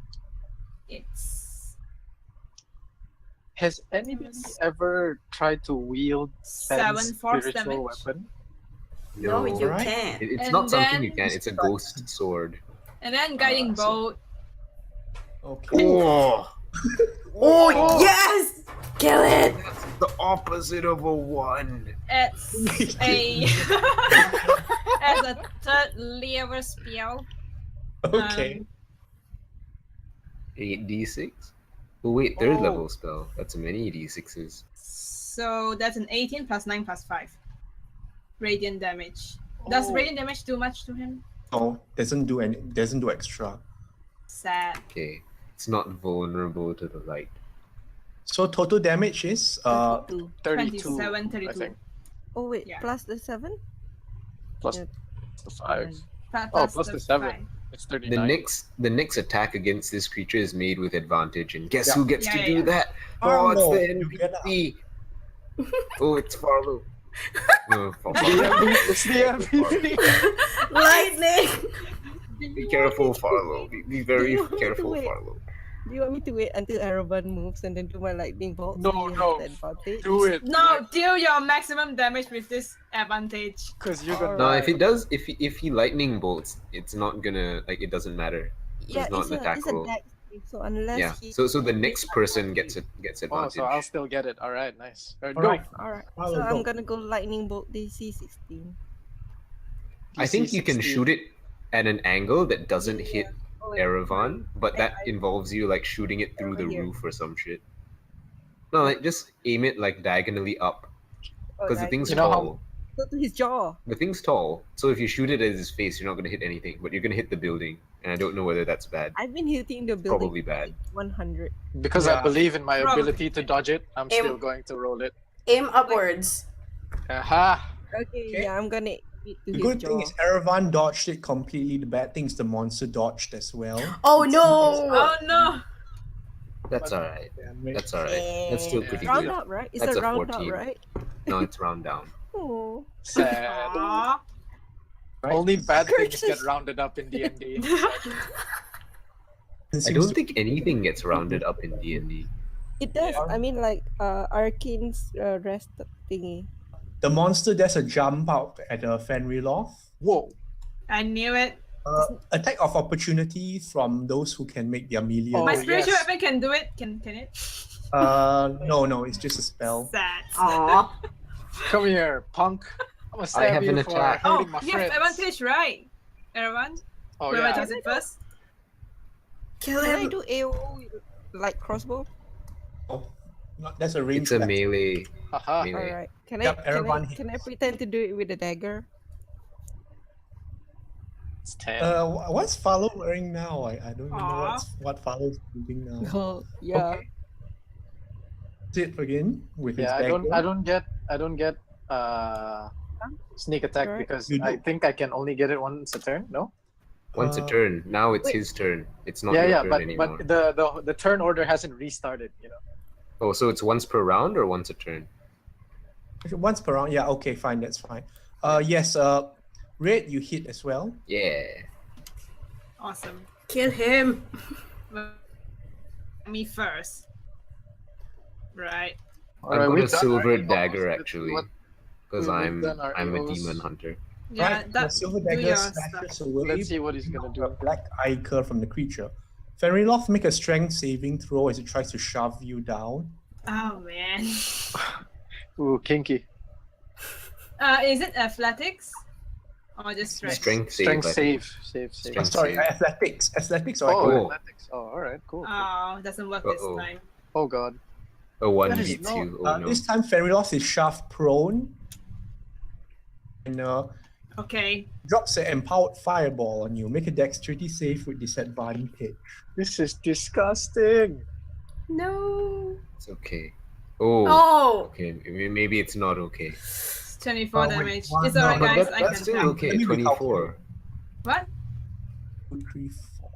It's
Has anybody ever tried to wield
7
Ben's
force
spiritual
damage.
weapon?
No, you
Alright.
can't.
It's
And
not something you
then-
can. It's a ghost sword.
And then guiding
so-
bolt.
Okay.
Oh,
Oh, yes! Kill it!
that's the opposite of a 1.
It's a as a third level spell.
Okay.
8d6. Oh wait, third
Oh.
level spell. That's many d6s.
So that's an 18 plus 9 plus 5. Radiant damage. Does
Oh.
radiant damage do much to him?
No, doesn't do extra.
Sad.
Okay, it's not vulnerable to the light.
So total damage is
32.
32,
27,
I
32.
think.
Oh wait,
Yeah.
plus the 7?
Plus
Yeah.
the 5.
Plus
plus the 7.
5.
It's
The
39.
next attack against this creature is made with advantage, and guess
Yeah.
who gets
Yeah,
to
yeah,
do
yeah.
that?
Oh,
Oh, it's
no,
the
you get up.
NPC. Oh, it's Farlow. No,
It's the MVP.
Lightning!
Be careful, Farlow. Be very
You want me to
careful,
wait?
Farlow.
Do you want me to wait until Araban moves and then do my lightning bolt?
No,
so you
no.
have the advantage?
Do it.
No, deal your maximum damage with this advantage.
Because you're gonna
No,
die.
if it does, if he lightning bolts, it's not gonna like. It doesn't matter.
Yeah,
not
it's
an attack
a
roll.
dex save, so unless
Yeah.
he...
So the next person gets
Oh,
advantage.
so I'll still get it. All right, nice. All right, go.
Alright.
Alright,
Follow,
so I'm
go.
gonna go lightning bolt DC 16.
I think you can
DC-16.
shoot it at an angle that doesn't hit
Oh, wait,
Erevan, but that
I-
involves you like shooting it through the
Over here.
roof or some shit. No, like just aim it like diagonally up because the
Alright.
thing's
You know how-
tall.
Go to his jaw.
The thing's tall, so if you shoot it at his face, you're not gonna hit anything, but you're gonna hit the building, and I don't know whether that's bad.
I've been hitting the building.
Probably bad.
100.
Because I
Yeah.
believe in my
Probably.
ability to dodge it, I'm still going to roll it.
Aim upwards.
Aha!
Okay,
Okay.
yeah, I'm gonna hit to
The
his
good
jaw.
thing is Erevan dodged it completely. The bad thing is the monster dodged as well.
Oh no!
Oh no!
That's alright. That's alright. That's still pretty
Round
good.
up, right? It's
That's
a
a
round
14.
up, right?
No, it's round down.
Oh.
Sad.
Aw.
Right.
Only bad things
Curses.
get rounded up in D&D.
I don't think anything gets rounded up in D&D.
It does.
Yeah.
I mean, like, Arcane's rest thingy.
The monster does a jump out at Fenriloth.
Whoa.
I knew it.
Attack of opportunity from those who can make their melee.
Oh,
My
attack.
spiritual
yes.
weapon can do it. Can it?
No, it's just a spell.
Sad.
Aw.
Come here, punk. I'm gonna stab
have
you
an
for
attack.
Oh,
hurting my
you have
friends.
advantage, right? Everyone?
Oh,
Whoever
yeah.
does it first?
Kill
Can I
him.
do AOO with, like crossbow?
Oh, that's a range
It's a
weapon.
melee.
Haha.
Melee.
Alright. Can
Yep,
I
everyone
can I
hits.
pretend to do it with a dagger?
It's 10.
What's Follow wearing now? I don't even know
Aw.
what Follow's doing now.
Oh yeah.
Okay. It again with his
Yeah, I
dagger.
don't get sneak attack
Alright.
because
You
I
do.
think I can only get it once a turn. No.
Once a
Uh,
turn. Now it's
wait.
his turn. It's not
Yeah,
your
yeah,
turn anymore.
but the turn order hasn't restarted. You know.
Oh, so it's once per round or once a turn?
Once per round. Yeah. Okay. Fine. That's fine. Yes. Red, you hit as well.
Yeah.
Awesome.
Kill him.
Me first. Right.
All
I've
right,
got
we've
a
done
silver
already
dagger
almost.
actually,
What-
because
we've
I'm
done our
a
AOs.
demon hunter.
Yeah,
Right. The
that
silver
do
dagger
your stuff.
slashes away.
Let's see what he's gonna
a
do.
black eye curve from the creature. Fenriloth, make a strength saving throw as it tries to shove you down.
Oh man.
Ooh, kinky.
Is it athletics? Or just strength?
Strength save.
Strength
I think.
save.
Strength
Sorry,
save.
athletics or
Oh,
Oh.
athletics. Oh, all right, cool.
Oh, doesn't work this
Uh-oh.
time.
Oh god.
A one
That is
beats
no-
you. Oh no.
This time Fenriloth is shoved prone and
Okay.
drops an empowered fireball on you. Make a dexterity save with disadvantage.
This is disgusting.
No.
It's okay. Oh.
Oh.
Okay. Maybe it's not okay.
It's 24
wait,
damage.
one-
It's
no,
alright,
no,
guys.
But
I
that's
can
still
tank.
okay.
Let me recalculate.
24.
What?
2, 3, 4.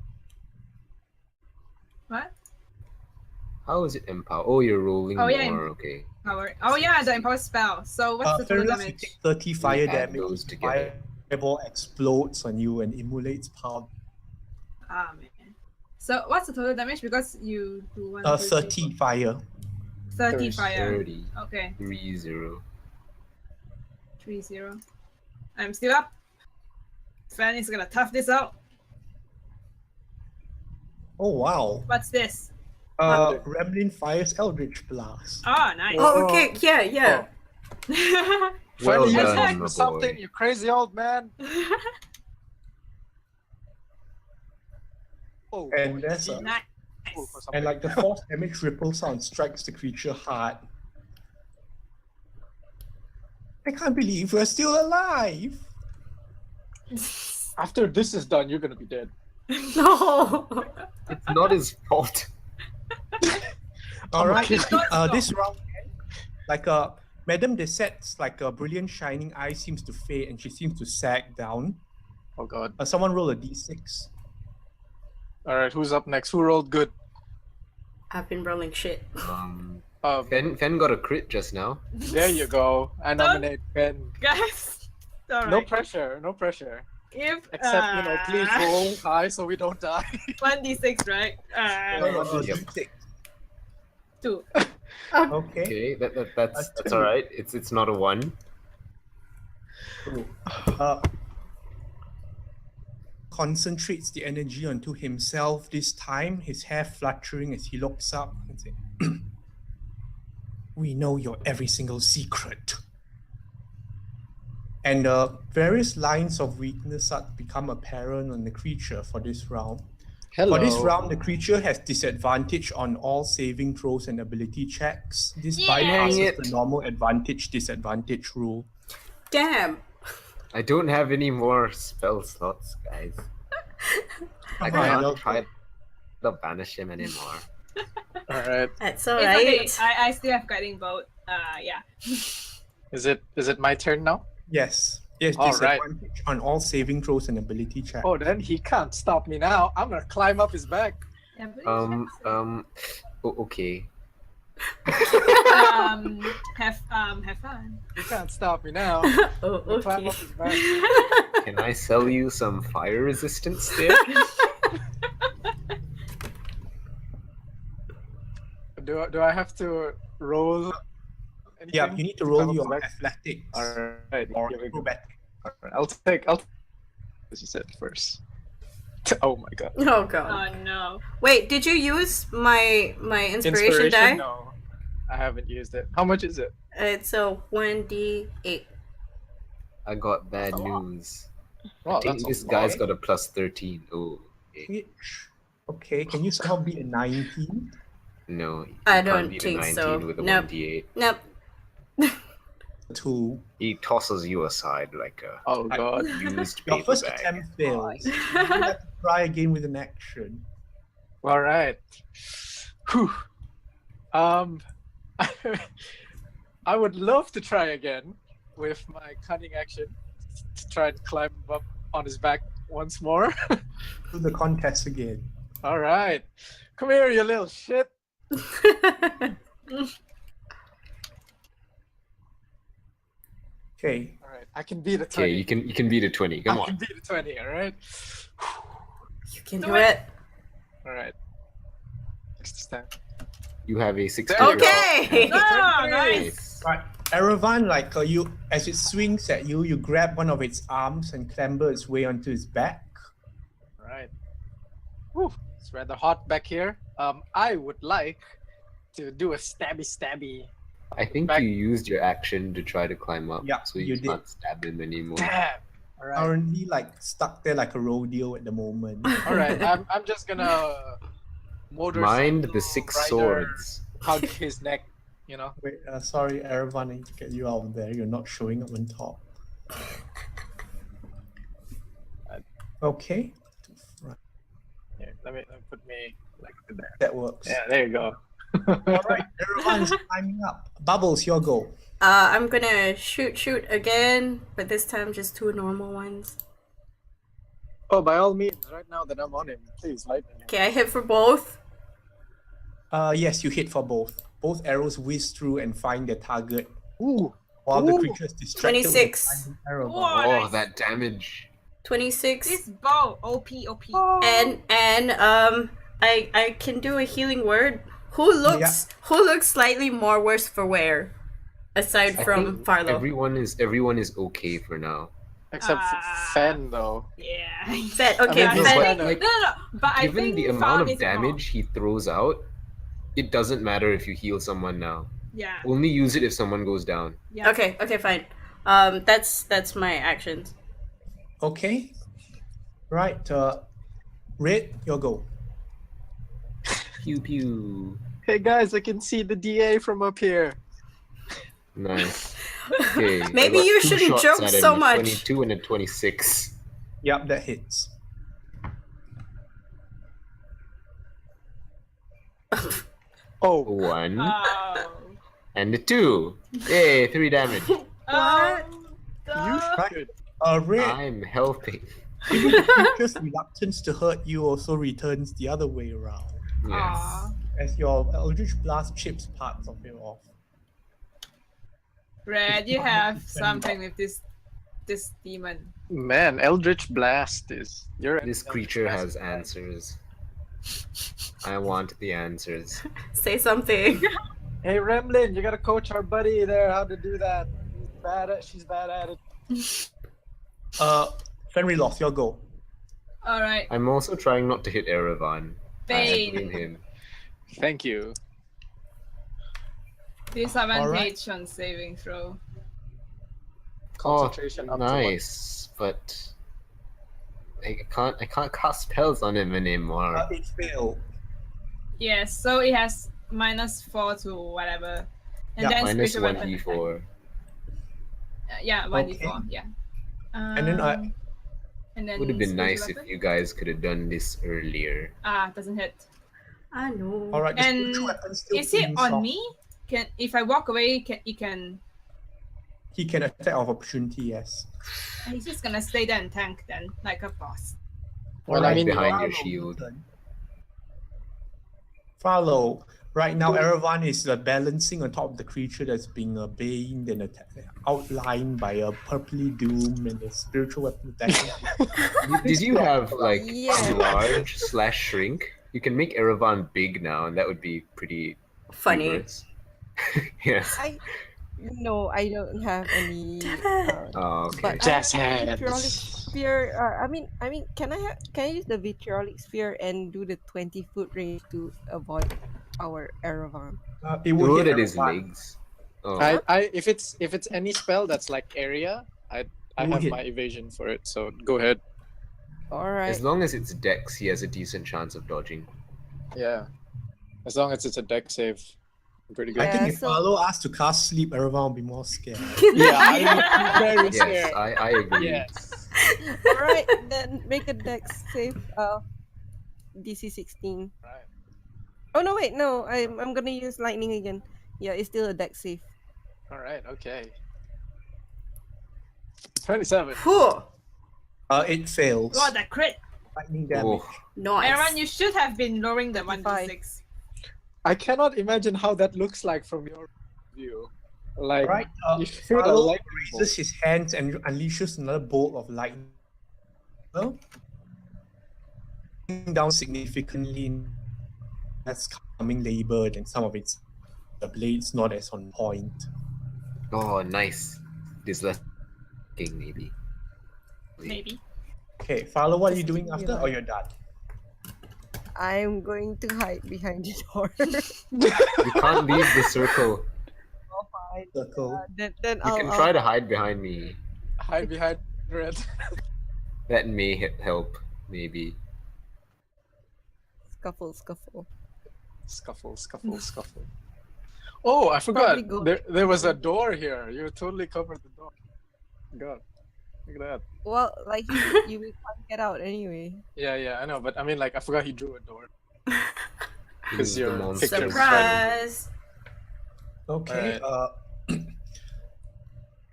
What?
How is it empower? Oh, you're rolling
Oh, yeah,
more. Okay.
Power. Oh yeah, the empower spell. So what's the total
Fenriloth, you
damage?
take 30 fire
add
damage.
those together.
Fireball explodes on you and emulates power.
Ah man. So what's the total damage? Because you do 1, 2, 3,
30 fire.
30 fire.
30.
Okay.
3-0.
3-0. I'm still up. Fan is gonna tough this out.
Oh wow.
What's this?
Remlin fires Eldritch Blast.
Ah, nice.
Oh, okay. Yeah.
Well
Finally,
done,
using
my
something,
boy.
you crazy old man. Oh,
And
boy,
there's
he
a-
Nice.
useful for
And
something.
like the force damage ripple sound strikes the creature hard. I can't believe we're still alive.
After this is done, you're gonna be dead.
No.
It's not his fault.
All right.
kidding.
This round, like Madame de Set's like a brilliant shining eye seems to fade and she seems to sag down.
Oh god.
Someone roll a d6.
All right, who's up next? Who rolled good?
I've been rolling shit.
Fen got a crit just now.
There you go. I nominate Ben.
Guys. Alright.
No pressure. No pressure.
If
Except please roll high so we don't die.
1d6, right?
Yep.
D6.
2.
Okay.
Okay, that's all right. It's not a 1.
Cool. Concentrates the energy onto himself this time, his hair fluttering as he looks up and says, "We know your every single secret." And various lines of weakness start to become apparent on the creature for this round.
Hello.
For this round, the creature has disadvantage on all saving throws and ability checks. This
Yeah.
bypasses
Dang it.
the normal advantage-disadvantage rule.
Damn.
I don't have any more spell slots, guys. I
Come on,
can't
I'll-
try to banish him anymore.
All right.
That's
It's
alright.
okay. I still have guiding bolt. Yeah.
Is it my turn now?
Yes. Yes,
All right.
disadvantage on all saving throws and ability checks.
Oh, then he can't stop me now. I'm gonna climb up his back.
Yeah, but
Okay.
have fun.
He can't stop me now.
Oh,
I'm gonna climb
okay.
up his back.
Can I sell you some fire resistance there?
Do I have to roll? Anything?
Yeah, you need to roll
Climb up
your
the back?
athletics
All right.
or
Here we go.
acrobatics.
All right, I'll take. As you said first. Oh my god.
Oh god.
Oh no.
Wait, did you use my inspiration die?
No, I haven't used it. How much is it?
It's a 1d8.
I got bad
That's a lot.
news.
Wow,
I think
that's a
this guy's
lot.
got a plus 13. Oh, okay.
Which Okay, can you somehow beat a 19?
No, you
I
can't
don't
beat a
think
19
so.
with a
Nope.
1d8.
Nope.
2.
He tosses you aside like a
Oh god.
used
Your
paper
first
bag.
attempt fails. You have to try again with an action.
All right. Whew. I would love to try again with my cunning action to try and climb up on his back once more.
Do the contest again.
All right. Come here, you little shit.
Okay.
All right. I can beat a
Okay,
20.
you can beat a 20. Come
I
on.
can beat a 20, all right?
You can
Do
do
it.
it.
All right. Next time.
You have a 60.
There you go.
Okay.
Oh, nice.
Right. Erevan, like you, as it swings at you, you grab one of its arms and clamber its way onto its back.
All right. Whew. It's rather hot back here. I would like to do a stabby.
I think
Back-
you used your action to try to climb up,
Yeah,
so
you
you
did.
can't stab him anymore.
Damn. All right.
Currently, like stuck there like a rodeo at the moment.
All right. I'm just gonna motorcycle
Mind the 6
rider,
swords.
hug his neck. You know.
Wait, sorry, Erevan, I need to get you out of there. You're not showing up on top. Okay. Right,
Yeah, let me put me like there.
that works.
Yeah, there you go.
All right, Erevan's climbing up. Bubbles, your go.
I'm gonna shoot again, but this time just 2 normal ones.
Oh, by all means, right now that I'm on him, please light me.
Okay, I hit for both.
Yes, you hit for both. Both arrows whiz through and find their target,
Ooh.
while the
Ooh.
creature is distracted.
26.
With the climbing Erevan.
Whoa.
Oh,
nice.
that damage.
26.
This bow, OP.
And I can do a healing word. Who looks slightly more worse for wear, aside
I
from
think
Farlow?
everyone is okay for now.
Except
Ah.
Fen, though.
Yeah.
Fed, okay,
I mean,
Fed.
but,
like,
No. But I
Given
think
the
Farm
amount of
is more.
damage he throws out, it doesn't matter if you heal someone now.
Yeah.
Only use it if someone goes down.
Yeah.
Okay, fine. That's my actions.
Okay. Right. Red, your go.
Pew pew.
Hey guys, I can see the DA from up here.
Nice. Okay. I
Maybe
got
you
2
shouldn't
shots
joke
at him,
so
a
much.
22 and a 26.
Yep, that hits.
Oh,
1
Oh.
and a 2. Yay, 3 damage.
Oh.
you should.
Red,
I'm helping.
the creature's reluctance to hurt you also returns the other way around,
Yes.
Aw.
as your Eldritch Blast chips parts of it off.
Red, you have something with this demon.
Man, Eldritch Blast is.
This creature has answers. I want the answers.
Say something.
Hey, Remlin, you gotta coach our buddy there how to do that. She's bad at it.
Fenriloth, your go.
All right.
I'm also trying not to hit Erevan. I blame
Bane.
him.
Thank you.
Disadvantage on saving throw.
Concentration up to
Nice, but I can't cast spells on him anymore.
It failed.
Yes, so it has -4 to whatever. And
Yeah,
then
Minus
spiritual weapon attack.
1d4.
Yeah, 1d4, yeah.
And then
and then
Would have been
spiritual
nice if
weapon?
you guys could have done this earlier.
Doesn't hit.
I know.
All right. The
And
spiritual weapon still
Is it
cleans
on
off.
me? If I walk away, it can.
He can attack of opportunity. Yes.
He's just gonna stay there and tank then, like a boss.
Well,
Alright,
I mean,
behind your
Farlow,
shield.
turn. Farlow. Right now, Erevan is balancing on top of the creature that's being baned and outlined by a purpley doom and a spiritual weapon attacking.
Did you have like
Yeah.
enlarge/shrink? You can make Erevan big now, and that would be pretty
Funny.
humorous. Yes.
No, I don't have any.
Oh, okay.
But
Jazz
I have
hands.
vitriolic sphere. I mean, can I use the vitriolic sphere and do the 20-foot range to avoid our Erevan?
It would
Throw it
hit
at his
Erevan.
legs. Oh.
if it's any spell that's like area, I
Who
have
hit?
my evasion for it. So go ahead.
All right.
As long as it's Dex, he has a decent chance of dodging.
Yeah. As long as it's a deck save, I'm pretty good.
I think
Yeah,
if
so-
Arlo asked to cast sleep, everyone will be more scared.
Yeah, I'm very
Yes,
scared.
I agree.
Yes.
All right, then make a dex save. DC 16.
Right.
Oh no, wait, no. I'm gonna use lightning again. Yeah, it's still a dex save.
All right. Okay. 27.
Whew.
It fails.
What a crit!
Lightning damage.
Oh,
Nice.
Aaron, you should have been lowering the
25.
1d6.
I cannot imagine how that looks like from your view. Like,
Right.
you shoot a
Arlo
lightning bolt.
raises his hands and unleashes another bolt of lightning. Well, down significantly. That's coming labored, and some of its the blades not as on point.
oh, nice. This last king maybe.
Maybe.
Okay, Farlow, what are you
Just
doing
give me
after?
a
Or you're done?
I'm going to hide behind the door.
You can't leave the circle.
I'll hide.
Circle.
Then
You
I'll,
can try to hide behind me.
Hide behind red.
That may help, maybe.
scuffle.
Scuffle, scuffle, scuffle. Oh, I forgot.
Probably go-
There was a door here. You totally covered the door. God, look at that.
Well, like you can't get out anyway.
Yeah, I know. But I mean, like, I forgot he drew a door.
This
Because
is the
your
monster.
picture-
Surprise.
Okay.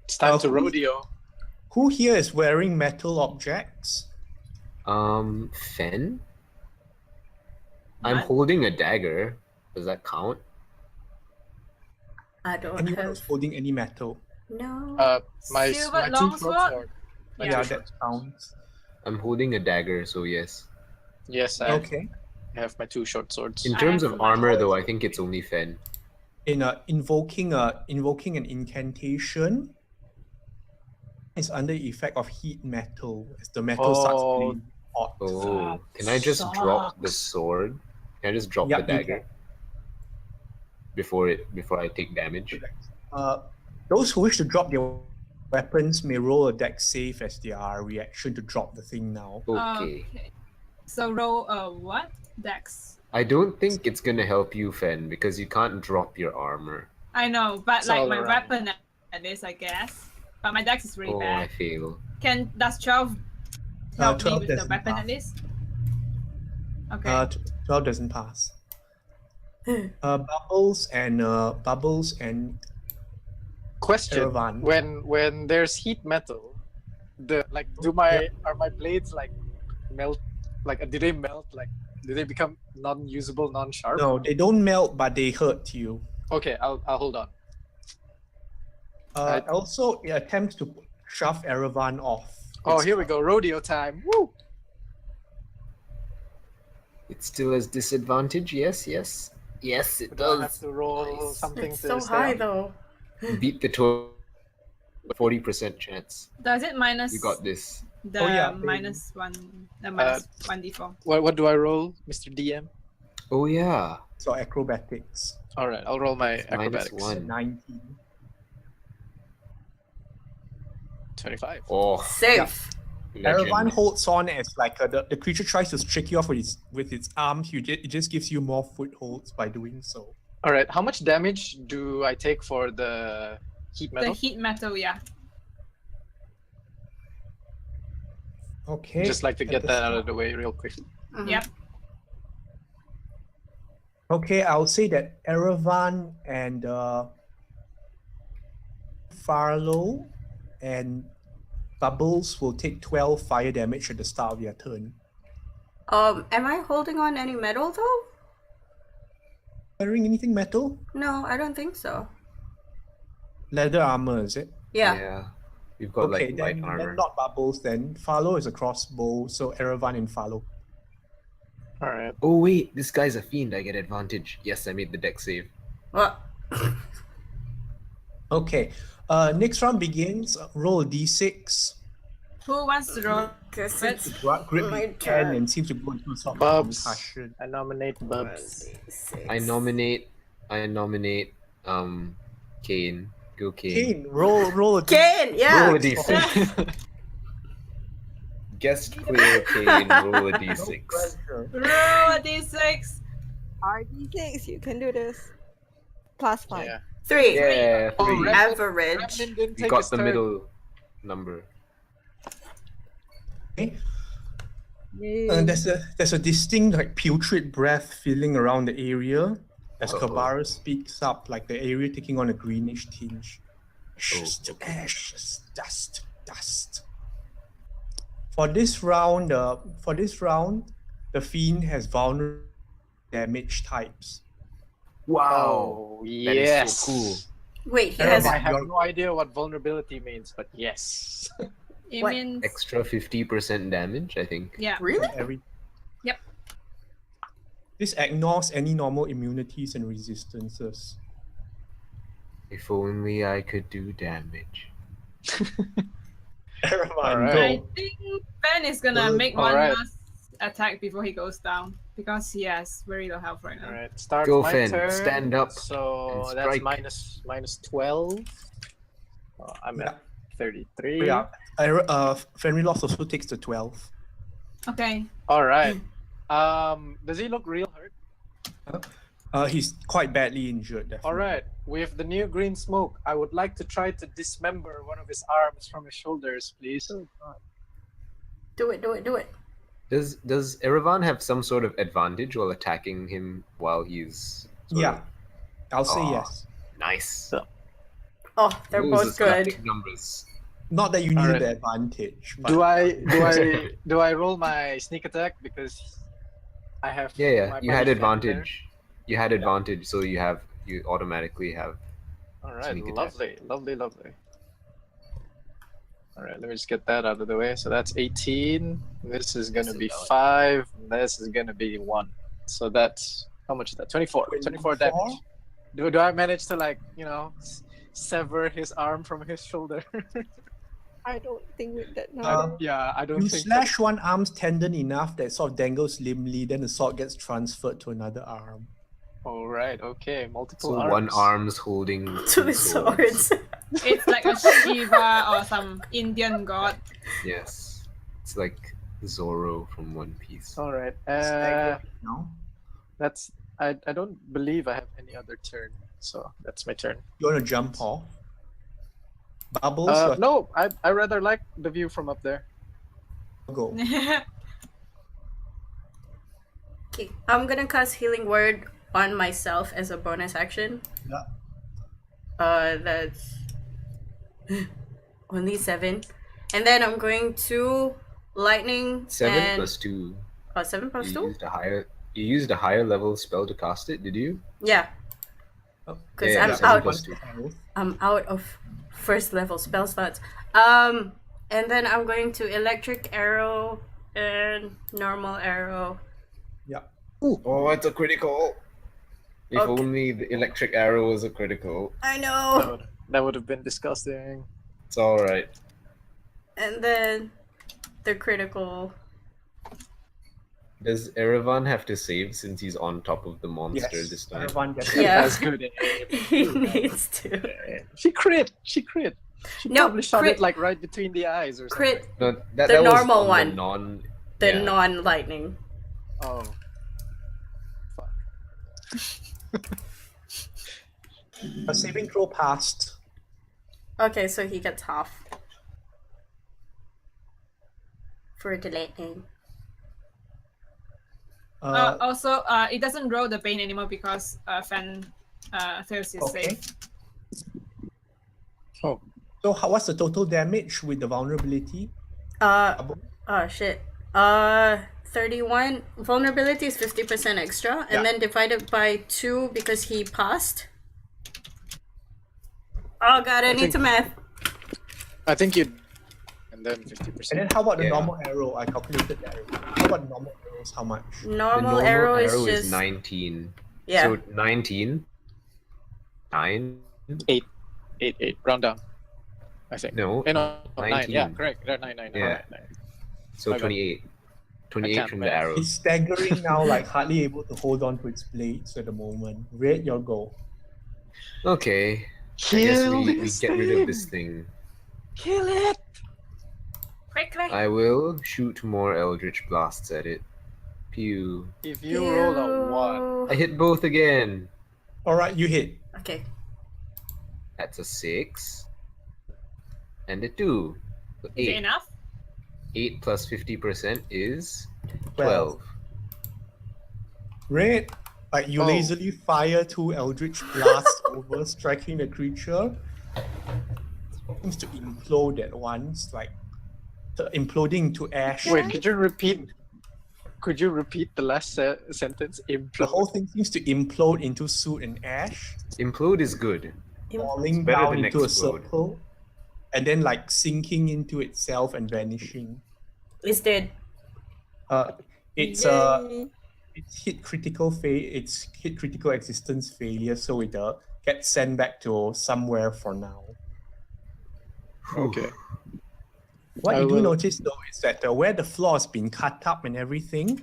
It's time to
who-
rodeo.
Who here is wearing metal objects?
Fen? I'm
What?
holding a dagger. Does that count?
I don't
Anyone else
have.
holding any metal?
No.
My
Silver
two short
longsword?
sword. My
Yeah,
two short-
that counts.
I'm holding a dagger, so yes.
Yes, I
Okay.
have my two short swords.
In
I
terms
have
of
my
armor,
whole-
though, I think it's only Fen.
In invoking an incantation is under the effect of heat metal as the metal starts
Oh.
being hot.
Oh, can I just drop the
Sucks.
sword? Can I just drop
Yeah,
the
you
dagger before I take damage?
Those who wish to drop their weapons may roll a dex save as their reaction to drop the thing now.
Okay.
So roll what? Dex.
I don't think it's gonna help you, Fen, because you can't drop your armor.
I know, but
It's
like
all
my
around.
weapon at least, I guess. But my dex is really
Oh, I
bad.
fail.
Does 12 help me
12
with the
doesn't
weapon
pass.
at least? Okay.
12 doesn't pass. Bubbles and
Question:
Caravan.
When there's heat metal, are my blades like melt? Like, do they melt? Like, do they become non-usable, non-sharp?
No, they don't melt, but they hurt you.
Okay, I'll hold on.
Also, it attempts to shove Erevan off.
Oh, here we go, rodeo time! Woo!
It still has disadvantage. Yes, it
Do I have
does.
to roll something
It's
to
so
stay
high
on?
though.
Beat the total. 40% chance.
Does it minus
You got this.
the
Oh, yeah, they-
minus 1d4?
What do I roll, Mr. DM?
Oh yeah.
So acrobatics.
All right, I'll roll my
It's minus
acrobatics.
1.
19.
25.
Oh,
Safe.
Erevan
legend.
holds on as like the creature tries to strike you off with its arms. It just gives you more footholds by doing so.
All right, how much damage do I take for the heat metal?
The heat metal, yeah.
Okay.
Just like to
at
get
the
that out
start.
of the way real quick.
Mhm.
Yep.
Okay, I'll say that Erevan and Farlow and Bubbles will take 12 fire damage at the start of their turn.
Am I holding on any metal though?
Wearing anything metal?
No, I don't think so.
Leather armor, is it?
Yeah.
You've got
Okay,
like
then,
light armor.
then not Bubbles then. Farlow is a crossbow, so Erevan and Farlow.
All right.
Oh wait, this guy's a fiend. I get advantage. Yes, I made the deck save.
What?
Okay, next round begins. Roll a d6.
Who wants to roll?
Guess
Let's-
it's
Grip
My
the
turn.
pen and seems to go into a sort of
Bubs.
concussion.
I nominate Bubs.
1d6.
I nominate Kane. Go Kane.
Kane, roll a d6.
Kane, yeah.
Roll a d6. guessed clear pain. Roll a d6.
Pressure.
Roll a d6.
RD6, you can do this. +5.
Yeah.
3.
Yeah,
Oh,
3.
Average.
Remnant didn't
We
take
got
his
the
turn.
middle number.
Okay.
Yay.
There's a distinct like putrid breath filling around the area as
Uh-oh.
Kabara speaks up, like the area taking on a greenish tinge. Ashes to
okay.
ashes, dust to dust. For this round, the fiend has vulnerable damage types.
Oh,
That
yes.
is so cool.
Wait, he
Erevan,
has.
I have
You're-
no idea what vulnerability means, but yes.
It
What?
means
Extra 50% damage, I think.
yeah.
Really?
Every...
Yep.
This ignores any normal immunities and resistances.
If only I could do damage.
Erevan,
Alright.
I
go.
think Ben is gonna
Good.
make one
Alright.
last attack before he goes down because he has very low health right now.
All right, start
Go,
my
Finn.
turn.
Stand up
So
and
that's
strike.
minus 12. Oh, I'm
Yeah.
at 33.
Yeah. Fenrilos also takes the 12.
Okay.
All right. Does he look real hurt?
He's quite badly injured. Definitely.
All right. With the new green smoke, I would like to try to dismember one of his arms from his shoulders, please.
Do it.
Does Erevan have some sort of advantage while attacking him while he's sort
Yeah,
of-
I'll say
Aw.
yes.
Nice.
Oh, they're
Those
both
are
good.
big numbers.
Not that you need
Alright.
the advantage. But
Do I roll my sneak attack because I have
Yeah,
my
you had
buddy Fenn there?
advantage. You had advantage, so you automatically have.
All right,
Sneak attack.
lovely. All right, let me just get that out of the way. So that's 18. This is gonna be 5. And this is gonna be 1. So that's how much is that? 24. 24 damage. Do I manage to sever his arm from his shoulder?
I don't think with that
Uh,
number.
Yeah, I don't
You
think.
slash one arm's tendon enough that it sort of dangles limply, then the sword gets transferred to another arm.
All right, okay, multiple
So
arms.
one arm's holding
Two swords.
It's like a Shiva or some Indian god.
Yes, it's like Zoro from One Piece.
All right.
No?
That's. I don't believe I have any other turn, so that's my turn.
You want to jump off? Bubbles? your
No, I rather like the view from up there.
go.
Okay, I'm gonna cast Healing Word on myself as a bonus action.
Yeah.
That's only 7. And then I'm going to Lightning
7
and...
plus 2.
7 plus
You
2?
used a higher level spell to cast it, did you?
Yeah.
Oh,
Because
yeah,
I'm
7
out.
plus 2.
I'm out of first level spell slots. And then I'm going to Electric Arrow and Normal Arrow.
Yeah.
Oh, it's a critical. If
Okay.
only the electric arrow was a critical.
I know.
That would have been disgusting.
It's alright.
And then the critical.
Does Erevan have to save since he's on top of the monster
Yes.
this time?
Erevan gets
Yeah.
That's good.
He needs to.
She crit. She
No,
probably shot
crit-
it like right between the eyes or something.
Crit
No, that
The
was
normal
on
one.
The non.
the
yeah.
non-lightning.
Oh.
a saving throw passed.
Okay, so he gets half. For the lightning.
Also, it doesn't roll the bane anymore because Fan fails his
Okay.
save.
Oh.
So what's the total damage with the vulnerability?
Oh shit. 31. Vulnerability is 50% extra,
Yeah.
and then divided by 2 because he passed. Oh god, I need to math.
I think you. And then 50%.
And then how about the
Yeah.
normal arrow? I calculated that. How about normal arrows? How much?
The
Normal arrow is just
19.
yeah.
So 19. 9?
8. Round down. I think.
No.
No, 9.
19.
Yeah, correct. 9.
Yeah.
Nine.
So
My bad.
28. 28
can't
from the
math.
arrow.
It's staggering now, like hardly able to hold on to its blades at the moment. Red, your goal.
Okay. I guess we get rid of this thing.
Kill it!
Quick!
I will shoot more Eldritch Blasts at it. Pew.
If you roll a 1,
I hit both again.
All right, you hit.
Okay.
That's a 6. And a 2. So
Is it
8.
enough?
8 plus 50% is
12.
12.
Red, like you
Oh.
lazily fire 2 Eldritch blasts over, striking the creature. Seems to implode at once, like imploding to ash.
wait, could you repeat? Could you repeat the last sentence?
The
Implode.
whole thing seems to implode into soot and ash,
Implode is good.
falling
better
down
than
into
explode.
a circle, and then like sinking into itself and vanishing.
It's dead.
It's
Yay.
it's hit critical existence failure, so it gets sent back to somewhere for now.
Okay.
What
I
you do
will-
notice though is that where the floor has been cut up and everything,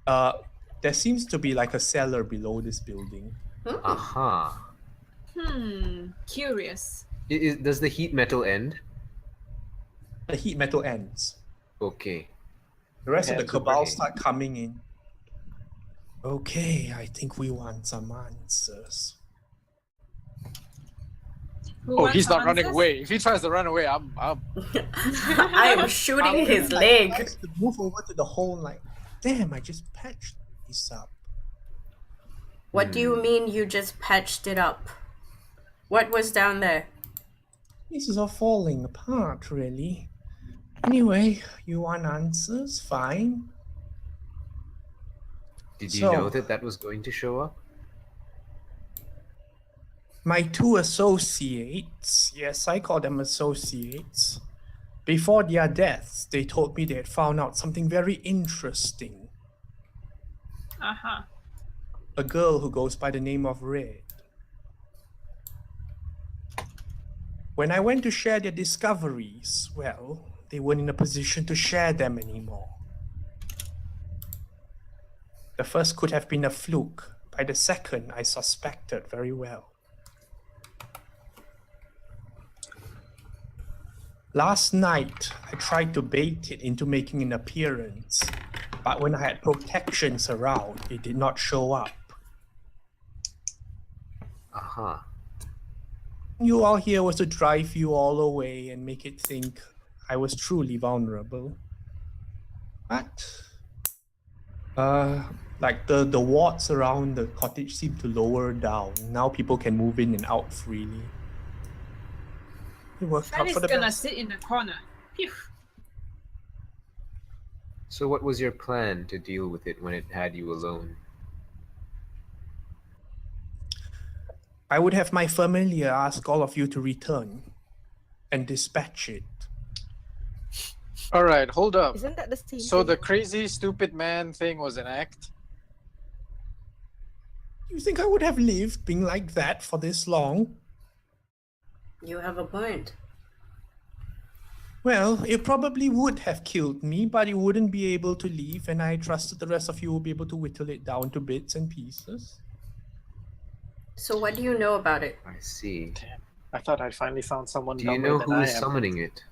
there seems to be like a cellar below this building.
Aha.
Curious.
Does the heat metal end?
The heat metal ends.
Okay.
The rest of the
Hands over
cabal
here.
start coming in. Okay, I think we want some answers.
Who
Oh,
wants
he's not
some
running
answers?
away. If he tries to run away, I'm
I am shooting his
Tries
leg.
to move over to the hole like, damn, I just patched this up.
What do you mean you just patched it up? What was down there?
Pieces are falling apart, really. Anyway, you want answers? Fine.
Did you
So-
know that was going to show up?
My 2 associates, yes, I call them associates. Before their deaths, they told me they had found out something very interesting.
Uh-huh.
A girl who goes by the name of Red. When I went to share their discoveries, well, they weren't in a position to share them anymore. The first could have been a fluke. By the second, I suspected very well. Last night, I tried to bait it into making an appearance, but when I had protections around, it did not show up.
Aha.
You all here was to drive you all away and make it think I was truly vulnerable. But, like the wards around the cottage seem to lower down. Now people can move in and out freely. It worked out
Fanny's
for the
gonna
best.
sit in the corner. Phew.
So what was your plan to deal with it when it had you alone?
I would have my familiar ask all of you to return and dispatch it.
All right. Hold up.
Isn't that the same
So the
thing?
crazy stupid man thing was an act.
You think I would have lived being like that for this long?
You have a point.
Well, it probably would have killed me, but it wouldn't be able to leave, and I trusted the rest of you will be able to whittle it down to bits and pieces.
So what do you know about it?
I see.
Damn. I thought I finally found someone
Do you
dumber
know
than
who
I
is
am.
summoning it?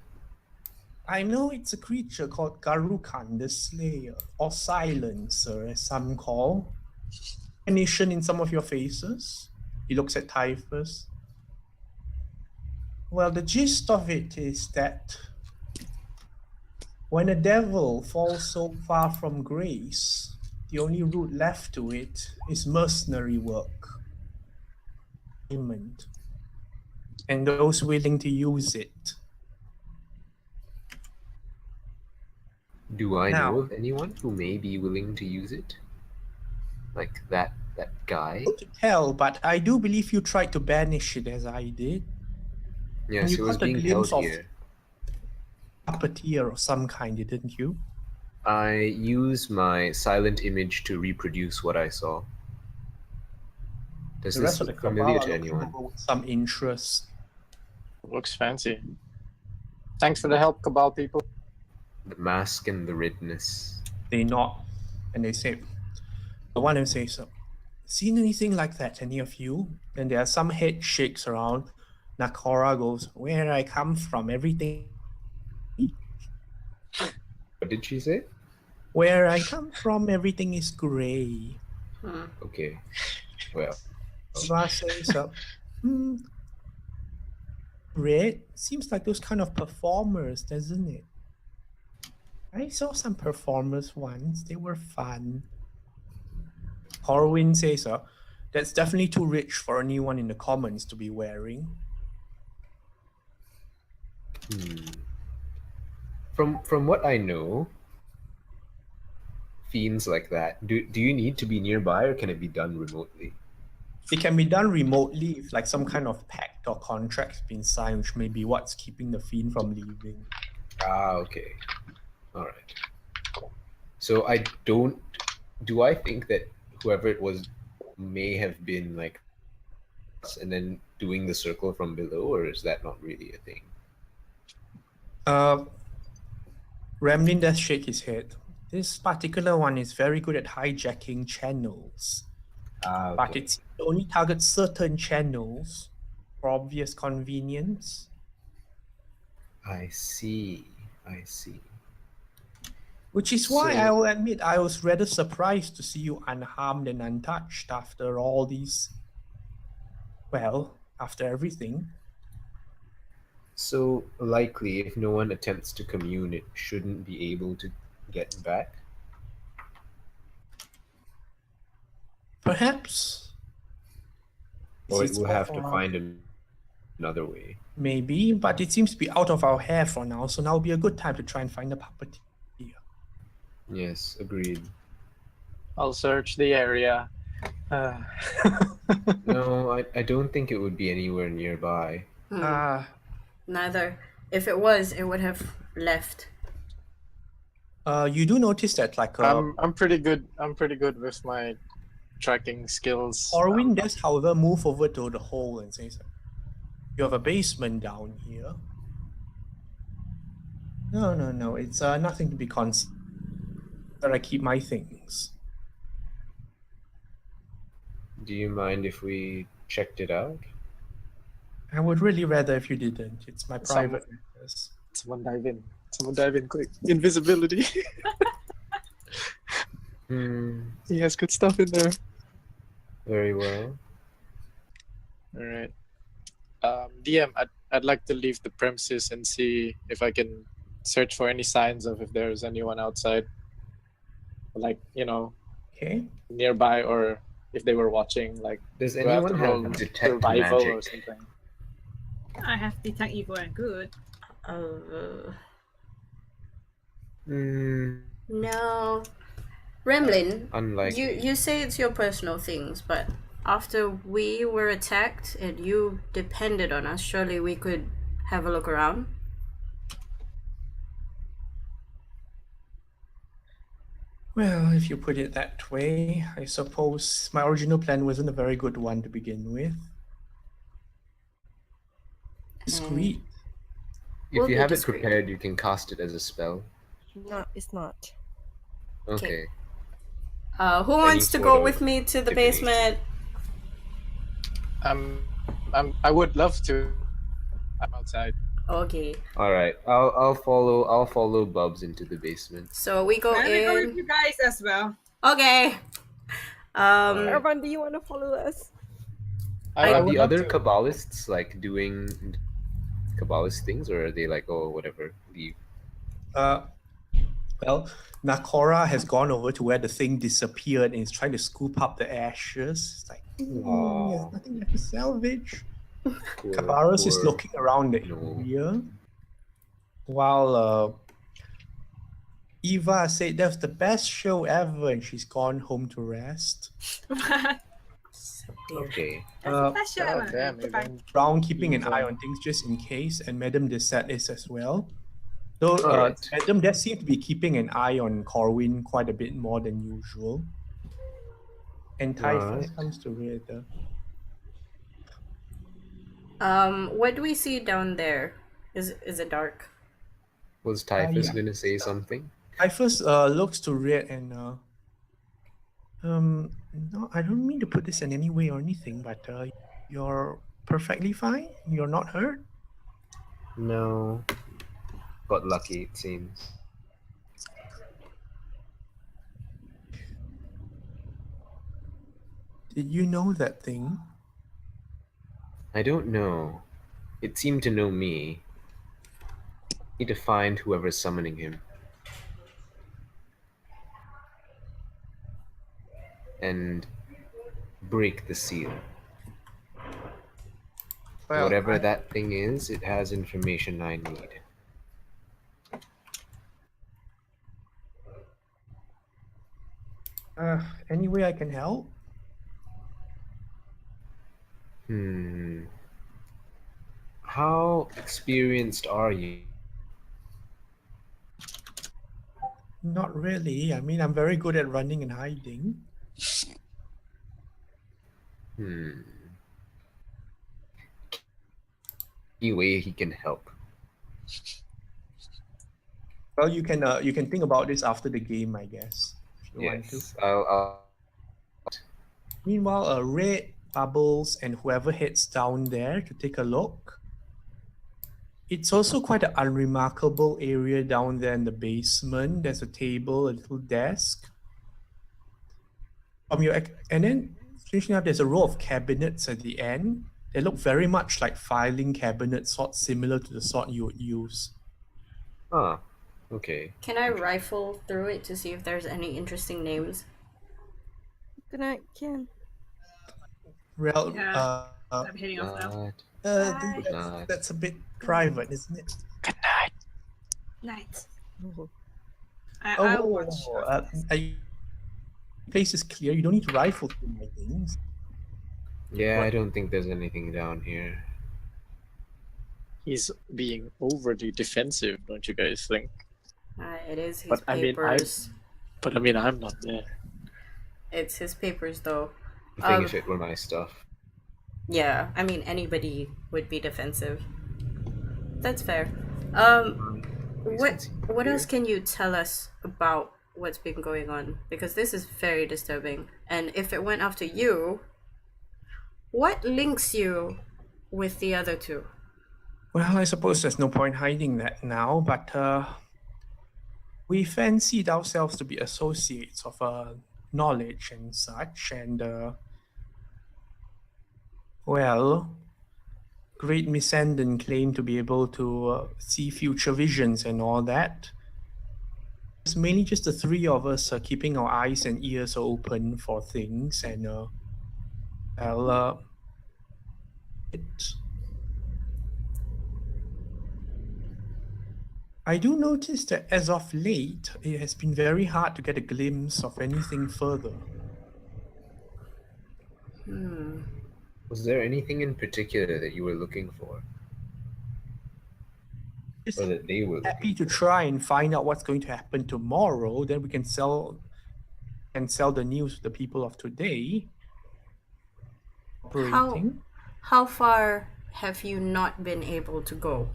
I know it's a creature called Garukan the Slayer, or Silencer, as some call. Recognition in some of your faces. He looks at Typhus. Well, the gist of it is that when a devil falls so far from grace, the only route left to it is mercenary work. And those willing to use it.
Do I
Now-
know of anyone who may be willing to use it? Like that guy?
Hard to tell, but I do believe you tried to banish it as I did.
Yes,
you
it was
got a
being
glimpse
held
of-
here.
Puppeteer of some kind, didn't you?
I use my silent image to reproduce what I saw. Does
The
this
rest of the
look
cabal
familiar
are
to
looking
anyone?
over with some interest.
Looks fancy. Thanks for the help, Cabal people.
The mask and the redness.
They nod and they say, the one who says, seen anything like that, any of you? Then there are some head shakes around. Nakora goes, where I come from, everything
What did she say?
Where I come from, everything is gray.
Okay. Well.
Eva says, red seems like those kind of performers, doesn't it? I saw some performers once. They were fun. Corwin says, that's definitely too rich for anyone in the commons to be wearing.
From what I know, fiends like that, do you need to be nearby or can it be done remotely?
It can be done remotely if like some kind of pact or contract's been signed, which may be what's keeping the fiend from leaving.
Ah, okay. All right. So do I think that whoever it was may have been like us and then doing the circle from below, or is that not really a thing?
Ramlin does shake his head. This particular one is very good at hijacking channels.
Ah, okay.
But it only targets certain channels for obvious convenience.
I see.
Which is why I will admit I was rather surprised to see you unharmed and untouched after all these, well, after everything.
So likely, if no one attempts to commune, it shouldn't be able to get back?
Perhaps.
Or it will have to find another way.
Maybe, but it seems to be out of our hair for now, so now will be a good time to try and find the puppeteer.
Yes, agreed.
I'll search the area.
No, I don't think it would be anywhere nearby.
Neither. If it was, it would have left.
You do notice that like
I'm pretty good. I'm pretty good with my tracking skills.
Corwin does, however, move over to the hole and says, "You have a basement down here." No. It's nothing to be concerned. Where I keep my things.
Do you mind if we checked it out?
I would really rather if you didn't. It's my private matters.
Someone dive in. Someone dive in quick. Invisibility. He has good stuff in there.
Very well.
All right. DM, I'd like to leave the premises and see if I can search for any signs of if there's anyone outside. Like,
okay,
nearby, or if they were watching. Like,
does anyone have detect
survival
magic
or something?
I have detect evil and good.
No. Remlin,
Unlikely.
you say it's your personal things, but after we were attacked and you depended on us, surely we could have a look around?
Well, if you put it that way, I suppose my original plan wasn't a very good one to begin with. Discreet.
If you have it prepared, you can cast it as a spell.
No, it's not.
Okay.
Who wants to go with me to the basement?
I would love to. I'm outside.
Okay.
All right. I'll follow Bubs into the basement.
So we go
Let me go
in.
with you guys as well.
Okay.
Urban, do you want to follow us?
Are the other Kabbalists like doing Kabbalist things, or are they like, oh, whatever, leave?
Well, Nakora has gone over to where the thing disappeared and is trying to scoop up the ashes. It's like, there's nothing left to salvage. Kabaros is looking around the area, while Eva said that was the best show ever and she's gone home to rest.
Okay.
Brown keeping an eye on things just in case, and Madame Desette is as well. Though Madame Desette seems to be keeping an eye on Corwin quite a bit more than usual. And Typhus comes to rear the...
What do we see down there? Is it dark?
Was Typhus gonna say something?
Typhus looks to Red and no, I don't mean to put this in any way or anything, but you're perfectly fine? You're not hurt?
No. Got lucky, it seems.
Did you know that thing?
I don't know. It seemed to know me. Need to find whoever's summoning him. And break the seal.
Well,
Whatever that thing is, it has information I need.
Any way I can help?
How experienced are you?
Not really. I mean, I'm very good at running and hiding.
Any way he can help?
Well, you can think about this after the game, I guess, if you want to.
Yes, I'll.
Meanwhile, Red, Bubbles, and whoever heads down there to take a look. It's also quite an unremarkable area down there in the basement. There's a table, a little desk. And then, strangely enough, there's a row of cabinets at the end. They look very much like filing cabinets, sort similar to the sort you would use.
Ah, okay.
Can I rifle through it to see if there's any interesting names?
Good night, Ken.
Well,
Yeah. I'm heading off now.
that's a bit private, isn't it?
Good night.
Night.
Oh.
I'll watch.
Place is clear. You don't need to rifle through my things.
Yeah, I don't think there's anything down here.
He's being overly defensive, don't you guys think?
It is his
But I mean,
papers.
I'm not there.
It's his papers, though.
I think if it were my stuff.
Yeah, I mean, anybody would be defensive. That's fair. What else can you tell us about what's been going on? Because this is very disturbing. And if it went after you, what links you with the other two?
Well, I suppose there's no point hiding that now, but we fancied ourselves to be associates of knowledge and such, and well, Great Missandei claimed to be able to see future visions and all that. It's mainly just the three of us keeping our eyes and ears open for things, and I do notice that as of late, it has been very hard to get a glimpse of anything further.
Was there anything in particular that you were looking for?
Just
Or that they were
happy to try and find out what's going to happen tomorrow. Then we can sell the news to the people of today. Operating.
How far have you not been able to go?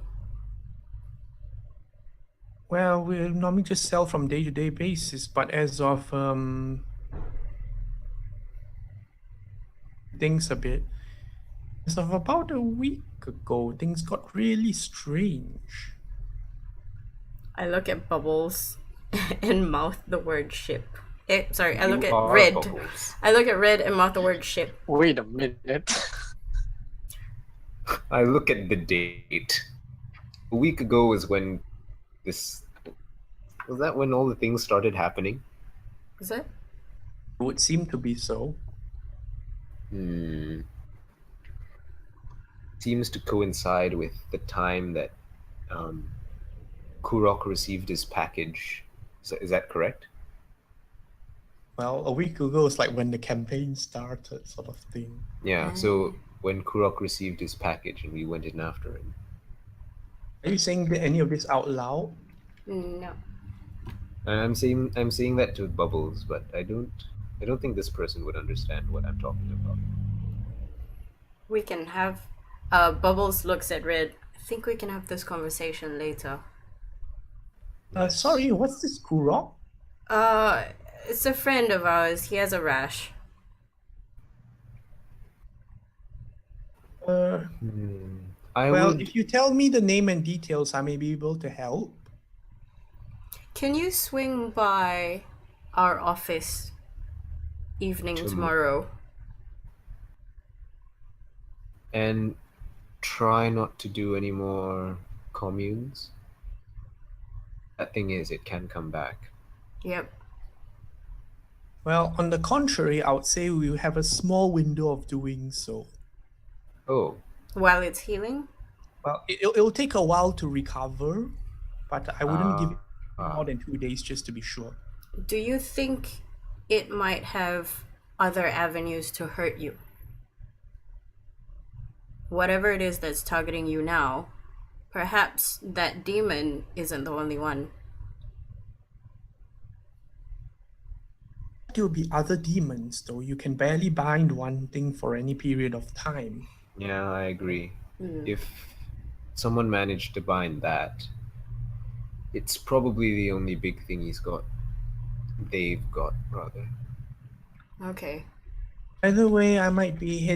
Well, we normally just sell from day-to-day basis, but as of things a bit, as of about a week ago, things got really strange.
I look at Bubbles and mouth the word ship. I look at
are
Red.
Bubbles.
I look at Red and mouth the word ship.
Wait a minute.
I look at the date. A week ago is when this... Was that when all the things started happening?
Is it?
It would seem to be so.
Seems to coincide with the time that Kurok received his package. Is that correct?
Well, a week ago is like when the campaign started, sort of thing.
Yeah, so when Kurok received his package and we went in after him.
Are you saying any of this out loud?
No.
I'm saying that to Bubbles, but I don't think this person would understand what I'm talking about.
We can have Bubbles looks at Red. I think we can have this conversation later.
Sorry, what's this Kurok?
It's a friend of ours. He has a rash.
If you tell me the name and details, I may be able to help.
Can you swing by our office evening tomorrow?
And try not to do any more communes. That thing is, it can come back.
Yep.
Well, on the contrary, I would say we have a small window of doing so.
Oh,
While it's healing?
Well, it'll take a while to recover, but I wouldn't give it
ah.
more than 2 days just to be sure.
Do you think it might have other avenues to hurt you? Whatever it is that's targeting you now, perhaps that demon isn't the only one.
There will be other demons, though. You can barely bind one thing for any period of time.
Yeah, I agree.
Mm.
If someone managed to bind that, it's probably the only big thing they've got, rather.
Okay.
Either way, I might be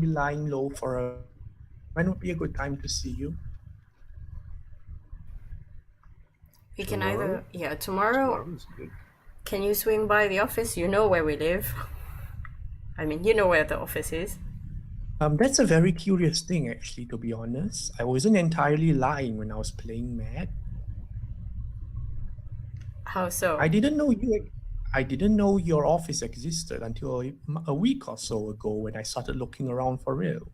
lying low for a... When would be a good time to see you?
We can
Tomorrow?
either... tomorrow.
Tomorrow's good.
Can you swing by the office? You know where we live. I mean, you know where the office is.
That's a very curious thing, actually, to be honest. I wasn't entirely lying when I was playing Mad.
How so?
I didn't know your office existed until a week or so ago when I started looking around for real.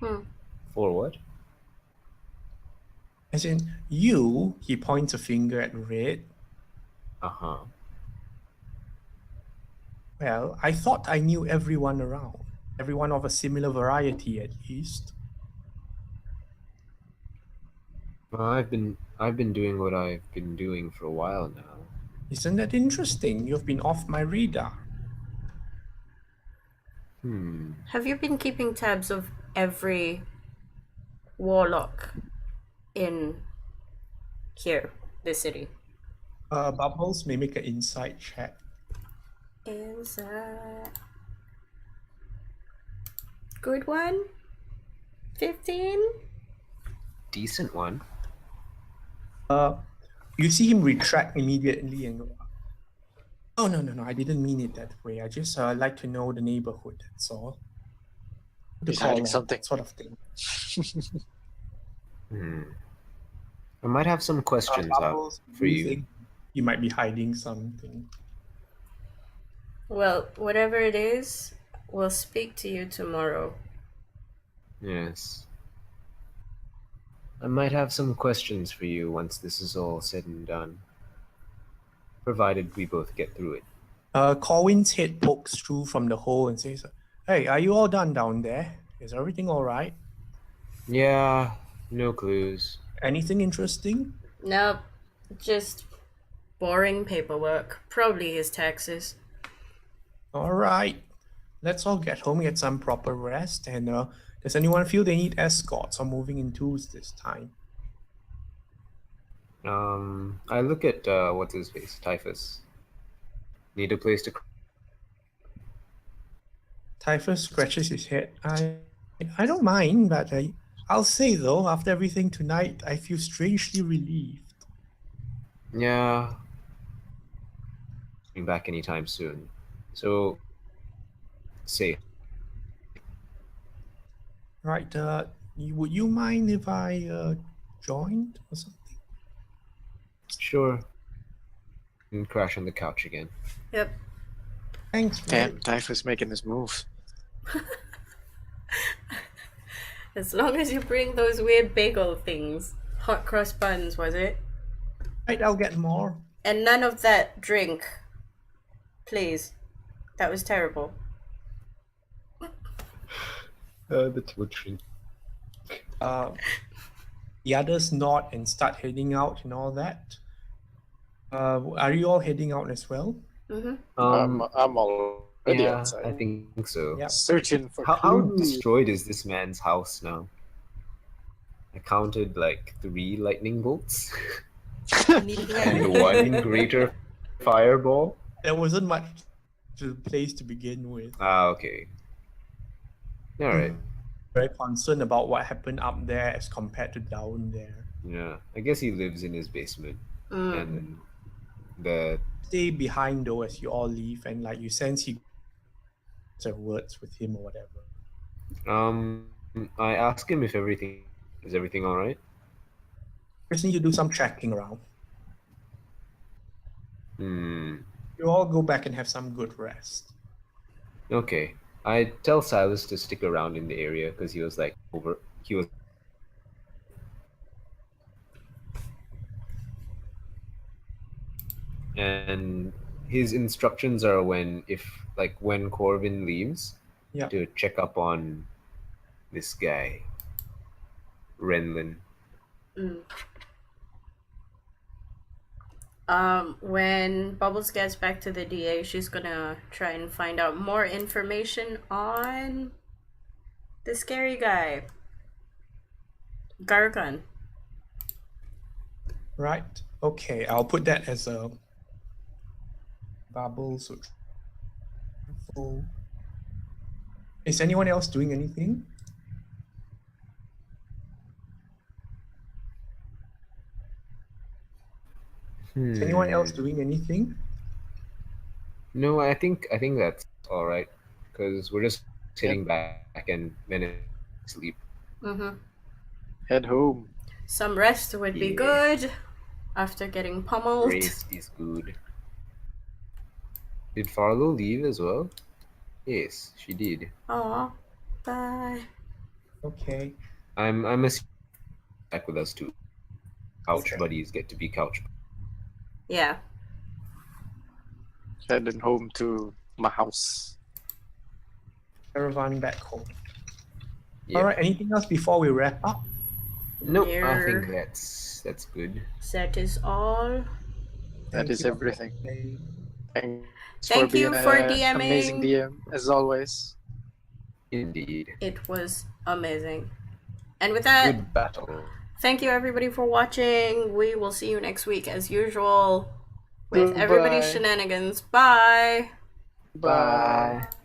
For what?
As in, you, he points a finger at Red.
Uh-huh.
Well, I thought I knew everyone around. Everyone of a similar variety, at least.
Well, I've been doing what I've been doing for a while now.
Isn't that interesting? You've been off my radar.
Have you been keeping tabs of every warlock in here, this city?
Bubbles may make an insight check.
Is that good one? 15?
Decent one.
You see him retract immediately and go, oh, no, I didn't mean it that way. I just like to know the neighborhood, that's all.
He's hiding something.
Sort of thing.
I might have some questions
Bubbles,
for you.
think you might be hiding something.
Well, whatever it is, we'll speak to you tomorrow.
Yes. I might have some questions for you once this is all said and done. Provided we both get through it.
Corwin's head pokes through from the hole and says, hey, are you all done down there? Is everything all right?
Yeah, no clues.
Anything interesting?
Nope, just boring paperwork. Probably his taxes.
All right. Let's all get home, get some proper rest. And does anyone feel they need escorts or moving in twos this time?
I look at what's his face, Typhus. Need a place to.
Typhus scratches his head. I don't mind, but I'll say though, after everything tonight, I feel strangely relieved.
Yeah. Coming back anytime soon. So, say.
Right. Would you mind if I joined or something?
Sure. And crash on the couch again.
Yep.
Thanks.
Damn, Typhus making his move.
As long as you bring those weird bagel things. Hot cross buns, was it?
Right, I'll get more.
And none of that drink. Please. That was terrible.
The torture.
The others nod and start heading out and all that. Are you all heading out as well?
Mm-hmm.
I'm already
Yeah,
outside.
I think so.
Yeah.
Searching for
How
clues.
destroyed is this man's house now? I counted like 3 lightning bolts and 1 greater fireball.
There wasn't much place to begin with.
Ah, okay. All right.
Very concerned about what happened up there as compared to down there.
Yeah, I guess he lives in his basement, and the
Stay behind though as you all leave, and like you sense he words with him or whatever.
I ask him if everything is everything all right.
Just need to do some checking around.
Hmm.
You all go back and have some good rest.
Okay. I tell Silas to stick around in the area because he was like he was and his instructions are when Corvin leaves
Yeah.
to check up on this guy, Renlin.
When Bubbles gets back to the DA, she's gonna try and find out more information on the scary guy, Gargan.
Right. Okay, I'll put that as a bubbles. Is anyone else doing anything? Is anyone else doing anything?
No, I think that's all right because we're just sitting back and then sleep.
Mm-hmm.
Head home.
Some rest would be
Yeah.
good after getting pummeled.
Rest is good. Did Farlow leave as well? Yes, she did.
Aw, bye.
Okay.
I'm assuming back with us too. Couch buddies get to be couch.
Yeah.
Heading home to my house.
Caravan back home.
Yeah.
All right. Anything else before we wrap up?
Nope. I
Near.
think that's good.
That is all.
That is
you.
everything.
Okay.
Thanks
Thank
for
you
being
for
an
DMing.
amazing DM as always.
Indeed.
It was amazing. And with that,
Good battle.
thank you everybody for watching. We will see you next week as usual with everybody's
Goodbye.
shenanigans. Bye.
Bye.
Bye.